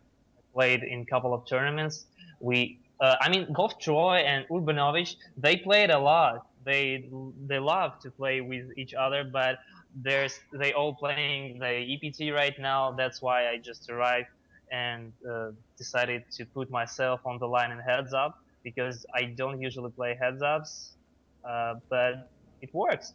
played in a couple of tournaments. I mean, Golf Troy and Urbanovic, they played a lot. They love to play with each other, but they all playing the EPT right now. That's why I just arrived and decided to put myself on the line in heads up because I don't usually play heads ups, but it works.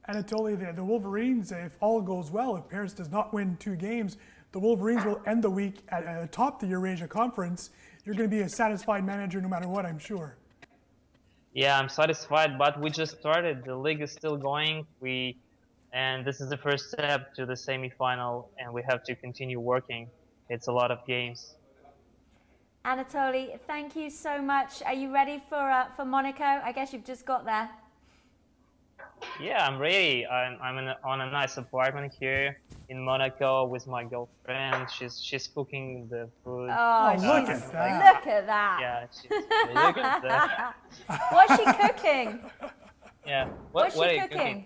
Anatoly, the Wolverines, if all goes well, if Paris does not win 2 games, the Wolverines will end the week at atop the Eurasia Conference. You're going to be a satisfied manager no matter what, I'm sure. Yeah, I'm satisfied, but we just started. The league is still going. And this is the first step to the semi-final, and we have to continue working. It's a lot of games. Anatoly, thank you so much. Are you ready for Monaco? I guess you've just got there. Yeah, I'm ready. I'm on a nice apartment here in Monaco with my girlfriend. She's cooking the food. Oh, look she's, at that. look at that. Yeah, look at that. What's she cooking? Yeah. What's what she are you cooking?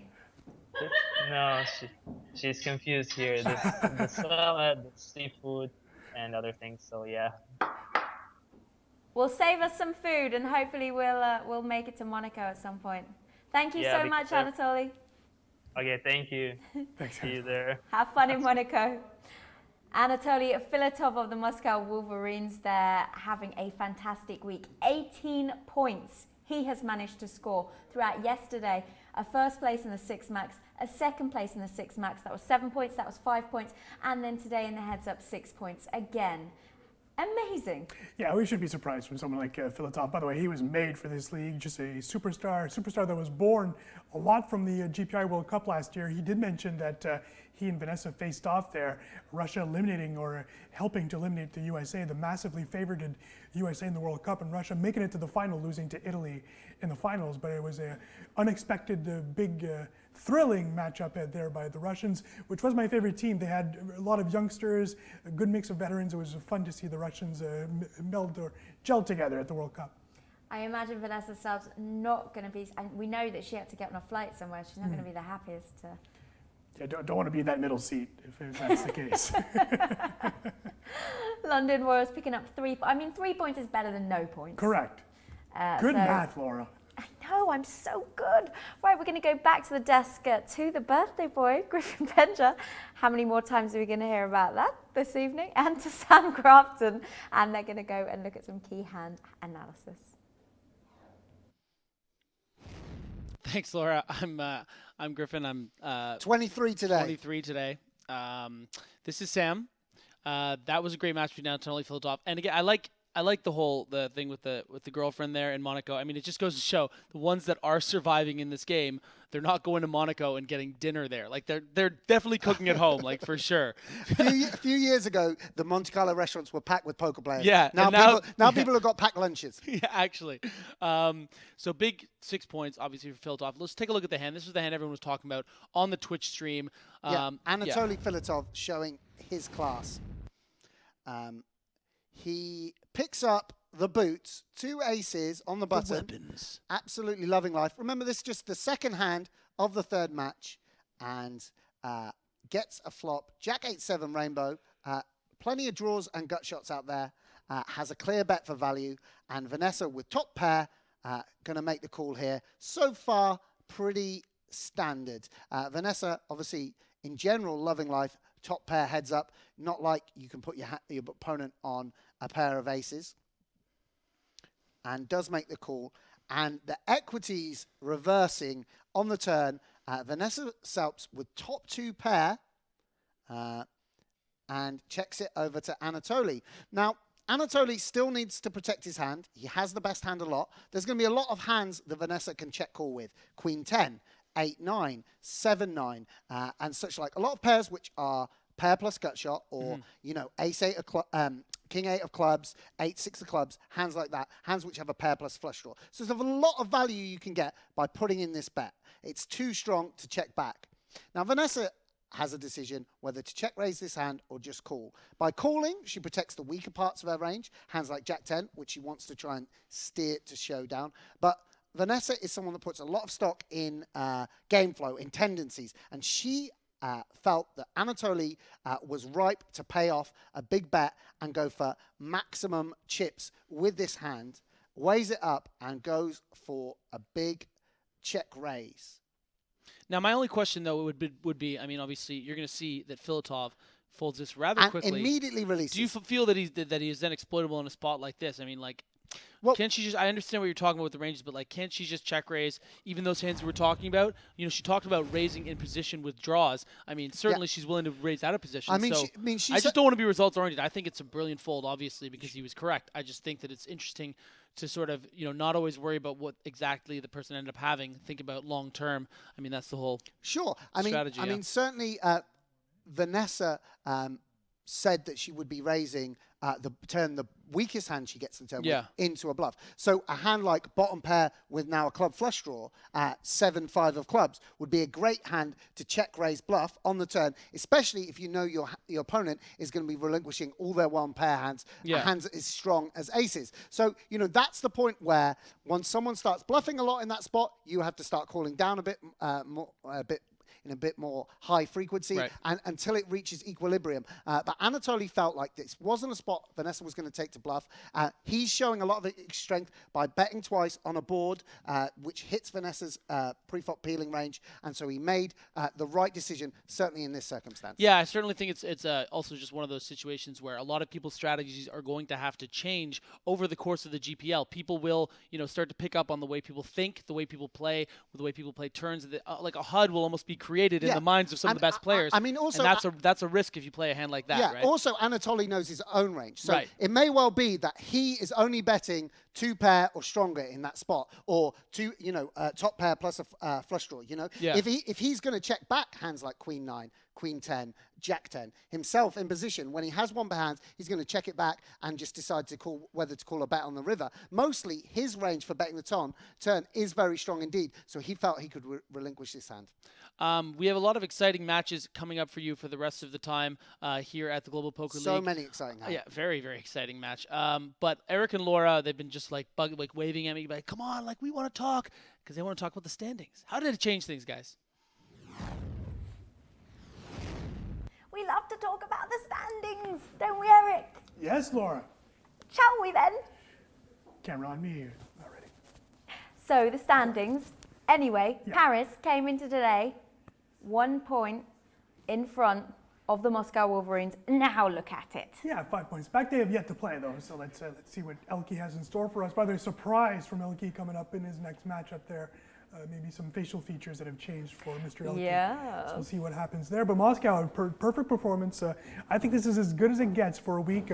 No, she's confused here. The salad, the seafood, and other things. So yeah. We'll save us some food, and hopefully we'll make it to Monaco at some point. Thank you so much, Anatoly. Okay, thank you. Thanks. See you there. Have fun in Monaco. Anatoly Filatov of the Moscow Wolverines, they're having a fantastic week. 18 points he has managed to score throughout yesterday. A first place in the 6 max, a second place in the 6 max. That was 7 points, that was 5 points. And then today in the heads up, 6 points again. Amazing. Yeah, we should be surprised from someone like Filatov. By the way, he was made for this league, just a superstar that was born a lot from the GPI World Cup last year. He did mention that he and Vanessa faced off there, Russia eliminating or helping to eliminate the USA, the massively favored USA in the World Cup, and Russia making it to the final, losing to Italy in the finals. But it was an unexpected, big, thrilling matchup there by the Russians, which was my favorite team. They had a lot of youngsters, a good mix of veterans. It was fun to see the Russians meld or gel together at the World Cup. I imagine Vanessa Selbst not going to be, and we know that she had to get on a flight somewhere. She's not going to be the happiest to. Yeah, don't want to be in that middle seat if that's the case. London Royals picking up 3. I mean, 3 points is better than no points. Correct. Good math, Laura. I know, I'm so good. Right, we're going to go back to the desk to the birthday boy, Griffin Benja. How many more times are we going to hear about that this evening? And to Sam Crafton. And they're going to go and look at some key hand analysis. Thanks, Laura. I'm Griffin. I'm 23 today. 23 today. This is Sam. That was a great match between Anatoly Filatov. And again, I like the thing with the girlfriend there in Monaco. I mean, it just goes to show the ones that are surviving in this game, they're not going to Monaco and getting dinner there. Like they're definitely cooking at home, like for sure. A few years ago, the Monte Carlo restaurants were packed with poker players. Yeah. Now people have got packed lunches. Yeah, actually. So big 6 points, obviously, for Filatov. Let's take a look at the hand. This was the hand everyone was talking about on the Twitch stream. Anatoly Filatov showing his class. He picks up the boots, 2 aces on the button. Weapons. Absolutely loving life. Remember, this is just the second hand of the third match, and gets a flop. Jack 8-7 rainbow. Plenty of draws and gut shots out there. Has a clear bet for value, and Vanessa with top pair going to make the call here. So far, pretty standard. Vanessa, obviously, in general, loving life. Top pair heads up, not like you can put your opponent on a pair of aces, and does make the call. And the equities reversing on the turn. Vanessa Selbst with top 2 pair, and checks it over to Anatoly. Now, Anatoly still needs to protect his hand. He has the best hand a lot. There's going to be a lot of hands that Vanessa can check call with. Queen 10. 8-9, 7-9, and such like. A lot of pairs which are pair plus gut shot, or ace 8 of king 8 of clubs, 8-6 of clubs, hands like that, hands which have a pair plus flush draw. So there's a lot of value you can get by putting in this bet. It's too strong to check back. Now Vanessa has a decision whether to check raise this hand or just call. By calling, she protects the weaker parts of her range, hands like Jack 10, which she wants to try and steer to showdown. But Vanessa is someone that puts a lot of stock in game flow, in tendencies, and she felt that Anatoly was ripe to pay off a big bet and go for maximum chips with this hand, weighs it up and goes for a big check raise. Now, my only question, though, would be, I mean, obviously, you're going to see that Filatov folds this rather And quickly. immediately releases. Do you feel that he's then exploitable in a spot like this? I mean, like, Well, can't she just? I understand what you're talking about with the ranges, but like, can't she just check raise even those hands we're talking about? You know, she talked about raising in position with draws. I mean, certainly she's willing to raise out of position. I mean, so she I just don't want to be results oriented. I think it's a brilliant fold, obviously, because he was correct. I just think that it's interesting to sort of, you know, not always worry about what exactly the person ended up having. Think about long term. I mean, that's the whole strategy. I mean, certainly Vanessa said that she would be raising the weakest hand she gets the turn with into a bluff. So a hand like bottom pair with now a club flush draw, 7-5 of clubs, would be a great hand to check raise bluff on the turn, especially if you know your opponent is going to be relinquishing all their one pair hands, hands as strong as aces. So, you know, that's the point where once someone starts bluffing a lot in that spot, you have to start calling down a bit more, in a bit more high frequency and until it reaches equilibrium. But Anatoly felt like this wasn't a spot Vanessa was going to take to bluff. He's showing a lot of strength by betting twice on a board, which hits Vanessa's pre-flop peeling range. And so he made the right decision, certainly in this circumstance. Yeah, I certainly think it's also just one of those situations where a lot of people's strategies are going to have to change over the course of the GPL. People will, you know, start to pick up on the way people think, the way people play, the way people play turns. Like a HUD will almost be created in the minds of some of the best players. I mean, also, and that's a risk if you play a hand like that. Yeah. Right? Also, Anatoly knows his own range, so it may well be that he is only betting 2 pair or stronger in that spot, or top pair plus a flush draw. You know, if he's going to check back hands like Queen 9, Queen 10, Jack 10, himself in position, when he has one pair hands, he's going to check it back and just decide to call whether to call a bet on the river. Mostly, his range for betting the turn is very strong indeed, so he felt he could relinquish this hand. We have a lot of exciting matches coming up for you for the rest of the time here at the Global Poker League. So many exciting matches. Yeah, very, very exciting match. But Eric and Laura, they've been just like waving at me, like, come on, like we want to talk, because they want to talk about the standings. How did it change things, guys? We love to talk about the standings, don't we, Eric? Yes, Laura. Shall we then? Camera on me. Not ready. So the standings. Anyway, Paris came into today 1 point in front of the Moscow Wolverines. Now look at it. Yeah, 5 points back. They have yet to play, though, so let's see what Elke has in store for us. By the way, surprise from Elke coming up in his next matchup there. Maybe some facial features that have changed for Mr. Elke. Yeah. So we'll see what happens there. But Moscow, perfect performance. I think this is as good as it gets for a week.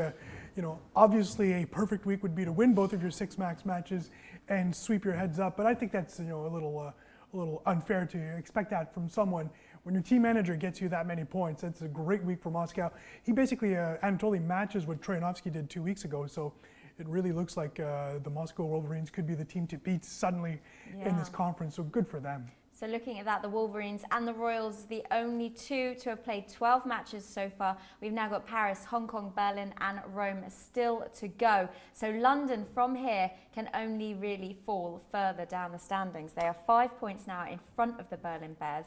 Obviously a perfect week would be to win both of your 6 max matches and sweep your heads up. But I think that's a little unfair to expect that from someone. When your team manager gets you that many points, that's a great week for Moscow. He basically, Anatoly matches what Troyanovsky did 2 weeks ago. So it really looks like the Moscow Wolverines could be the team to beat suddenly in this conference. So good for them. So looking at that, the Wolverines and the Royals, the only 2 to have played 12 matches so far. We've now got Paris, Hong Kong, Berlin and Rome still to go. So London from here can only really fall further down the standings. They are 5 points now in front of the Berlin Bears.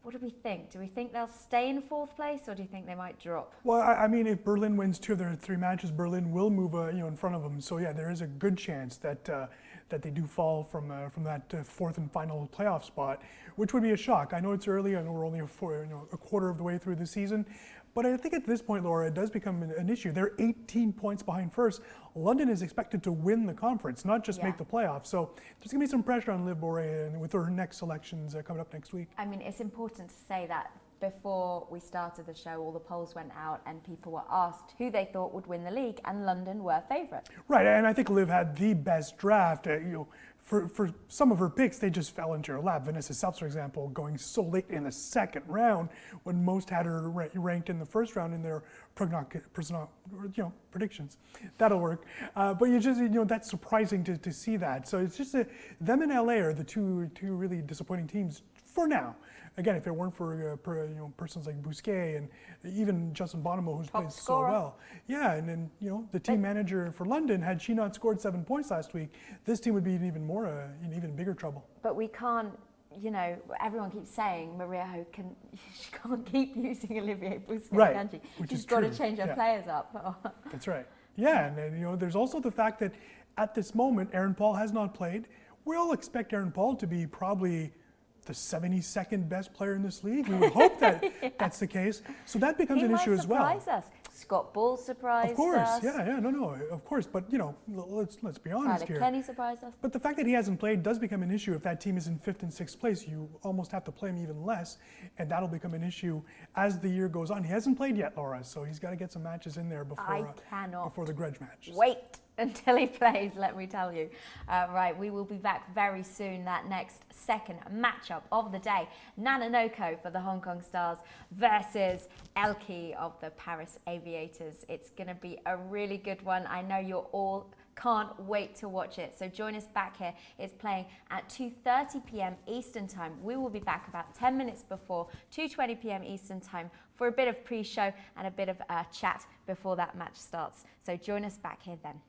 What do we think? Do we think they'll stay in 4th place, or do you think they might drop? Well, I mean, if Berlin wins 2 of their 3 matches, Berlin will move, in front of them. So yeah, there is a good chance that they do fall from that 4th and final playoff spot, which would be a shock. I know it's early. I know we're only a quarter of the way through the season, but I think at this point, Laura, it does become an issue. They're 18 points behind first. London is expected to win the conference, not just make the playoffs. So there's going to be some pressure on Liv Bourret with her next selections coming up next week. I mean, it's important to say that before we started the show, all the polls went out and people were asked who they thought would win the league, and London were favourite. Right, and I think Liv had the best draft. For some of her picks, they just fell into her lap. Vanessa Selbst, for example, going so late in the 2nd round when most had her ranked in the 1st round in their predictions. That'll work. But that's surprising to see that. So it's just them and LA are the two really disappointing teams for now. Again, if it weren't for persons like Bousquet and even Justin Bonomo, who's played so well. Yeah, and then the team manager for London, had she not scored 7 points last week, this team would be in even bigger trouble. But we can't you know, everyone keeps saying Maria she can't keep using Olivier Bousquet, Right, can she? which She's is got to true, change her yeah. players up. That's right. Yeah, and then, you know, there's also the fact that at this moment, Aaron Paul has not played. We all expect Aaron Paul to be probably the 72nd best player in this league. We would hope that that's the case. So that becomes He an might issue as well. surprise us. Scott Ball surprised Of course, us. no, of course. But you know, let's be honest Tyler here. Kenny surprised us. But the fact that he hasn't played does become an issue. If that team is in 5th and 6th place, you almost have to play him even less, and that'll become an issue as the year goes on. He hasn't played yet, Laura, so he's got to get some matches in there before the grudge match. Wait until he plays, let me tell you. Right, we will be back very soon. That next second matchup of the day, Nanonoko for the Hong Kong Stars versus Elki of the Paris Aviators. It's going to be a really good one. I know you're all can't wait to watch it. So join us back here. It's playing at 2:30 p.m. Eastern Time. We will be back about 10 minutes before 2:20 p.m. Eastern Time for a bit of pre-show and a bit of chat before that match starts. So join us back here then.